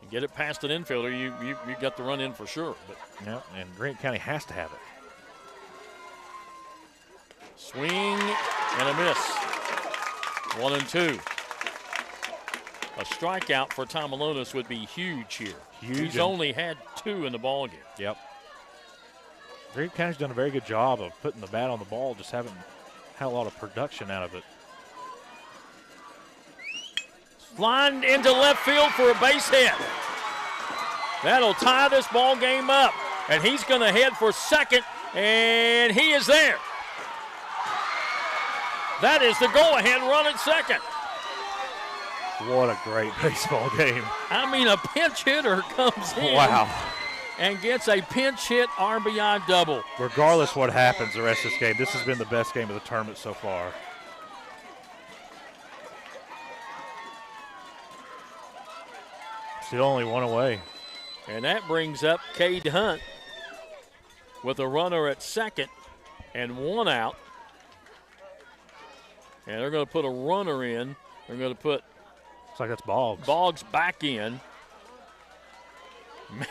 You get it past an infielder, you got the run in for sure. But yeah, and Greenup County has to have it. Swing and a miss. 1-2. A strikeout for Tom Alonis would be huge here. He's only had 2 in the ballgame. Yep. Greenup County's done a very good job of putting the bat on the ball, just haven't had a lot of production out of it. Flying into left field for a base hit. That'll tie this ball game up. And he's going to head for second, and he is there. That is the go-ahead run at second. What a great baseball game. I mean, a pinch hitter comes in. Wow. And gets a pinch hit RBI double. Regardless what happens the rest of this game, this has been the best game of the tournament so far. Still only one away. And that brings up Cade Hunt with a runner at second and one out. And they're going to put a runner in. They're going to put looks like that's Boggs. Boggs back in.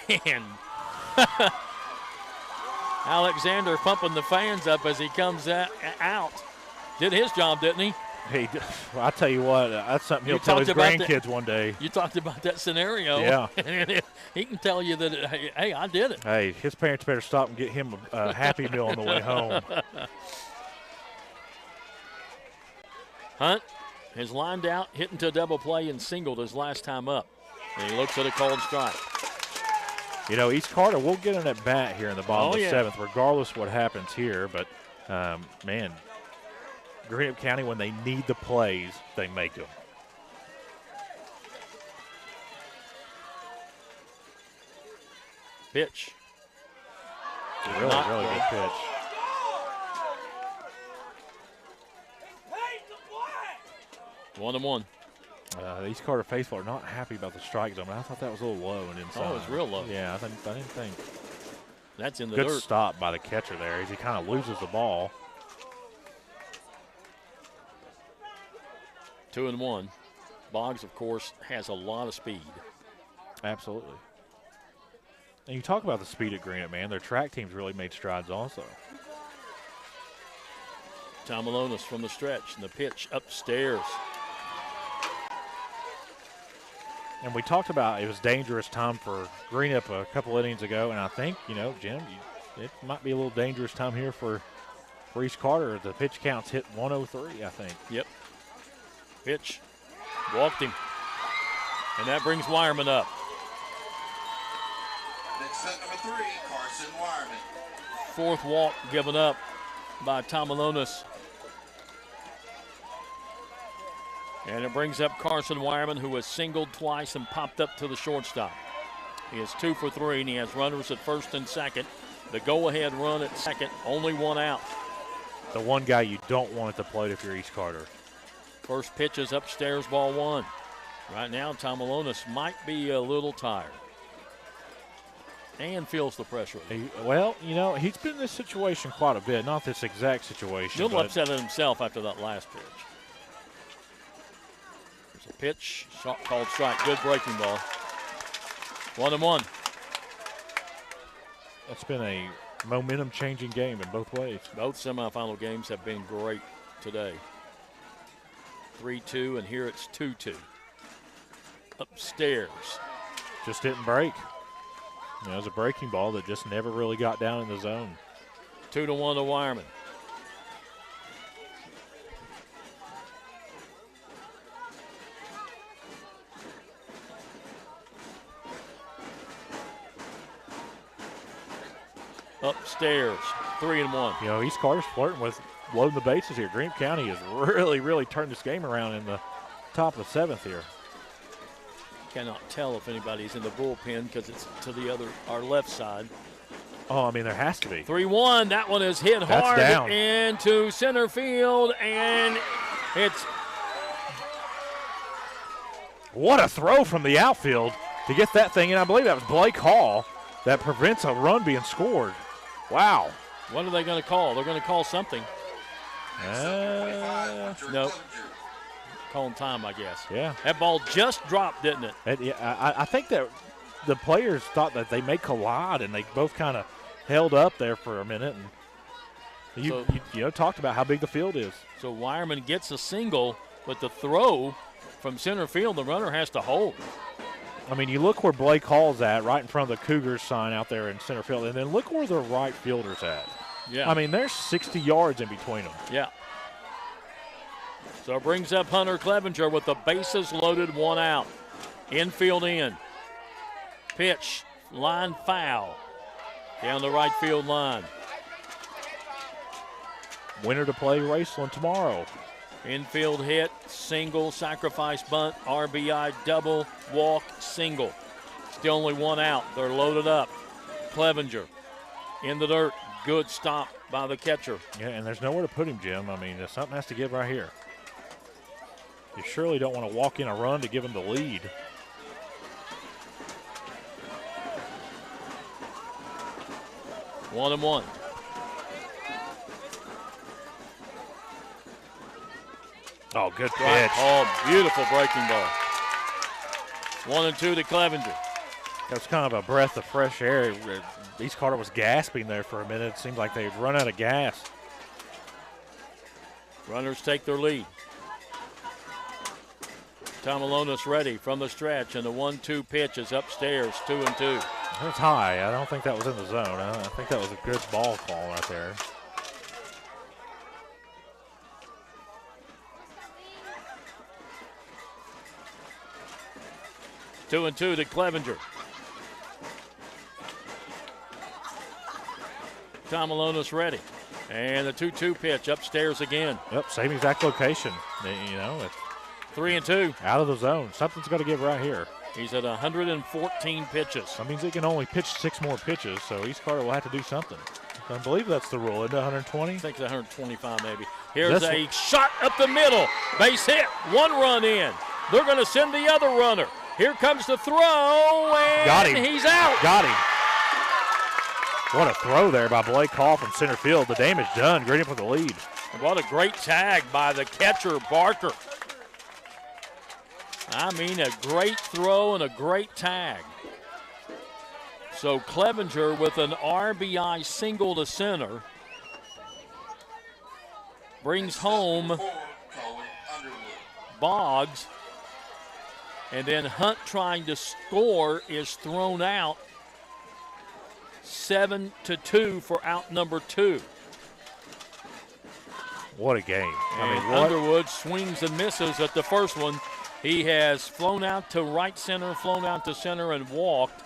Man. Alexander pumping the fans up as he comes out. Did his job, didn't he? Hey, well, I tell you what, that's something he'll tell his grandkids one day. You talked about that scenario. Yeah. He can tell you that, hey, I did it. Hey, his parents better stop and get him a Happy Meal on the way home. Hunt has lined out, hit into a double play, and singled his last time up. And he looks at a called strike. You know, East Carter will get an at-bat here in the bottom of the seventh, regardless what happens here. But, man, Greenup County, when they need the plays, they make them. Pitch. Really good pitch. One and one. The East Carter faithful are not happy about the strike zone. I thought that was a little low and inside. Oh, it was real low. Yeah, I didn't think. That's in the dirt. dirt. Good stop by the catcher there as he kind of loses the ball. 2-1. Boggs, of course, has a lot of speed. Absolutely. And you talk about the speed at Greenup, man. Their track team's really made strides also. Tom Malonis from the stretch, and the pitch upstairs. And we talked about it was dangerous time for Greenup a couple innings ago, and I think, you know, Jim, it might be a little dangerous time here for East Carter. The pitch counts hit 103, I think. Yep. Pitch. Walked him. And that brings Wireman up. Next up, number 3, Carson Wireman. Fourth walk given up by Tom Malonis. And it brings up Carson Wireman, who has singled twice and popped up to the shortstop. He is 2 for 3, and he has runners at first and second. The go-ahead run at second, only one out. The one guy you don't want at the plate if you're East Carter. First pitch is upstairs, ball one. Right now, Tom Malonis might be a little tired. And feels the pressure. Well, you know, he's been in this situation quite a bit. Not this exact situation. A little upset at himself after that last pitch. There's a pitch, called strike. Good breaking ball. 1-1. It's been a momentum-changing game in both ways. Both semifinal games have been great today. 3-2, and here it's 2-2. Upstairs. Just didn't break. You know, it was a breaking ball that just never really got down in the zone. 2-1 to Wireman. Upstairs, 3-1. You know, East Carter's flirting with loading the bases here. Greenup County has really turned this game around in the top of the seventh here. Cannot tell if anybody's in the bullpen because it's to our left side. Oh, I mean, there has to be. 3-1. That one is hit hard down into center field, and it's. What a throw from the outfield to get that thing in. I believe that was Blake Hall that prevents a run being scored. Wow. What are they going to call? They're going to call something. No. Calling time, I guess. Yeah. That ball just dropped, didn't it? I think that the players thought that they may collide, and they both kind of held up there for a minute. And you know, talked about how big the field is. So Wireman gets a single, but the throw from center field, the runner has to hold. I mean, you look where Blake Hall's at, right in front of the Cougars sign out there in center field, and then look where the right fielder's at. Yeah. I mean, there's 60 yards in between them. Yeah. So it brings up Hunter Clevenger with the bases loaded, 1 out. Infield in. Pitch, line foul. Down the right field line. Winner to play Raceland tomorrow. Infield hit, single, sacrifice bunt, RBI, double, walk, single. Still only 1 out. They're loaded up. Clevenger in the dirt. Good stop by the catcher. Yeah, and there's nowhere to put him, Jim. I mean, something has to give right here. You surely don't want to walk in a run to give him the lead. One and one. Oh, good pitch. Oh, beautiful breaking ball. 1 and 2 to Clevenger. That was kind of a breath of fresh air. East Carter was gasping there for a minute. It seemed like they'd run out of gas. Runners take their lead. Tom Alonis ready from the stretch, and the 1-2 pitch is upstairs, 2 and 2. That's high. I don't think that was in the zone. I think that was a good ball call right there. Two and 2 to Clevenger. Tom Alonis ready. And the 2-2 pitch upstairs again. Yep, same exact location. You know, it's 3 and 2. Out of the zone. Something's got to give right here. He's at 114 pitches. That means he can only pitch 6 more pitches, so East Carter will have to do something. I believe that's the rule. Isn't it 120? I think it's 125 maybe. Here's a shot up the middle. Base hit. 1 run in. They're going to send the other runner. Here comes the throw, and got him. He's out. Got him. What a throw there by Blake Hall from center field. The damage done. Greenup with the lead. What a great tag by the catcher, Barker. I mean, a great throw and a great tag. So Clevenger with an RBI single to center brings home Boggs. And then Hunt trying to score is thrown out. 7-2 for out number 2. What a game. And Underwood swings and misses at the first one. He has flown out to right center, flown out to center, and walked.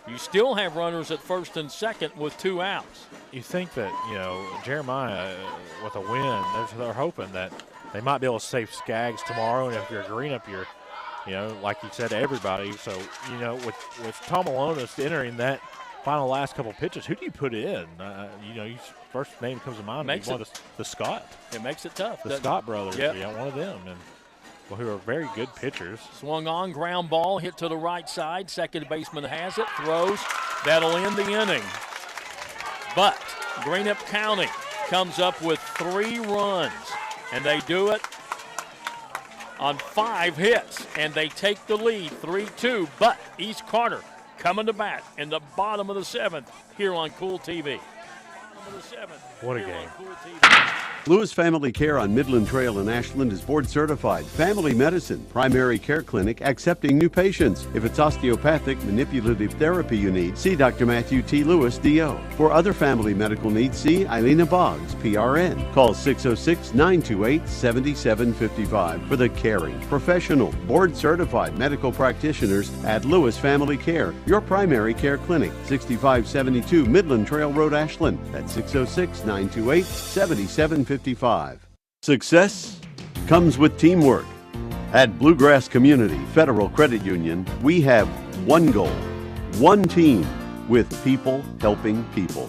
You still have runners at first and second with 2 outs. You think that, Jeremiah, with a win, they're hoping that they might be able to save Skaggs tomorrow. And if you're Greenup, you're, like you said to everybody. So, with Tom Alonis entering that final last couple pitches, who do you put in? First name comes to mind. The Scott. It makes it tough. The Scott brothers. Yep. Yeah, one of them. And who are very good pitchers. Swung on, ground ball, hit to the right side. Second baseman has it, throws. That'll end the inning. But Greenup County comes up with 3 runs, and they do it on 5 hits, and they take the lead 3-2. But East Carter coming to bat in the bottom of the 7th here on Cool TV. What a game. Lewis Family Care on Midland Trail in Ashland is board certified. Family medicine, primary care clinic, accepting new patients. If it's osteopathic, manipulative therapy you need, see Dr. Matthew T. Lewis, D.O. For other family medical needs, see Eilena Boggs, PRN. Call 606-928-7755 for the caring, professional, board certified medical practitioners at Lewis Family Care, your primary care clinic, 6572 Midland Trail Road, Ashland. That's 606-928-7755. Success comes with teamwork. At Bluegrass Community Federal Credit Union, we have one goal, one team, with people helping people.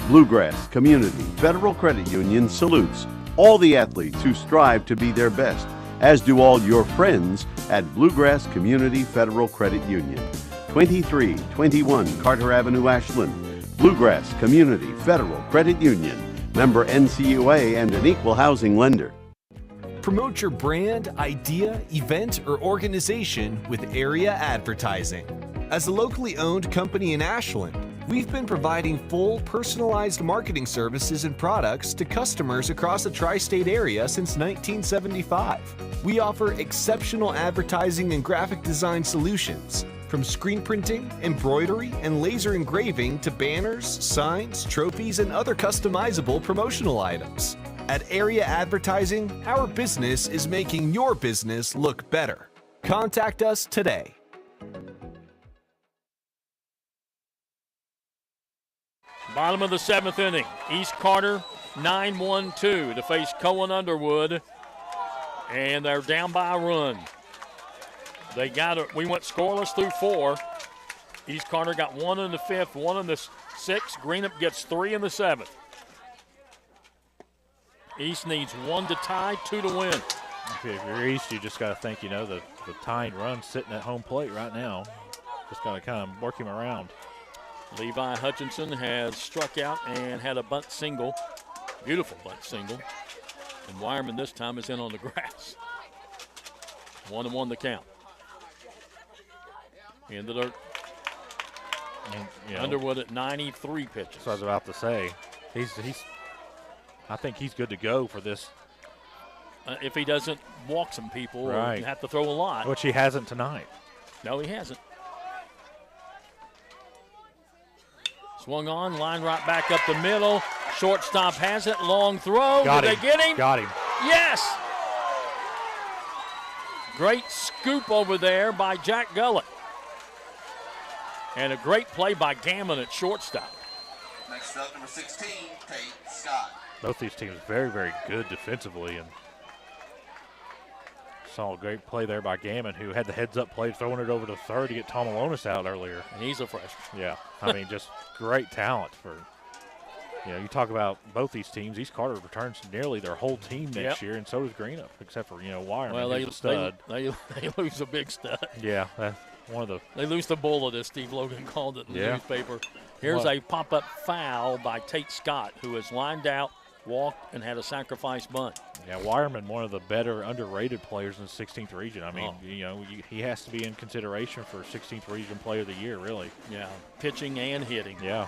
Bluegrass Community Federal Credit Union salutes all the athletes who strive to be their best, as do all your friends at Bluegrass Community Federal Credit Union. 2321 Carter Avenue, Ashland. Bluegrass Community Federal Credit Union. Member NCUA and an equal housing lender. Promote your brand, idea, event, or organization with area advertising. As a locally owned company in Ashland, we've been providing full personalized marketing services and products to customers across the tri-state area since 1975. We offer exceptional advertising and graphic design solutions, from screen printing, embroidery, and laser engraving to banners, signs, trophies, and other customizable promotional items. At Area Advertising, our business is making your business look better. Contact us today. Bottom of the 7th inning. East Carter 9-1-2 to face Cohen Underwood, and they're down by a run. We went scoreless through 4. East Carter got 1 in the 5th, 1 in the 6th. Greenup gets 3 in the 7th. East needs 1 to tie, 2 to win. If you're East, you just got to think, the tying run sitting at home plate right now. Just got to kind of work him around. Levi Hutchinson has struck out and had a bunt single. Beautiful bunt single. And Wireman this time is in on the grass. 1-1 the count. In the dirt. And, Underwood at 93 pitches. That's what I was about to say. I think he's good to go for this. If he doesn't walk some people right. or have to throw a lot. Which he hasn't tonight. No, he hasn't. Swung on, line right back up the middle. Shortstop has it, long throw. Did they get him? Got him. Yes! Great scoop over there by Jack Gullett. And a great play by Gammon at shortstop. Next up, number 16, Tate Scott. Both these teams very, very good defensively, and saw a great play there by Gammon, who had the heads-up play, throwing it over to third to get Tom Alonis out earlier. And he's a freshman. Yeah, I mean, just great talent for, you talk about both these teams. East Carter returns nearly their whole team next year, and so does Greenup, except for, Wireman, well, who's a stud. They lose a big stud. Yeah, that's one of the. They lose the bullet, as Steve Logan called it in the newspaper. Here's a pop-up foul by Tate Scott, who has lined out, walked, and had a sacrifice bunt. Yeah, Wireman, one of the better underrated players in the 16th region. I mean, he has to be in consideration for 16th region player of the year, really. Yeah, pitching and hitting. Yeah.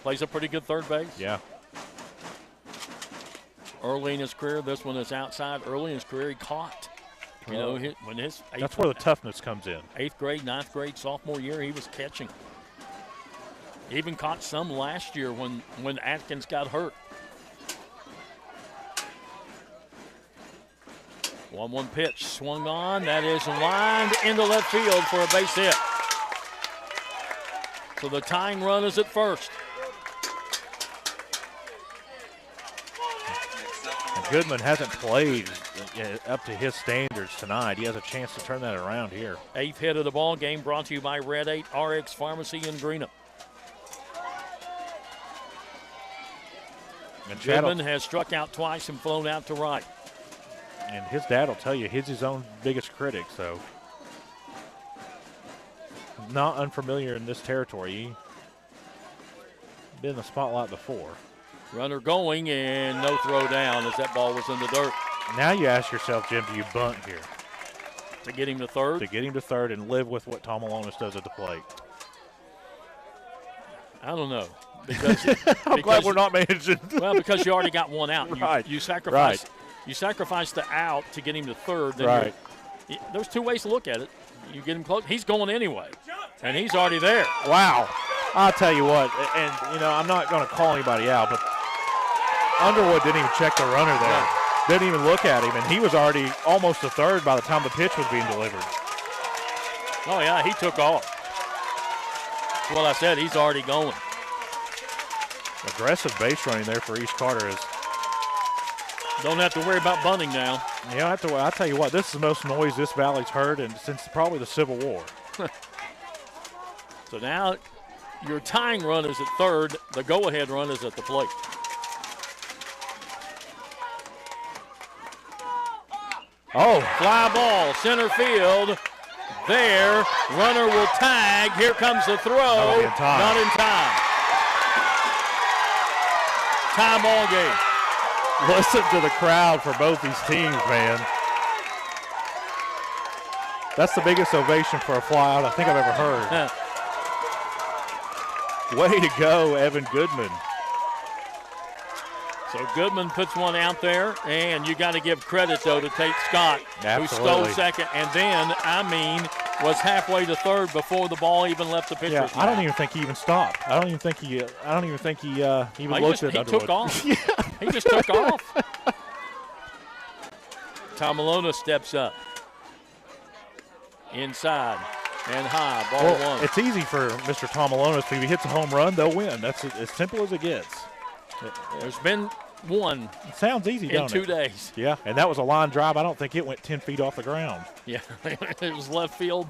Plays a pretty good third base. Yeah. Early in his career, this one is outside. Early in his career, he caught. That's where the toughness comes in. 8th grade, 9th grade, sophomore year, he was catching. He even caught some last year when Atkins got hurt. 1-1 pitch, swung on. That is lined into left field for a base hit. So the tying run is at first. Goodman hasn't played up to his standards tonight. He has a chance to turn that around here. 8th hit of the ball game brought to you by Red 8 RX Pharmacy in Greenup. And Goodman has struck out twice and flown out to right. And his dad will tell you he's his own biggest critic, so not unfamiliar in this territory. He's been in the spotlight before. Runner going and no throw down as that ball was in the dirt. Now you ask yourself, Jim, do you bunt here? To get him to third? To get him to third and live with what Tom Alonis does at the plate. I don't know. Because I'm glad we're not managing. Well, because you already got one out. Right. You sacrifice. Right. You sacrifice the out to get him to third. Then right. There's two ways to look at it. You get him close. He's going anyway, and he's already there. Wow. I'll tell you what, and, I'm not going to call anybody out, but Underwood didn't even check the runner there. No. Didn't even look at him, and he was already almost to third by the time the pitch was being delivered. Oh, yeah, he took off. Well, I said he's already going. Aggressive base running there for East Carter is. Don't have to worry about bunting now. Yeah, I'll tell you what, this is the most noise this valley's heard since probably the Civil War. So now your tying run is at third. The go-ahead run is at the plate. Oh. Fly ball, center field. There, runner will tag. Here comes the throw. Not in time. Tie ball game. Listen to the crowd for both these teams, man. That's the biggest ovation for a flyout I think I've ever heard. Way to go, Evan Goodman. So Goodman puts one out there, and you got to give credit, though, to Tate Scott, Absolutely. who stole second. And then, was halfway to third before the ball even left the pitcher's Yeah, mound. I don't even think he even stopped. I don't even think he even looked at Underwood. He took off. He just took off. Tomalona steps up. Inside and high, ball one. It's easy for Mr. Tomalona. If he hits a home run, they'll win. That's as simple as it gets. There's been one. It sounds easy, in don't it? 2 days. Yeah, and that was a line drive. I don't think it went 10 feet off the ground. Yeah, it was left field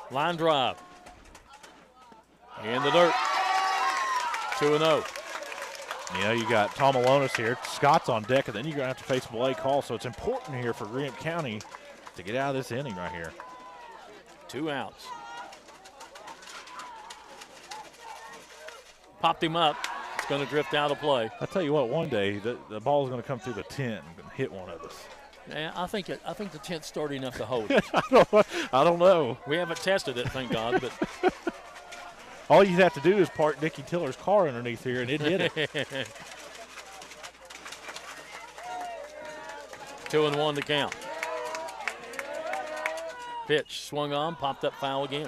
line drive. In the dirt. 2-0. You know, you got Tomalonis here. Scott's on deck, and then you're going to have to face Blake Hall. So it's important here for Greenup County to get out of this inning right here. 2 outs. Popped him up. It's going to drift out of play. I tell you what, one day the ball is going to come through the tent and hit one of us. Yeah, I think the tent's sturdy enough to hold it. I don't know. We haven't tested it, thank God, but all you have to do is park Dickie Tiller's car underneath here, and it hit it. 2-1 to count. Pitch swung on, popped up foul again.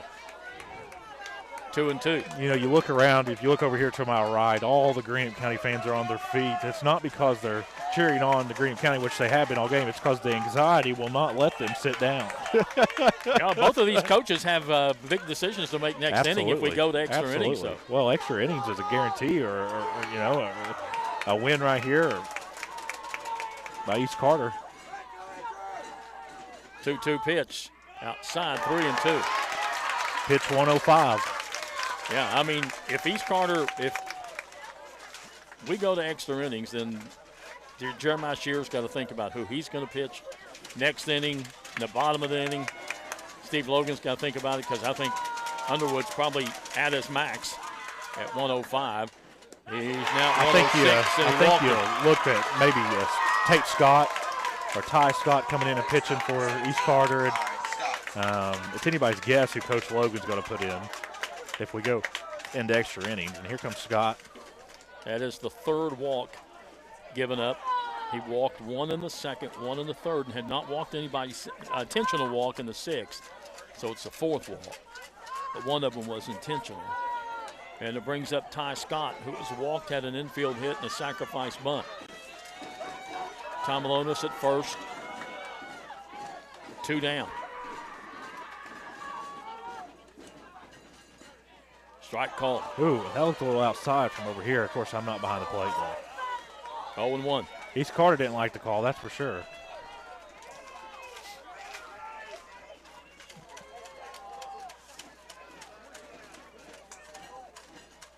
2-2. You know, you look around, if you look over here to my right, all the Greenup County fans are on their feet. It's not because they're cheering on the Greenup County, which they have been all game. It's because the anxiety will not let them sit down. Both of these coaches have big decisions to make next inning if we go to extra innings. So. Well, extra innings is a guarantee or you know, a win right here by East Carter. 2-2 pitch. Outside, 3-2. Pitch 105. Yeah, I mean, if East Carter, if we go to extra innings, then Jeremiah Shearer's got to think about who he's going to pitch next inning, the bottom of the inning. Steve Logan's got to think about it because I think Underwood's probably at his max at 105. He's now at 106. I think you look at maybe Tate Scott or Ty Scott coming in and pitching for East Carter. And, it's anybody's guess who Coach Logan's going to put in if we go into extra innings. And here comes Scott. That is the third walk given up. He walked one in the second, one in the third, and had not walked anybody's intentional walk in the sixth. So it's the fourth walk. But one of them was intentional. And it brings up Ty Scott, who has walked, had an infield hit, and a sacrifice bunt. Tomalonis at first. 2 down. Strike call. Ooh, that looked a little outside from over here. Of course, I'm not behind the plate though. 0-1. East Carter didn't like the call, that's for sure.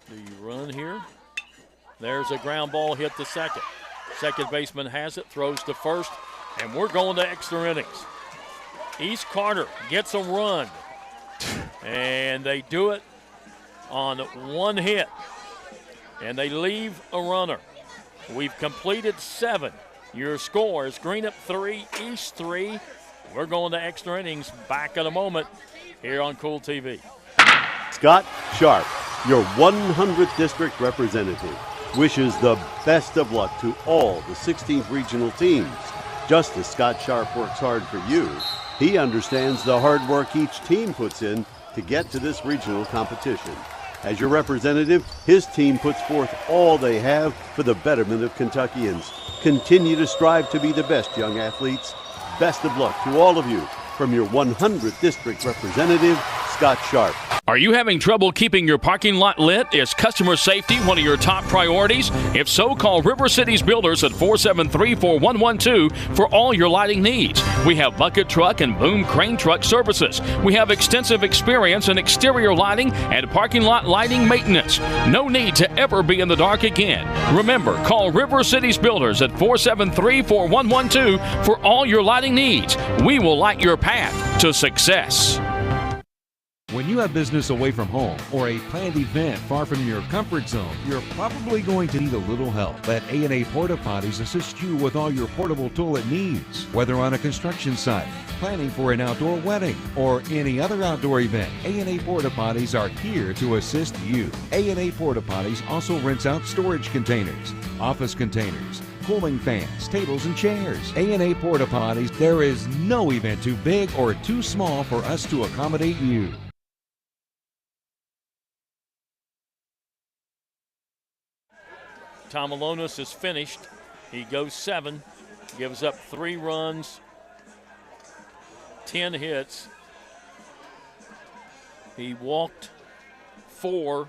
Do you run here? There's a ground ball hit to second. Second baseman has it, throws to first, and we're going to extra innings. East Carter gets a run, and they do it on one hit, and they leave a runner. We've completed 7. Your score is Greenup 3, East 3. We're going to extra innings. Back in a moment here on Cool TV. Scott Sharp, your 100th district representative, wishes the best of luck to all the 16th regional teams. Just as Scott Sharp works hard for you, he understands the hard work each team puts in to get to this regional competition. As your representative, his team puts forth all they have for the betterment of Kentuckians. Continue to strive to be the best, young athletes. Best of luck to all of you from your 100th district representative, Scott Sharp. Are you having trouble keeping your parking lot lit? Is customer safety one of your top priorities? If so, call River Cities Builders at 473-4112 for all your lighting needs. We have bucket truck and boom crane truck services. We have extensive experience in exterior lighting and parking lot lighting maintenance. No need to ever be in the dark again. Remember, call River Cities Builders at 473-4112 for all your lighting needs. We will light your path to success. When you have business away from home or a planned event far from your comfort zone, you're probably going to need a little help. Let A&A Porta Potties assist you with all your portable toilet needs. Whether on a construction site, planning for an outdoor wedding, or any other outdoor event, A&A Porta Potties are here to assist you. A&A Porta Potties also rents out storage containers, office containers, cooling fans, tables, and chairs. A&A Porta Potties, there is no event too big or too small for us to accommodate you. Tom Alonis is finished. He goes 7, gives up 3 runs, 10 hits. He walked 4,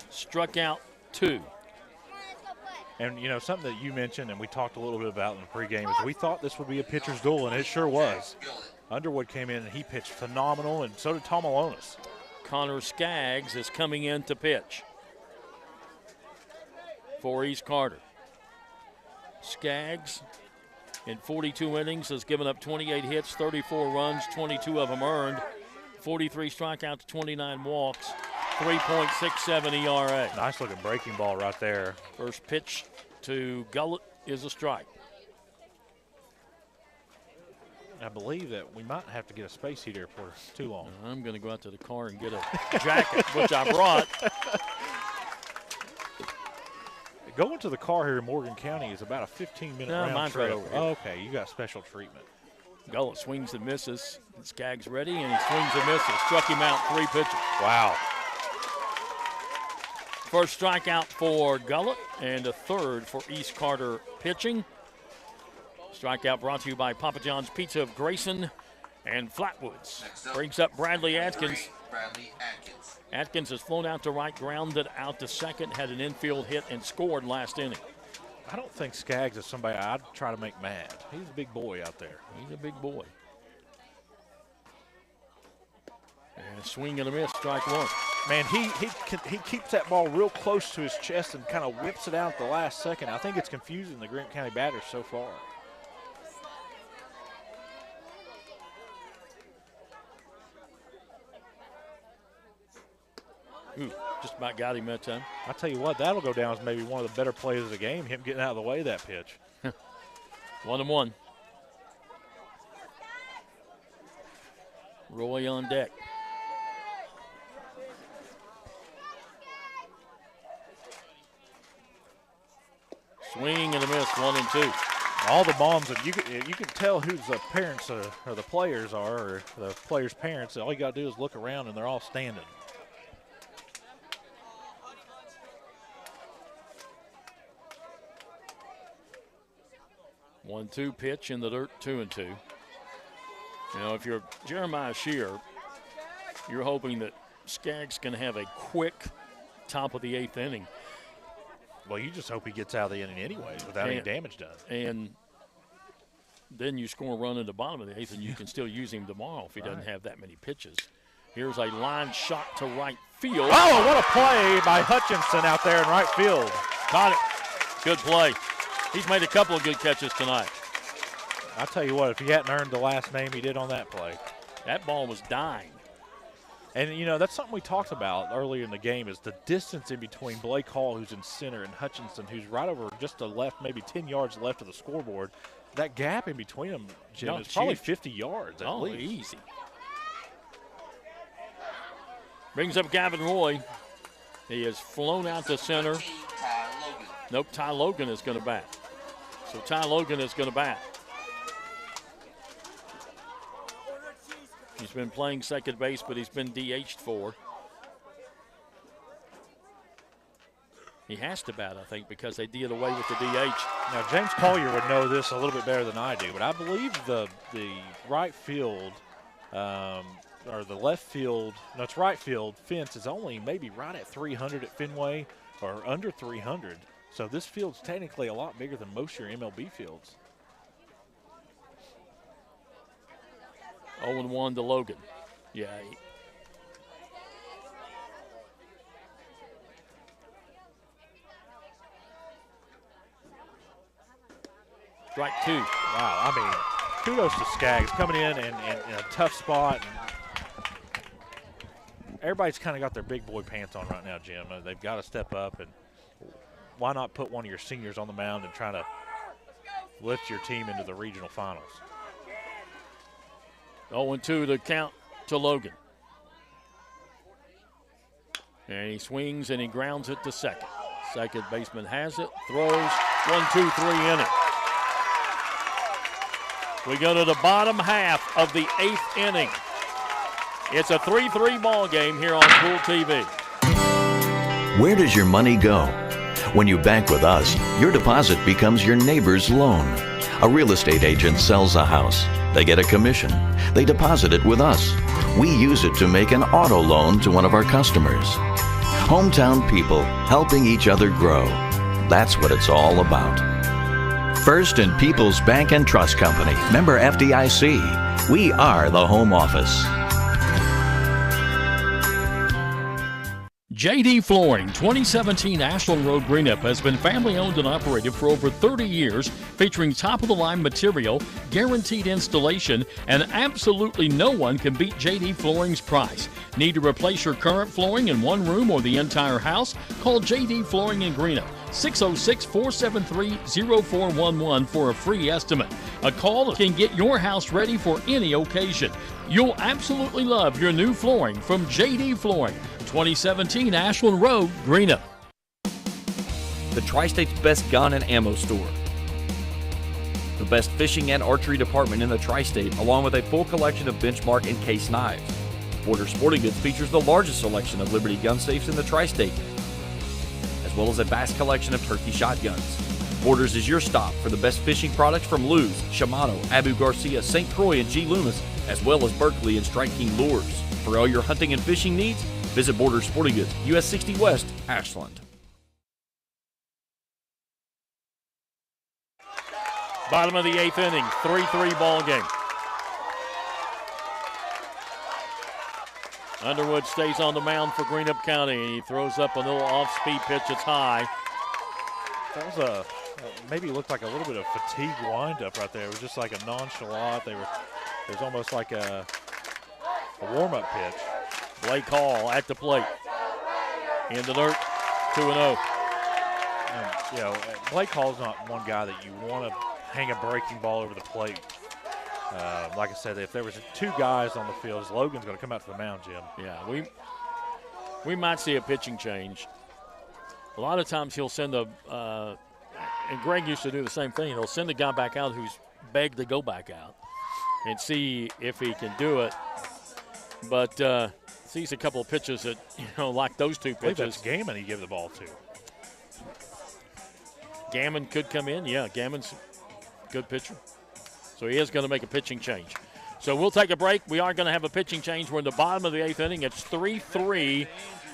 struck out 2. And, something that you mentioned and we talked a little bit about in the pregame is we thought this would be a pitcher's duel, and it sure was. Underwood came in and he pitched phenomenal, and so did Tom Alonis. Connor Skaggs is coming in to pitch for East Carter. Skaggs, in 42 innings, has given up 28 hits, 34 runs, 22 of them earned, 43 strikeouts, 29 walks, 3.67 ERA. Nice looking breaking ball right there. First pitch to Gullett is a strike. I believe that we might have to get a space heater for too long. I'm going to go out to the car and get a jacket, which I brought. Going to the car here in Morgan County is about a 15-minute round mine's trip. right over here. Oh, okay, you got special treatment. Gullett swings and misses. Skaggs ready, and he swings and misses. Struck him out 3 pitches. Wow. First strikeout for Gullett and a third for East Carter pitching. Strikeout brought to you by Papa John's Pizza of Grayson and Flatwoods. Brings up Bradley Atkins. Atkins has flown out to right, grounded out to second, had an infield hit, and scored last inning. I don't think Skaggs is somebody I'd try to make mad. He's a big boy out there. He's a big boy. And a swing and a miss, strike 1. Man, he keeps that ball real close to his chest and kind of whips it out at the last second. I think it's confusing the Greenup County batters so far. Ooh, just about got him that time. I tell you what, that'll go down as maybe one of the better plays of the game, him getting out of the way of that pitch. 1-1. Roy on deck. Swing and a miss, 1-2. All the bombs, you can tell who the parents or the players are, or the players' parents. All you got to do is look around, and they're all standing. One-two pitch in the dirt, 2-2. If you're Jeremiah Shear, you're hoping that Skaggs can have a quick top of the 8th inning. Well, you just hope he gets out of the inning anyways without any damage done. And then you score a run in the bottom of the 8th, and you can still use him tomorrow if he doesn't have that many pitches. Here's a line shot to right field. Oh, what a play by Hutchinson out there in right field. Caught it. Good play. He's made a couple of good catches tonight. I tell you what, if he hadn't earned the last name he did on that play. That ball was dying. And, that's something we talked about earlier in the game is the distance in between Blake Hall, who's in center, and Hutchinson, who's right over just to left, maybe 10 yards left of the scoreboard. That gap in between them, Jim, is probably 50 yards at least. Easy. Brings up Gavin Roy. He has flown out to center. Nope, Ty Logan is going to bat. So Ty Logan is going to bat. He's been playing second base, but he's been DH'd for. He has to bat, I think, because they did away with the DH. Now, James Collier would know this a little bit better than I do, but I believe the right field or the left field, no, it's right field fence is only maybe right at 300 at Fenway or under 300. So this field's technically a lot bigger than most of your MLB fields. 0-1 to Logan. Yeah. Strike 2. Wow, I mean, kudos to Skaggs coming in and in a tough spot. Everybody's kind of got their big boy pants on right now, Jim. They've got to step up, and why not put one of your seniors on the mound and try to lift your team into the regional finals? 0-2 to count to Logan. And he swings and he grounds it to second. Second baseman has it, throws, 1-2-3 inning. We go to the bottom half of the 8th inning. It's a 3-3 ball game here on Cool TV. Where does your money go? When you bank with us, your deposit becomes your neighbor's loan. A real estate agent sells a house. They get a commission. They deposit it with us. We use it to make an auto loan to one of our customers. Hometown people helping each other grow. That's what it's all about. First and People's Bank and Trust Company, member FDIC. We are the home office. JD Flooring, 2017 Ashland Road Greenup has been family owned and operated for over 30 years, featuring top-of-the-line material, guaranteed installation, and absolutely no one can beat JD Flooring's price. Need to replace your current flooring in one room or the entire house? Call JD Flooring in Greenup, 606-473-0411 for a free estimate. A call can get your house ready for any occasion. You'll absolutely love your new flooring from JD Flooring, 2017 Ashland Road, Greenup. The Tri-State's best gun and ammo store. The best fishing and archery department in the Tri-State, along with a full collection of benchmark and case knives. Borders Sporting Goods features the largest selection of Liberty gun safes in the Tri-State, as well as a vast collection of turkey shotguns. Borders is your stop for the best fishing products from Lew's, Shimano, Abu Garcia, St. Croix, and G. Loomis, as well as Berkeley and Strike King lures. For all your hunting and fishing needs, visit Borders Sporting Goods, US 60 West, Ashland. Bottom of the 8th inning, 3-3 ball game. Underwood stays on the mound for Greenup County, and he throws up a little off-speed pitch. It's high. That was maybe it looked like a little bit of fatigue windup right there. It was just like a nonchalant. It was almost like a warm-up pitch. Blake Hall at the plate. In the dirt, 2-0. Blake Hall's not one guy that you want to hang a breaking ball over the plate. Like I said, if there was 2 guys on the field, Logan's going to come out to the mound, Jim. Yeah, we might see a pitching change. A lot of times he'll send and Greg used to do the same thing. He'll send the guy back out who's begged to go back out and see if he can do it. But sees a couple of pitches that, like those 2 pitches. I believe that's Gammon he gave the ball to. Gammon could come in. Yeah, Gammon's a good pitcher. So he is going to make a pitching change. So we'll take a break. We are going to have a pitching change. We're in the bottom of the 8th inning. It's 3-3.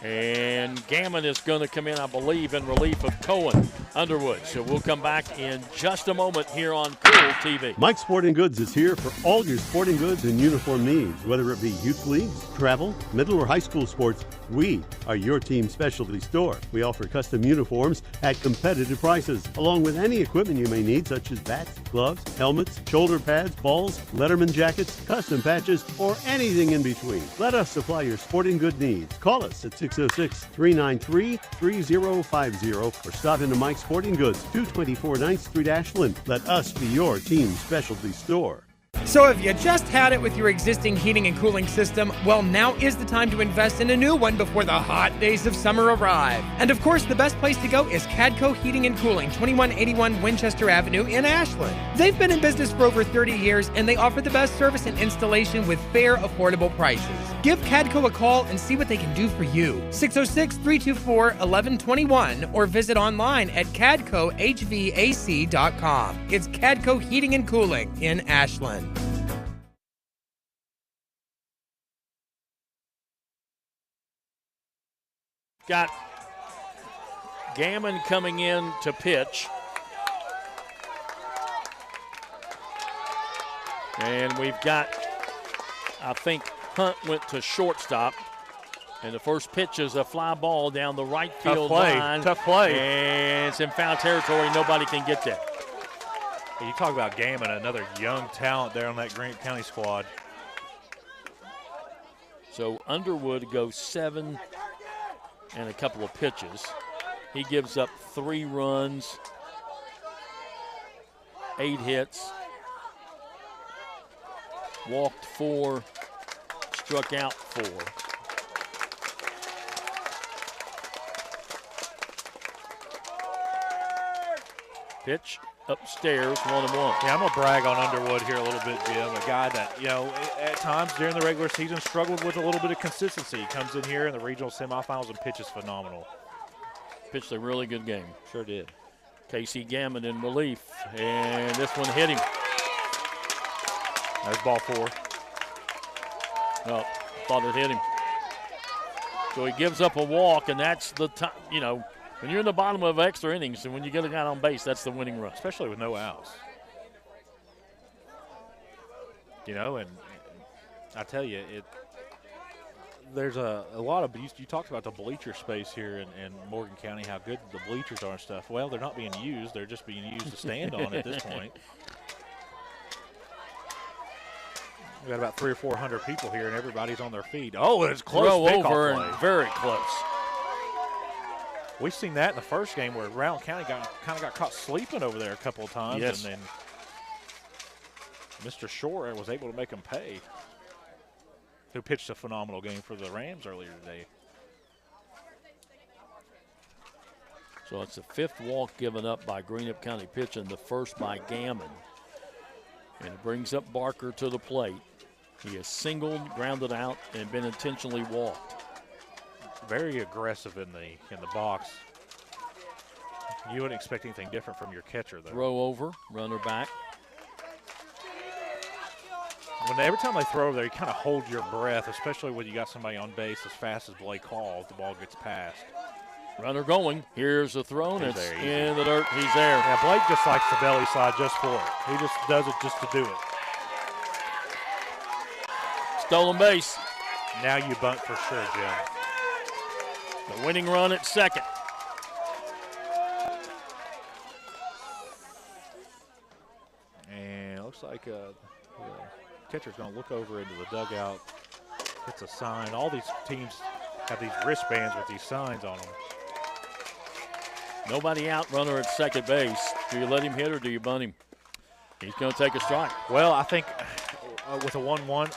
And Gammon is going to come in, I believe, in relief of Cohen Underwood. So we'll come back in just a moment here on Cool TV. Mike's Sporting Goods is here for all your sporting goods and uniform needs, whether it be youth leagues, travel, middle or high school sports. We are your team specialty store. We offer custom uniforms at competitive prices, along with any equipment you may need, such as bats, gloves, helmets, shoulder pads, balls, Letterman jackets, custom patches, or anything in between. Let us supply your sporting good needs. Call us at 606-393-3050 or stop into Mike's Sporting Goods, 224 9th Street, Ashland. Let us be your team specialty store. So if you just had it with your existing heating and cooling system, well, now is the time to invest in a new one before the hot days of summer arrive. And of course, the best place to go is Cadco Heating and Cooling, 2181 Winchester Avenue in Ashland. They've been in business for over 30 years, and they offer the best service and installation with fair, affordable prices. Give Cadco a call and see what they can do for you. 606-324-1121 or visit online at cadcohvac.com. It's Cadco Heating and Cooling in Ashland. Got Gammon coming in to pitch. And we've got, I think Hunt went to shortstop. And the first pitch is a fly ball down the right field line. Tough play. And it's in foul territory. Nobody can get there. You talk about Gammon, another young talent there on that Greenup County squad. So Underwood goes 7 and a couple of pitches. He gives up 3 runs, 8 hits, walked 4, struck out 4. Pitch upstairs, 1-1. Yeah, I'm going to brag on Underwood here a little bit, Jim. A guy that, at times during the regular season struggled with a little bit of consistency. He comes in here in the regional semifinals and pitches phenomenal. Pitched a really good game. Sure did. Casey Gammon in relief, and this one hit him. There's ball 4. No, thought it hit him. So he gives up a walk, and that's the time, when you're in the bottom of extra innings and when you get a guy on base, that's the winning run. Especially with no outs. And I tell you, there's a lot of, you talked about the bleacher space here in Morgan County, how good the bleachers are and stuff. Well, they're not being used. They're just being used to stand on at this point. We got about 300 or 400 people here, and everybody's on their feet. Oh, it's close. Throw over and very close. We've seen that in the first game where Round County got caught sleeping over there a couple of times. Yes. And then Mr. Shore was able to make them pay, who pitched a phenomenal game for the Rams earlier today. So it's the 5th walk given up by Greenup County pitching, the first by Gammon. And it brings up Barker to the plate. He has singled, grounded out, and been intentionally walked. Very aggressive in the box. You wouldn't expect anything different from your catcher, though. Throw over, runner back. Every time they throw over there, you kind of hold your breath, especially when you got somebody on base as fast as Blake Hall. The ball gets passed. Runner going. Here's the throw, and it's in the dirt. He's there. Yeah, Blake just likes the belly slide just for it. He just does it just to do it. Stolen base. Now you bunt for sure, Jim. The winning run at second. And it looks like the catcher's going to look over into the dugout. It's a sign. All these teams have these wristbands with these signs on them. Nobody out, runner at second base. Do you let him hit or do you bunt him? He's going to take a strike. Well, I think with a 1-1,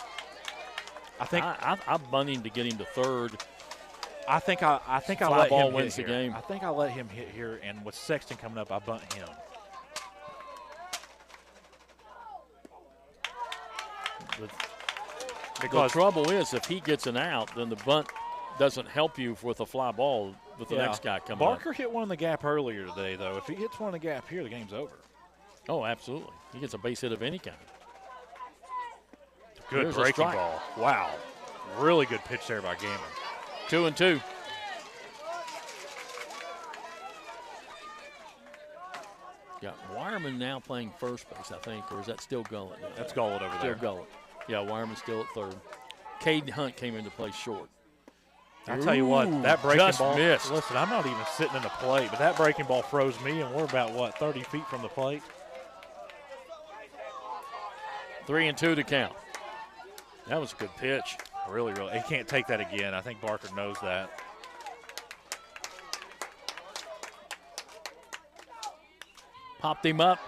I bunt him to get him to third. I think I Fly let ball him wins hit the here. game. I think I let him hit here, and with Sexton coming up, I bunt him. The trouble is, if he gets an out, then the bunt doesn't help you with a fly ball with the next guy coming Barker hit one in the gap earlier today, though. If he hits one in the gap here, the game's over. Oh, absolutely. He gets a base hit of any kind. Good Here's breaking ball. Wow. Really good pitch there by Gammon. 2-2. Got Wireman now playing first base, I think, or is that still Gullett? That's Gullett over there. Still Gullett. Yeah, Wireman still at third. Caden Hunt came into play short. I'll tell you what, that breaking ball. Missed. Listen, I'm not even sitting in the plate, but that breaking ball froze me, and we're about, 30 feet from the plate? 3-2 to count. That was a good pitch. Really. He can't take that again. I think Barker knows that. Popped him up.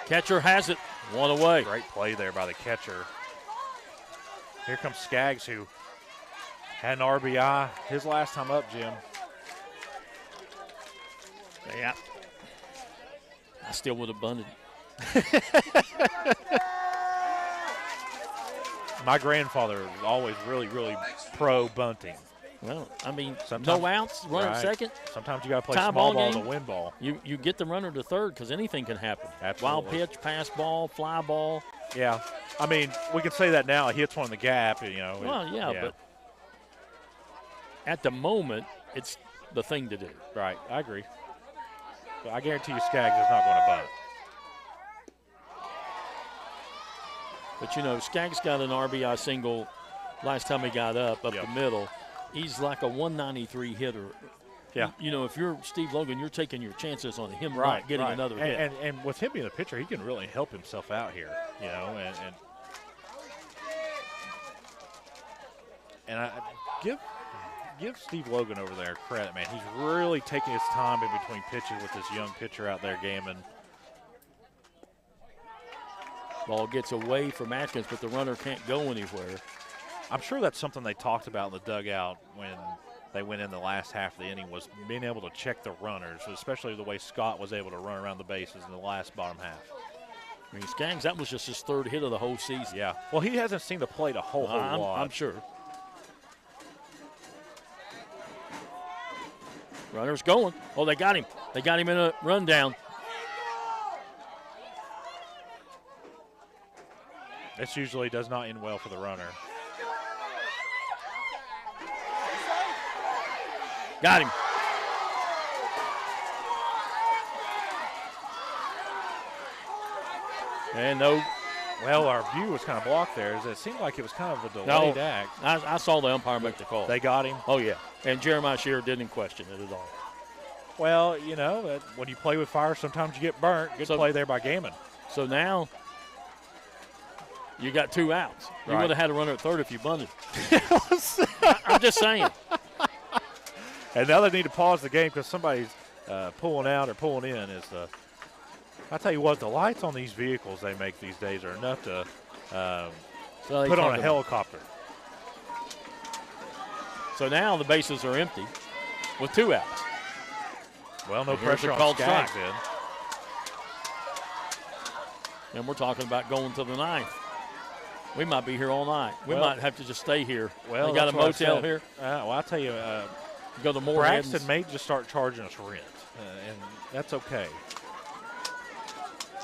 Catcher has it. One away. Great play there by the catcher. Here comes Skaggs, who had an RBI his last time up, Jim. Yeah. I still would have bunted. My grandfather was always really pro bunting. Well, I mean, no outs, runner at second. Sometimes you got to play small ball to win ball. You get the runner to third because anything can happen. Absolutely. Wild pitch, pass ball, fly ball. Yeah. I mean, we can say that now. He hits one in the gap, Well, yeah, but at the moment, it's the thing to do. Right. I agree. But I guarantee you Skaggs is not going to bunt. But, Skaggs got an RBI single last time he got up the middle. He's like a 193 hitter. Yeah. If you're Steve Logan, you're taking your chances on him not getting another hit. And with him being a pitcher, he can really help himself out here, and I give Steve Logan over there credit, man. He's really taking his time in between pitches with this young pitcher out there, Gammon. Ball gets away from Atkins, but the runner can't go anywhere. I'm sure that's something they talked about in the dugout when they went in the last half of the inning was being able to check the runners, especially the way Scott was able to run around the bases in the last bottom half. I mean, Skaggs, that was just his third hit of the whole season. Yeah. Well, he hasn't seen the plate a whole lot. I'm sure. Runner's going. Oh, they got him. They got him in a rundown. This usually does not end well for the runner. Got him. And no. Well, our view was kind of blocked there. It seemed like it was kind of a delayed act. I saw the umpire make the call. They got him? Oh, yeah. And Jeremiah Shearer didn't question it at all. Well, you know, when you play with fire, sometimes you get burnt. Good play there by Gaiman. So now you got 2 outs. You would have had a runner at third if you bunted. I'm just saying. And now they need to pause the game because somebody's pulling out or pulling in. I tell you what, the lights on these vehicles they make these days are enough to put on a helicopter. So now the bases are empty with 2 outs. Well, no pressure on Skaggs then. And we're talking about going to the 9th. We might be here all night. We might have to just stay here. Well, they got a motel here. Well, I'll tell you, go to Moorhead. Braxton may just start charging us rent, and that's okay.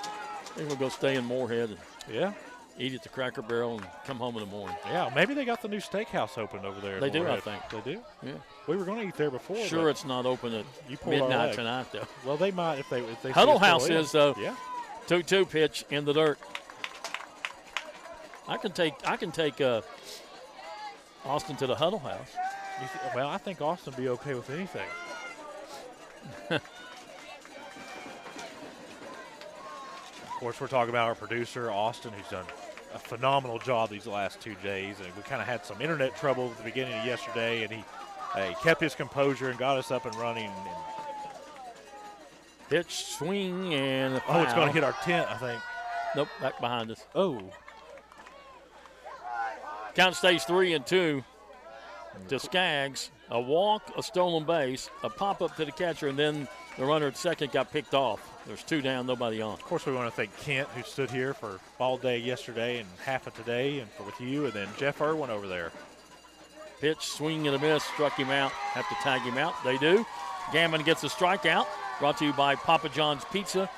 I think we'll go stay in Moorhead and eat at the Cracker Barrel and come home in the morning. Yeah, maybe they got the new steakhouse open over there. They do, I think. They do? Yeah. We were going to eat there before. Sure, it's not open at midnight tonight, though. Well, they might if they Huddle House is, though. Yeah. 2-2 pitch in the dirt. I can take Austin to the Huddle House. Well, I think Austin would be okay with anything. Of course, we're talking about our producer, Austin, who's done a phenomenal job these last 2 days. And we kind of had some internet trouble at the beginning of yesterday, and he kept his composure and got us up and running. Pitch, swing, and a foul. Oh, it's going to hit our tent, I think. Nope, back behind us. Oh. Count stays 3-2 to Skaggs. A walk, a stolen base, a pop-up to the catcher, and then the runner at second got picked off. There's 2 down, nobody on. Of course, we want to thank Kent, who stood here for all day yesterday and half of today, and with you, and then Jeff Irwin over there. Pitch, swing and a miss, struck him out. Have to tag him out. They do. Gammon gets a strikeout. Brought to you by Papa John's Pizza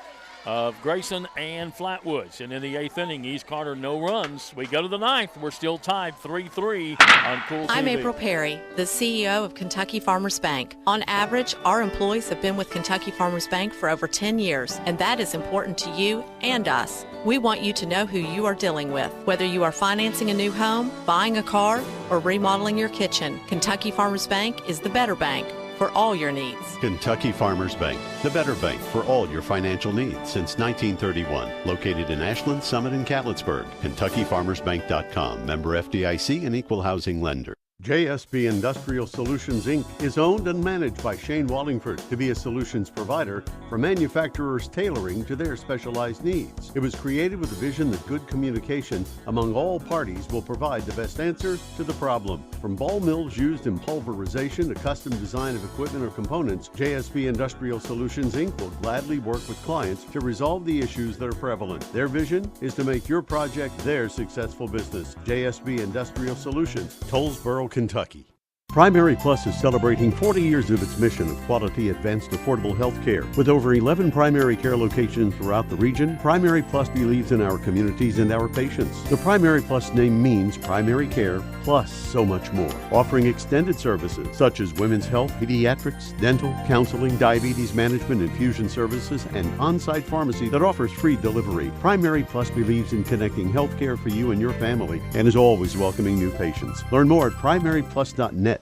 of Grayson and Flatwoods. And in the 8th inning, East Carter, no runs. We go to the 9th. We're still tied 3-3 on Cool TV. I'm April Perry, the CEO of Kentucky Farmers Bank. On average, our employees have been with Kentucky Farmers Bank for over 10 years, and that is important to you and us. We want you to know who you are dealing with. Whether you are financing a new home, buying a car, or remodeling your kitchen, Kentucky Farmers Bank is the better bank for all your needs. Kentucky Farmers Bank, the better bank for all your financial needs since 1931. Located in Ashland, Summit, and Catlettsburg. KentuckyFarmersBank.com. Member FDIC and equal housing lender. JSB Industrial Solutions, Inc. is owned and managed by Shane Wallingford to be a solutions provider for manufacturers tailoring to their specialized needs. It was created with the vision that good communication among all parties will provide the best answer to the problem. From ball mills used in pulverization to custom design of equipment or components, JSB Industrial Solutions, Inc. will gladly work with clients to resolve the issues that are prevalent. Their vision is to make your project their successful business. JSB Industrial Solutions, Tollsboro, Kentucky. Primary Plus is celebrating 40 years of its mission of quality, advanced, affordable health care. With over 11 primary care locations throughout the region, Primary Plus believes in our communities and our patients. The Primary Plus name means primary care plus so much more, offering extended services such as women's health, pediatrics, dental, counseling, diabetes management, infusion services, and on-site pharmacy that offers free delivery. Primary Plus believes in connecting health care for you and your family and is always welcoming new patients. Learn more at primaryplus.net.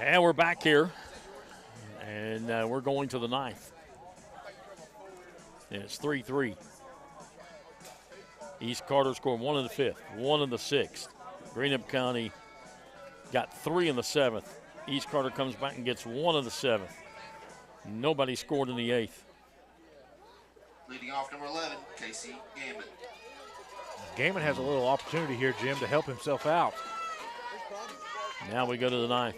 And we're back here, and we're going to the 9th. And it's 3-3. East Carter scored 1 in the 5th, 1 in the 6th. Greenup County got 3 in the 7th. East Carter comes back and gets 1 in the 7th. Nobody scored in the 8th. Leading off number 11, Casey Gammon. Gaiman has a little opportunity here, Jim, to help himself out. Now we go to the ninth.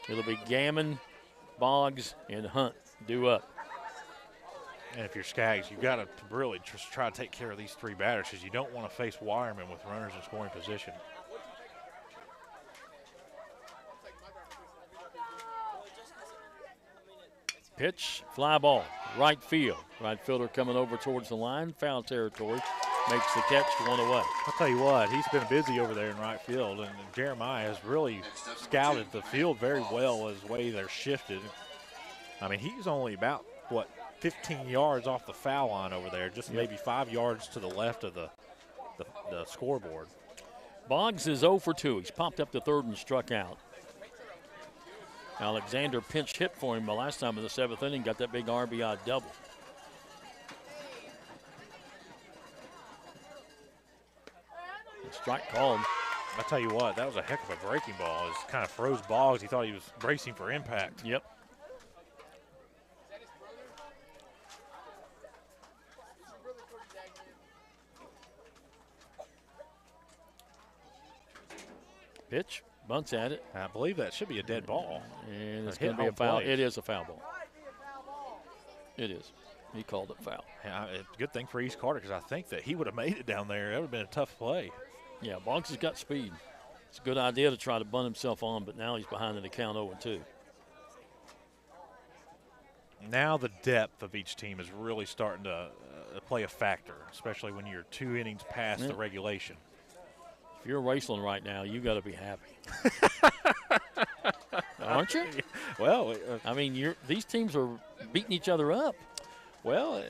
It'll be Gammon, Boggs, and Hunt due up. And if you're Skaggs, you've got to really just try to take care of these three batters because you don't want to face Wireman with runners in scoring position. Pitch, fly ball, right field. Right fielder coming over towards the line, foul territory, makes the catch, one away. I'll tell you what, he's been busy over there in right field, and Jeremiah has really scouted the field very well as the way they're shifted. I mean, he's only about, 15 yards off the foul line over there, just maybe 5 yards to the left of the scoreboard. Boggs is 0 for 2. He's popped up to third and struck out. Alexander pinch hit for him the last time in the 7th inning, got that big RBI double. Strike called. I'll tell you what, that was a heck of a breaking ball. It kind of froze Boggs. He thought he was bracing for impact. Yep. Pitch, bunts at it. I believe that should be a dead ball. And it's going to be a foul. It is a foul ball. It is. He called it foul. Yeah, good thing for East Carter because I think that he would have made it down there. That would have been a tough play. Yeah, Boggs has got speed. It's a good idea to try to bunt himself on, but now he's behind in the count 0-2. Now the depth of each team is really starting to play a factor, especially when you're 2 innings past the regulation. If you're Raceland right now, you got to be happy. Aren't you? Well, I mean, these teams are beating each other up. Well,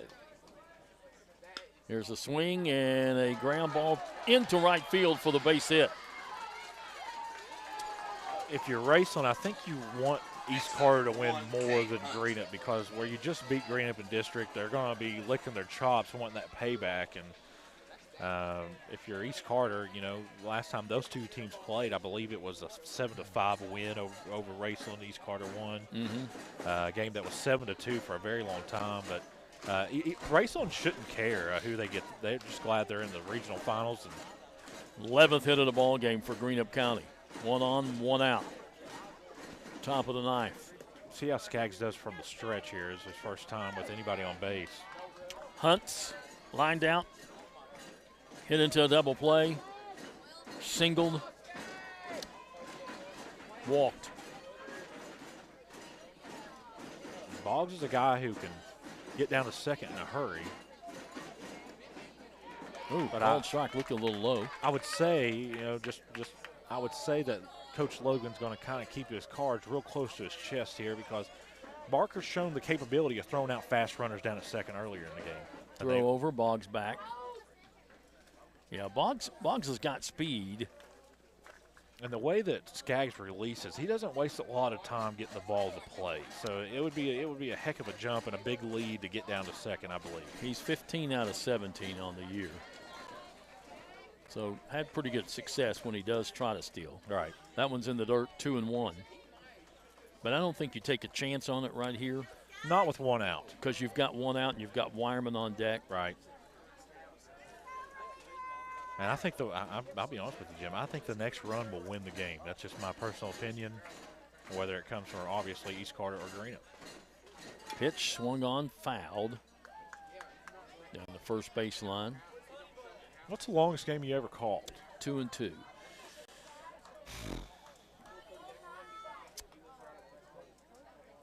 here's a swing and a ground ball into right field for the base hit. If you're Raceland, I think you want East Carter to win more than Greenup because where you just beat Greenup in district, they're going to be licking their chops and wanting that payback. And if you're East Carter, last time those two teams played, I believe it was a 7-5 win over Raceland. East Carter won. A game that was 7-2 for a very long time. But Raceland shouldn't care who they get. They're just glad they're in the regional finals. And 11th hit of the ball game for Greenup County. 1 on, 1 out. Top of the ninth. See how Skaggs does from the stretch here. It's his first time with anybody on base. Hunts lined out. Hit into a double play. Singled. Walked. Boggs is a guy who can get down to second in a hurry. Ooh, but called strike looked a little low. I would say, I would say that Coach Logan's going to kind of keep his cards real close to his chest here because Barker's shown the capability of throwing out fast runners down at second earlier in the game. Throw over, Boggs back. Yeah, Boggs has got speed. And the way that Skaggs releases, he doesn't waste a lot of time getting the ball to play. So it would be a heck of a jump and a big lead to get down to second, I believe. He's 15 out of 17 on the year. So had pretty good success when he does try to steal. Right. That one's in the dirt, 2-1. But I don't think you take a chance on it right here. Not with 1 out. Because you've got 1 out and you've got Wireman on deck. Right. And I think, I'll be honest with you, Jim, I think the next run will win the game. That's just my personal opinion, whether it comes from obviously East Carter or Greenup. Pitch swung on, fouled down the first baseline. What's the longest game you ever called? 2-2.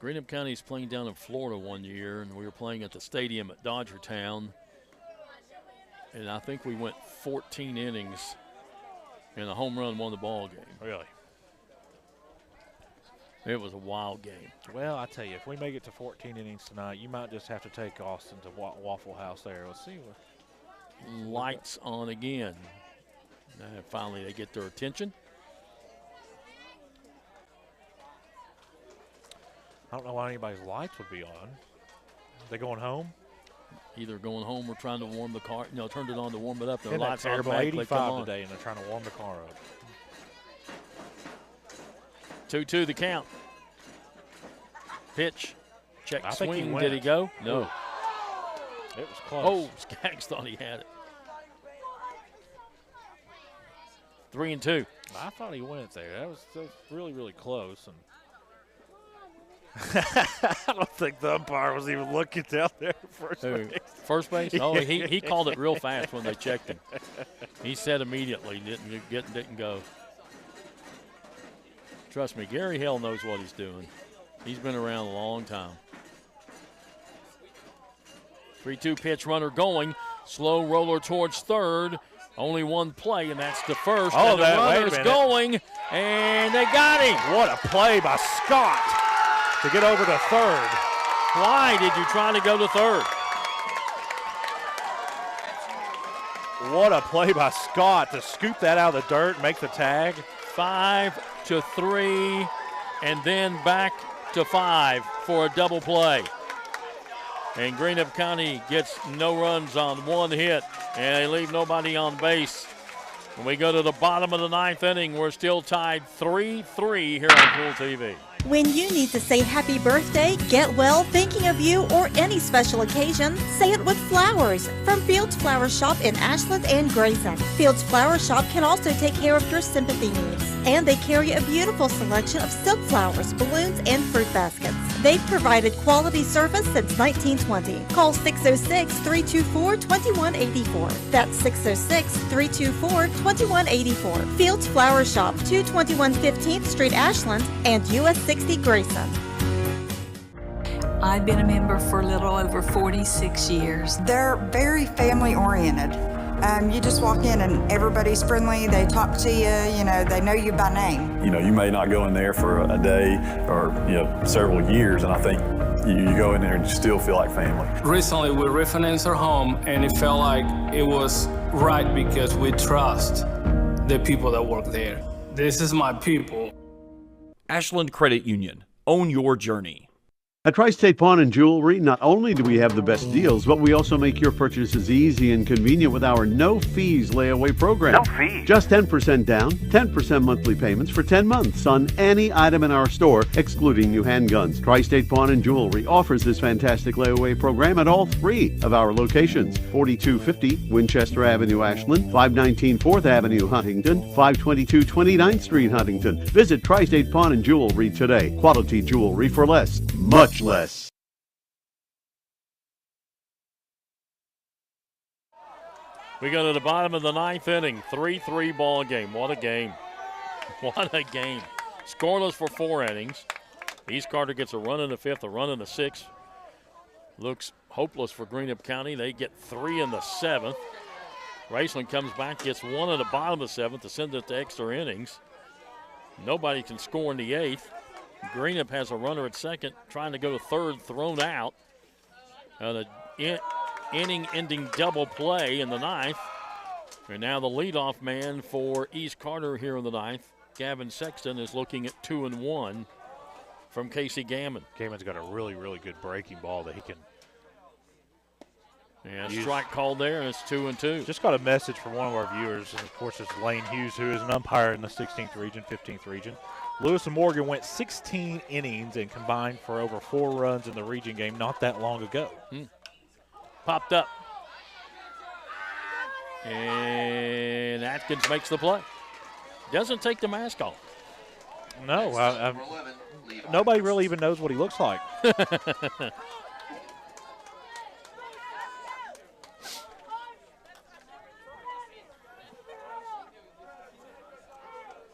Greenup County is playing down in Florida one year, and we were playing at the stadium at Dodgertown. And I think we went 14 innings, and a home run won the ball game. Really? It was a wild game. Well, I tell you, if we make it to 14 innings tonight, you might just have to take Austin to Waffle House there. Let's see. Lights on again. And finally, they get their attention. I don't know why anybody's lights would be on. Are they going home? Either going home or trying to warm the car. Turned it on to warm it up. Their lights terrible. 85 today, and they're trying to warm the car up. 2-2 the count. Pitch. Check swing. He Did he go? No. It was close. Oh, Skaggs thought he had it. 3-2. I thought he went there. That was really, really close. And I don't think the umpire was even looking down there at first base. First base? Oh, he called it real fast when they checked him. He said immediately, didn't go. Trust me, Gary Hale knows what he's doing. He's been around a long time. 3-2 pitch, runner going. Slow roller towards third. Only one play, and that's the first. Oh, and the runner's going, and they got him. What a play by Scott to get over to third. Why did you try to go to third? What a play by Scott to scoop that out of the dirt and make the tag. 5-3, and then back to 5 for a double play. And Greenup County gets no runs on one hit, and they leave nobody on base. When we go to the bottom of the 9th inning, we're still tied 3-3 here on Cool TV. When you need to say happy birthday, get well, thinking of you, or any special occasion, say it with flowers from Fields Flower Shop in Ashland and Grayson. Fields Flower Shop can also take care of your sympathy needs, and they carry a beautiful selection of silk flowers, balloons, and fruit baskets. They've provided quality service since 1920. Call 606-324-2184. That's 606-324-2184. Fields Flower Shop, 221 15th Street, Ashland, and US 60 Grayson. I've been a member for a little over 46 years. They're very family oriented. You just walk in and everybody's friendly. They talk to you, they know you by name. You may not go in there for a day or, several years, and I think you go in there and you still feel like family. Recently, we refinanced our home, and it felt like it was right because we trust the people that work there. This is my people. Ashland Credit Union. Own your journey. At Tri-State Pawn and Jewelry, not only do we have the best deals, but we also make your purchases easy and convenient with our no-fees layaway program. No fees? Just 10% down, 10% monthly payments for 10 months on any item in our store, excluding new handguns. Tri-State Pawn and Jewelry offers this fantastic layaway program at all 3 of our locations: 4250 Winchester Avenue, Ashland, 519 4th Avenue, Huntington, 522 29th Street, Huntington. Visit Tri-State Pawn and Jewelry today. Quality jewelry for less. Much less. We go to the bottom of the 9th inning, 3-3 ball game. What a game. What a game. Scoreless for 4 innings. East Carter gets a run in the 5th, a run in the 6th. Looks hopeless for Greenup County. They get 3 in the 7th. Raceland comes back, gets 1 in the bottom of the 7th to send it to extra innings. Nobody can score in the 8th. Greenup has a runner at second, trying to go to third, thrown out. The inning-ending double play in the 9th. And now the leadoff man for East Carter here in the 9th, Gavin Sexton, is looking at 2-1 from Casey Gammon. Gammon's got a really, really good breaking ball that he can. Yeah, strike called there, and it's 2-2. Just got a message from one of our viewers, and of course it's Lane Hughes, who is an umpire in the 16th region, 15th region. Lewis and Morgan went 16 innings and combined for over 4 runs in the region game not that long ago. Popped up. And Atkins makes the play. Doesn't take the mask off. No, nobody really even knows what he looks like.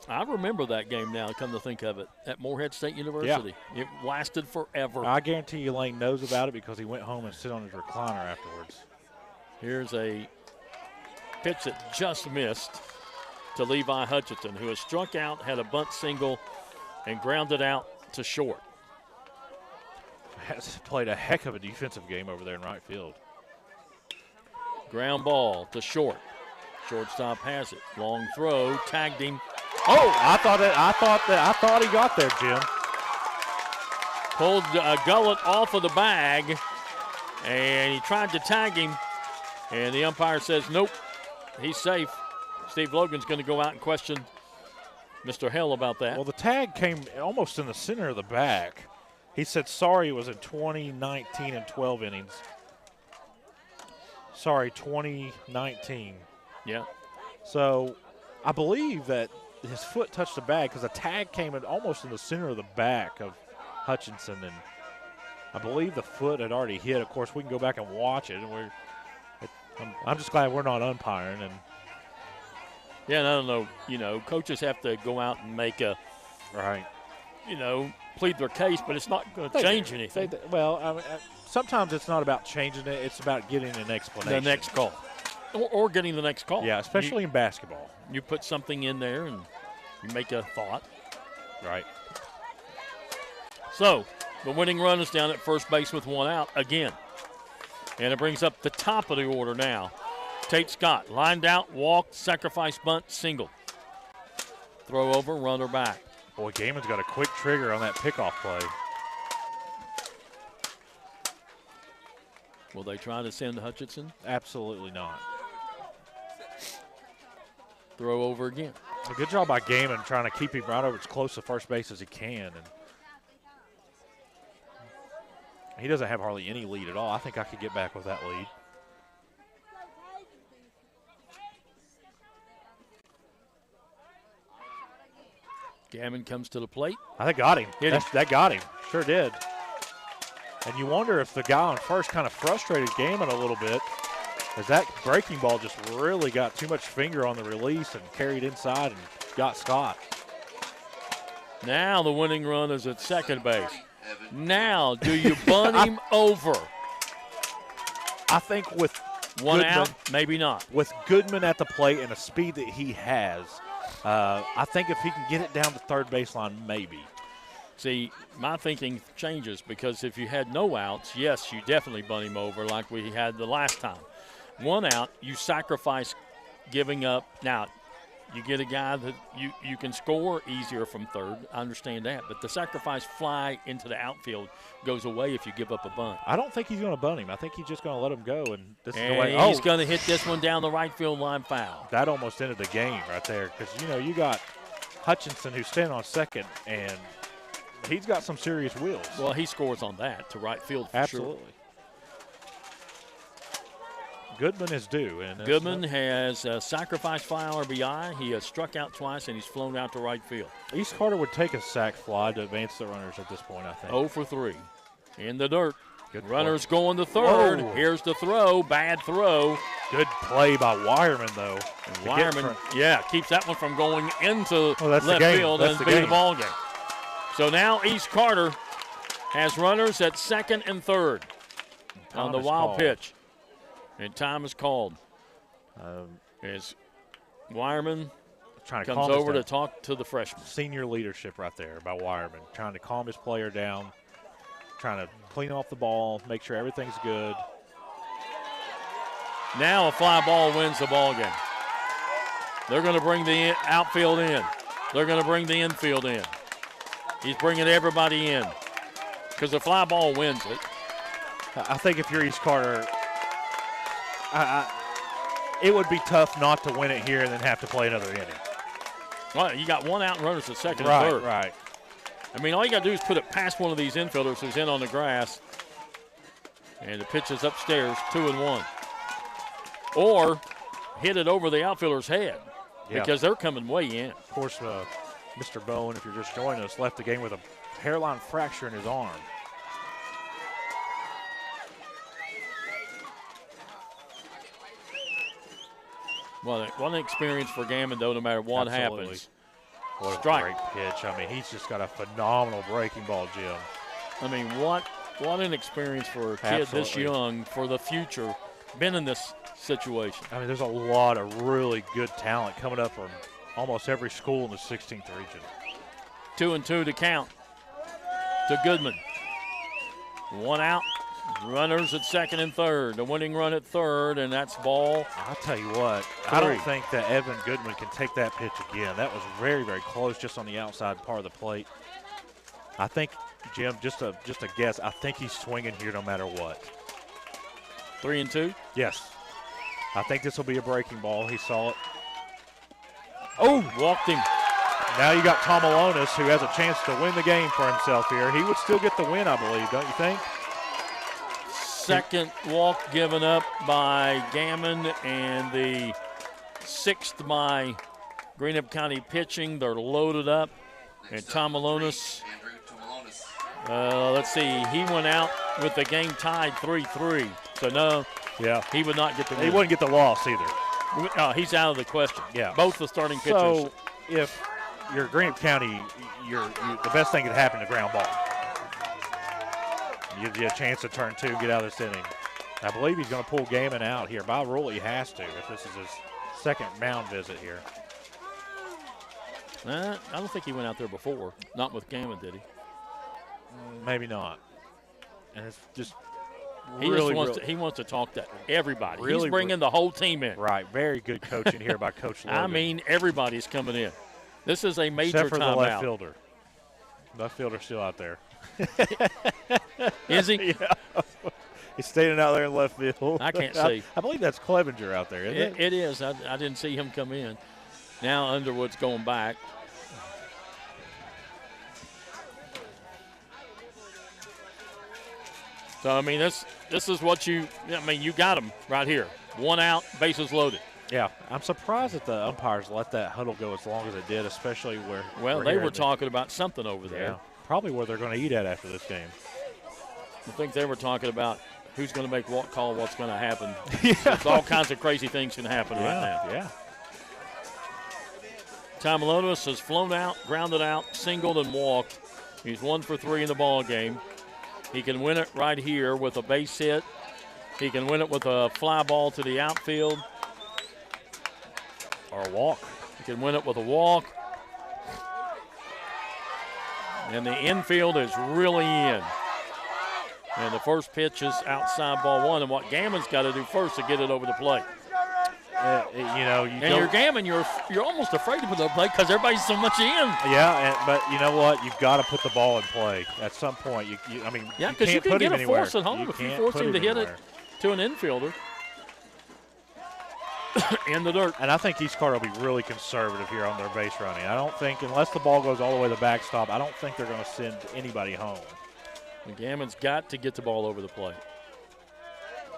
I remember that game now, come to think of it, at Morehead State University. Yeah. It lasted forever. I guarantee you Lane knows about it because he went home and sit on his recliner afterwards. Here's a pitch that just missed to Levi Hutchinson, who has struck out, had a bunt single, and grounded out to short. Has played a heck of a defensive game over there in right field. Ground ball to short. Shortstop has it. Long throw, tagged him. Oh, I thought he got there, Jim. Pulled Gullett off of the bag, and he tried to tag him, and the umpire says, nope, he's safe. Steve Logan's going to go out and question Mr. Hell about that. Well, the tag came almost in the center of the back. He said sorry it was in 2019 and 12 innings. Sorry, 2019. Yeah. So I believe that his foot touched the bag because a tag came in almost in the center of the back of Hutchinson, and I believe the foot had already hit. Of course, we can go back and watch it, and I'm just glad we're not umpiring. And yeah, and I don't know. You know, coaches have to go out and make a plead their case, but it's not going to change anything. Sometimes it's not about changing it; it's about getting an explanation. The next call, or getting the next call. Yeah, especially in basketball. You put something in there and you make a thought. Right. So the winning run is down at first base with 1 out again. And it brings up the top of the order now. Tate Scott lined out, walked, sacrifice bunt, single. Throw over, runner back. Boy, Gaiman's got a quick trigger on that pickoff play. Will they try to send Hutchinson? Absolutely not. Throw over again. A good job by Gaiman trying to keep him right over as close to first base as he can. And he doesn't have hardly any lead at all. I think I could get back with that lead. Gammon comes to the plate. I think got him. Hit him. That got him. Sure did. And you wonder if the guy on first kind of frustrated Gammon a little bit, as that breaking ball just really got too much finger on the release and carried inside and got Scott. Now the winning run is at second base. Now, do you bunt him over? I think with one Goodman, out, maybe not. With Goodman at the plate and the speed that he has, I think if he can get it down to third baseline, maybe. See, my thinking changes because if you had no outs, yes, you definitely bunt him over like we had the last time. 1 out, you sacrifice giving up. Now, you get a guy that you can score easier from third. I understand that. But the sacrifice fly into the outfield goes away if you give up a bunt. I don't think he's going to bunt him. I think he's just going to let him go. And this is the And way. he's going to hit this one down the right field line foul. That almost ended the game right there because, you got Hutchinson who's standing on second, and he's got some serious wheels. Well, he scores on that to right field for Absolutely. sure. Goodman is due. And Goodman has a sacrifice fly RBI. He has struck out twice, and he's flown out to right field. East Carter would take a sac fly to advance the runners at this point, I think. 0 for 3. In the dirt. Good Runners going to third. Whoa. Here's the throw. Bad throw. Good play by Wireman, though. And Wireman, keeps that one from going into that's left the field that's and the be the ball game. So now East Carter has runners at second and third on the wild pitch. And time is called. As Wireman trying to comes over to talk to the freshman. Senior leadership right there by Wireman, trying to calm his player down, trying to clean off the ball, make sure everything's good. Now a fly ball wins the ball game. They're going to bring the outfield in. They're going to bring the infield in. He's bringing everybody in because the fly ball wins it. I think if you're East Carter, it would be tough not to win it here and then have to play another inning. Well, you got 1 out and runners at second and third. Right. I mean, all you got to do is put it past one of these infielders who's in on the grass, and the pitch is upstairs, 2-1. Or hit it over the outfielder's head because they're coming way in. Of course, Mr. Bowen, if you're just joining us, left the game with a hairline fracture in his arm. Well, what an experience for Gammon, though, no matter what happens. What a Strike. great pitch. I mean, he's just got a phenomenal breaking ball, Jim. I mean, what an experience for a kid this young for the future, been in this situation. I mean, there's a lot of really good talent coming up from almost every school in the 16th region. 2-2 to count to Goodman. 1 out. Runners at second and third. The winning run at third, and that's ball. I'll tell you what, I don't think that Evan Goodman can take that pitch again. That was very, very close just on the outside part of the plate. I think, Jim, just a guess, I think he's swinging here no matter what. 3-2? Yes. I think this will be a breaking ball. He saw it. Oh, walked him. Now you got Tom Alonis, who has a chance to win the game for himself here. He would still get the win, I believe, don't you think? Second walk given up by Gammon and the 6th by Greenup County pitching. They're loaded up. And Tom Malonis, let's see, he went out with the game tied 3-3. So, no, he would not get the win. He wouldn't get the loss either. He's out of the question. Yeah. Both the starting pitchers. So, if you're Greenup County, the best thing could happen to ground ball. Gives you a chance to turn 2 and get out of this inning. I believe he's going to pull Gaiman out here. By rule, he has to if this is his second mound visit here. I don't think he went out there before. Not with Gaiman, did he? Maybe not. And it's just he wants to talk to everybody. He's bringing the whole team in. Right. Very good coaching here by Coach Logan. I mean, everybody's coming in. This is a major except for timeout. the left fielder. Left fielder's still out there. Is he? Yeah. He's standing out there in left field. I can't see. I believe that's Clevenger out there, isn't it? It is. I didn't see him come in. Now Underwood's going back. So, I mean, this is what you got him right here. 1 out, bases loaded. Yeah, I'm surprised that the umpires let that huddle go as long as it did, especially where. Well, they were talking about something over there. Yeah, probably where they're going to eat at after this game. I think they were talking about who's going to make what call, what's going to happen. There's all kinds of crazy things can happen right now. Yeah. Tom Malonis has flown out, grounded out, singled, and walked. He's 1 for 3 in the ball game. He can win it right here with a base hit. He can win it with a fly ball to the outfield. Or a walk. He can win it with a walk. And the infield is really in. And the first pitch is outside ball 1. And what Gaiman's got to do first to get it over the plate. You're Gaiman, you're almost afraid to put it over the plate because everybody's so much in. Yeah, but you know what? You've got to put the ball in play at some point. Because you can get a force at home if you force him to hit it to an infielder. In the dirt. And I think East Carter will be really conservative here on their base running. I don't think, unless the ball goes all the way to the backstop, I don't think they're going to send anybody home. And Gaiman's got to get the ball over the plate.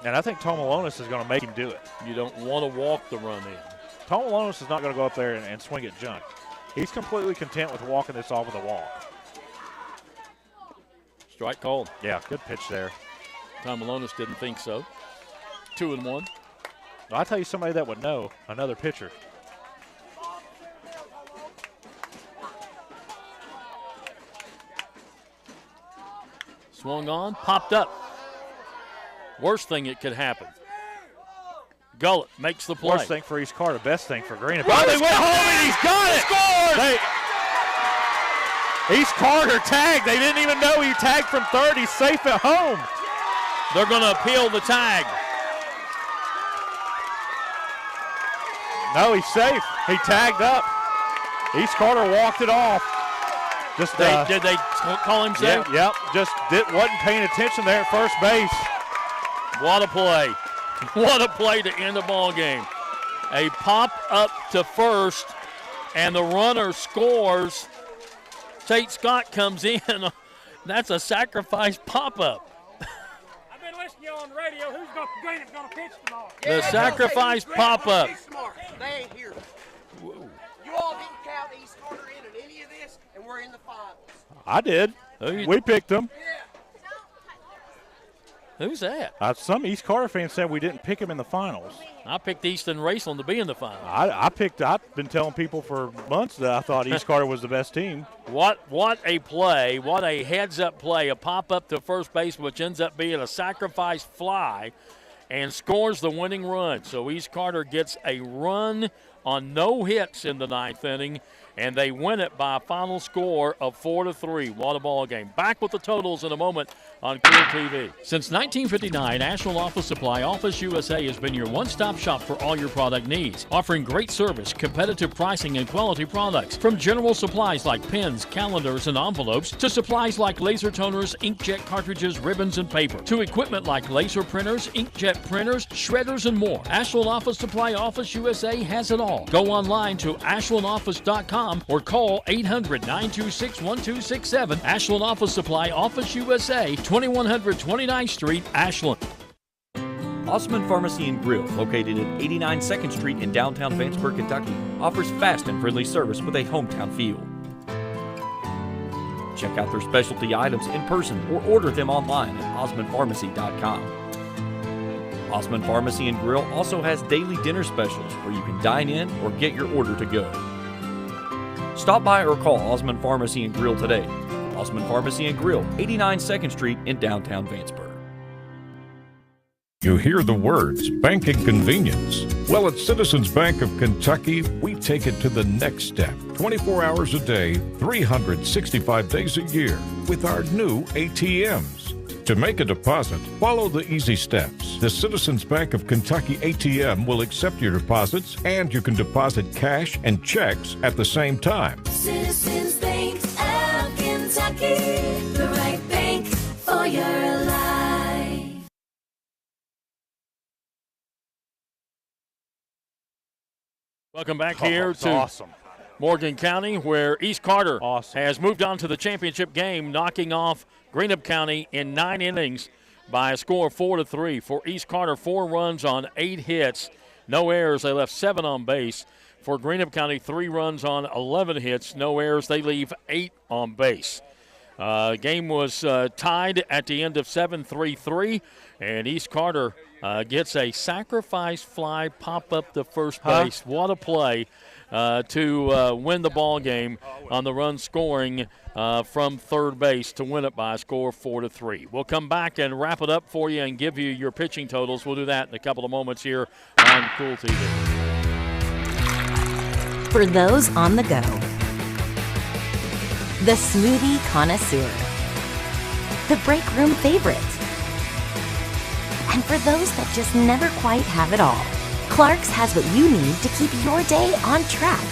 And I think Tom Malonis is going to make him do it. You don't want to walk the run in. Tom Malonis is not going to go up there and swing at junk. He's completely content with walking this off with a walk. Strike called. Yeah, good pitch there. Tom Malonis didn't think so. 2-1. I'll tell you somebody that would know, another pitcher. Swung on, popped up. Worst thing that could happen. Gullett makes the play. Worst thing for East Carter, best thing for Greenup. Oh, they went home and he's got it. Scored! East Carter tagged. They didn't even know he tagged from third. He's safe at home. They're going to appeal the tag. No, he's safe. He tagged up. East Carter walked it off. Just did they call him safe? Yep. Just wasn't paying attention there at first base. What a play. What a play to end the ball game. A pop up to first, and the runner scores. Tate Scott comes in. That's a sacrifice pop-up. I've been listening to you on the radio. Who's going to pitch tomorrow? The sacrifice pop-up. They ain't here. Whoa. You all didn't count East Carter in any of this, and we're in the finals. I did. We picked them. Who's that? Some East Carter fans said we didn't pick him in the finals. I picked Easton Raceland to be in the finals. I've been telling people for months that I thought East Carter was the best team. What a play. What a heads-up play. A pop-up to first base, which ends up being a sacrifice fly, and scores the winning run. So East Carter gets a run on no hits in the 9th inning, and they win it by a final score of 4-3. What a ball game. Back with the totals in a moment on Cool TV. Since 1959, Ashland Office Supply Office USA has been your one-stop shop for all your product needs, offering great service, competitive pricing, and quality products. From general supplies like pens, calendars, and envelopes, to supplies like laser toners, inkjet cartridges, ribbons, and paper, to equipment like laser printers, inkjet printers, shredders, and more. Ashland Office Supply Office USA has it all. Go online to ashlandoffice.com or call 800-926-1267. Ashland Office Supply Office USA, 2100 29th Street, Ashland. Osman Pharmacy and Grill, located at 89 2nd Street in downtown Vanceburg, Kentucky, offers fast and friendly service with a hometown feel. Check out their specialty items in person or order them online at osmanpharmacy.com. Osman Pharmacy and Grill also has daily dinner specials where you can dine in or get your order to go. Stop by or call Osman Pharmacy and Grill today. Osman Pharmacy and Grill, 89 2nd Street in downtown Vanceburg. You hear the words banking convenience. Well, at Citizens Bank of Kentucky, we take it to the next step. 24 hours a day, 365 days a year with our new ATMs. To make a deposit, follow the easy steps. The Citizens Bank of Kentucky ATM will accept your deposits, and you can deposit cash and checks at the same time. Citizens Bank of Kentucky, the right bank for your life. Welcome back here to Morgan County, where East Carter has moved on to the championship game, knocking off Greenup County in 9 innings by a score of 4-3. For East Carter, 4 runs on 8 hits, no errors. They left 7 on base. For Greenup County, 3 runs on 11 hits, no errors. They leave 8 on base. Game was tied at the end of 7-3-3, and East Carter gets a sacrifice fly pop up to first base. What a play to win the ball game on the run scoring from third base to win it by a score of 4-3. We'll come back and wrap it up for you and give you your pitching totals. We'll do that in a couple of moments here on Cool TV. For those on the go, the smoothie connoisseur, the break room favorite, and for those that just never quite have it all, Clark's has what you need to keep your day on track.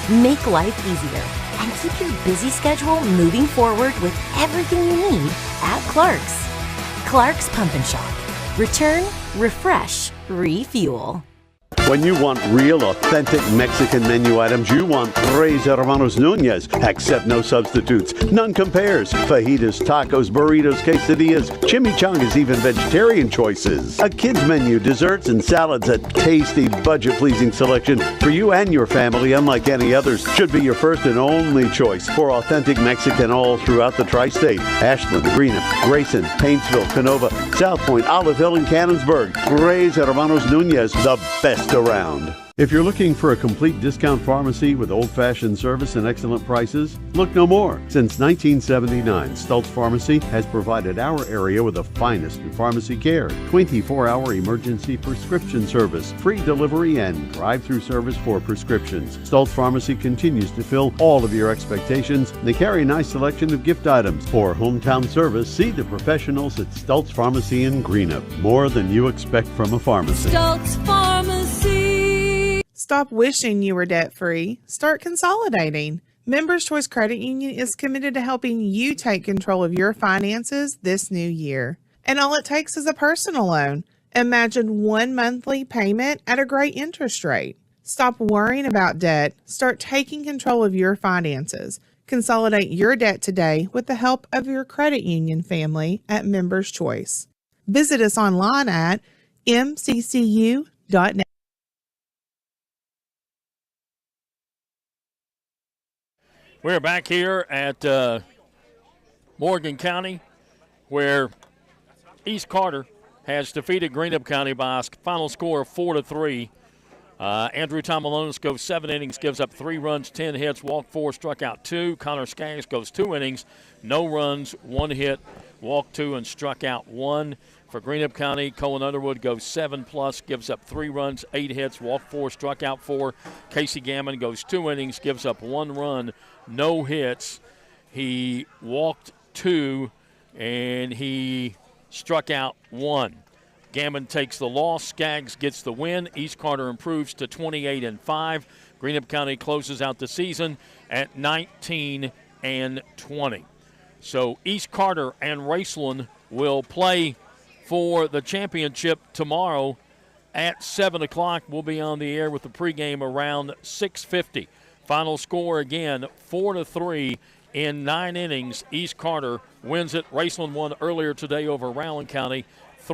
Make life easier and keep your busy schedule moving forward with everything you need at Clark's. Clark's Pump and Shop. Return, refresh, refuel. When you want real, authentic Mexican menu items, you want Tres Hermanos Nunez. Accept no substitutes. None compares. Fajitas, tacos, burritos, quesadillas, chimichangas, even vegetarian choices. A kids menu, desserts and salads, a tasty, budget-pleasing selection for you and your family, unlike any others. Should be your first and only choice for authentic Mexican all throughout the tri-state. Ashland, Greenup, Grayson, Paintsville, Canova, South Point, Olive Hill, and Cannonsburg. Tres Hermanos Nunez, the best around. If you're looking for a complete discount pharmacy with old-fashioned service and excellent prices, look no more. Since 1979, Stultz Pharmacy has provided our area with the finest in pharmacy care. 24-hour emergency prescription service, free delivery, and drive-through service for prescriptions. Stultz Pharmacy continues to fill all of your expectations. They carry a nice selection of gift items. For hometown service, see the professionals at Stultz Pharmacy in Greenup. More than you expect from a pharmacy. Stultz Pharmacy. Stop wishing you were debt-free. Start consolidating. Members Choice Credit Union is committed to helping you take control of your finances this new year. And all it takes is a personal loan. Imagine one monthly payment at a great interest rate. Stop worrying about debt. Start taking control of your finances. Consolidate your debt today with the help of your credit union family at Members Choice. Visit us online at mccu.net. We're back here at Morgan County, where East Carter has defeated Greenup County by a final score of 4-3. Andrew Tomalonis goes 7 innings, gives up 3 runs, 10 hits, walked 4, struck out 2. Connor Skaggs goes 2 innings, no runs, 1 hit, walked 2, and struck out 1. For Greenup County, Colin Underwood goes 7+, gives up 3 runs, 8 hits, walked 4, struck out 4. Casey Gammon goes 2 innings, gives up 1 run, no hits. He walked 2, and he struck out 1. Gammon takes the loss. Skaggs gets the win. East Carter improves to 28-5. Greenup County closes out the season at 19-20. So East Carter and Raceland will play for the championship tomorrow at 7 o'clock. We'll be on the air with the pregame around 6:50. Final score again, 4-3 in 9 innings. East Carter wins it. Raceland won earlier today over Rowland County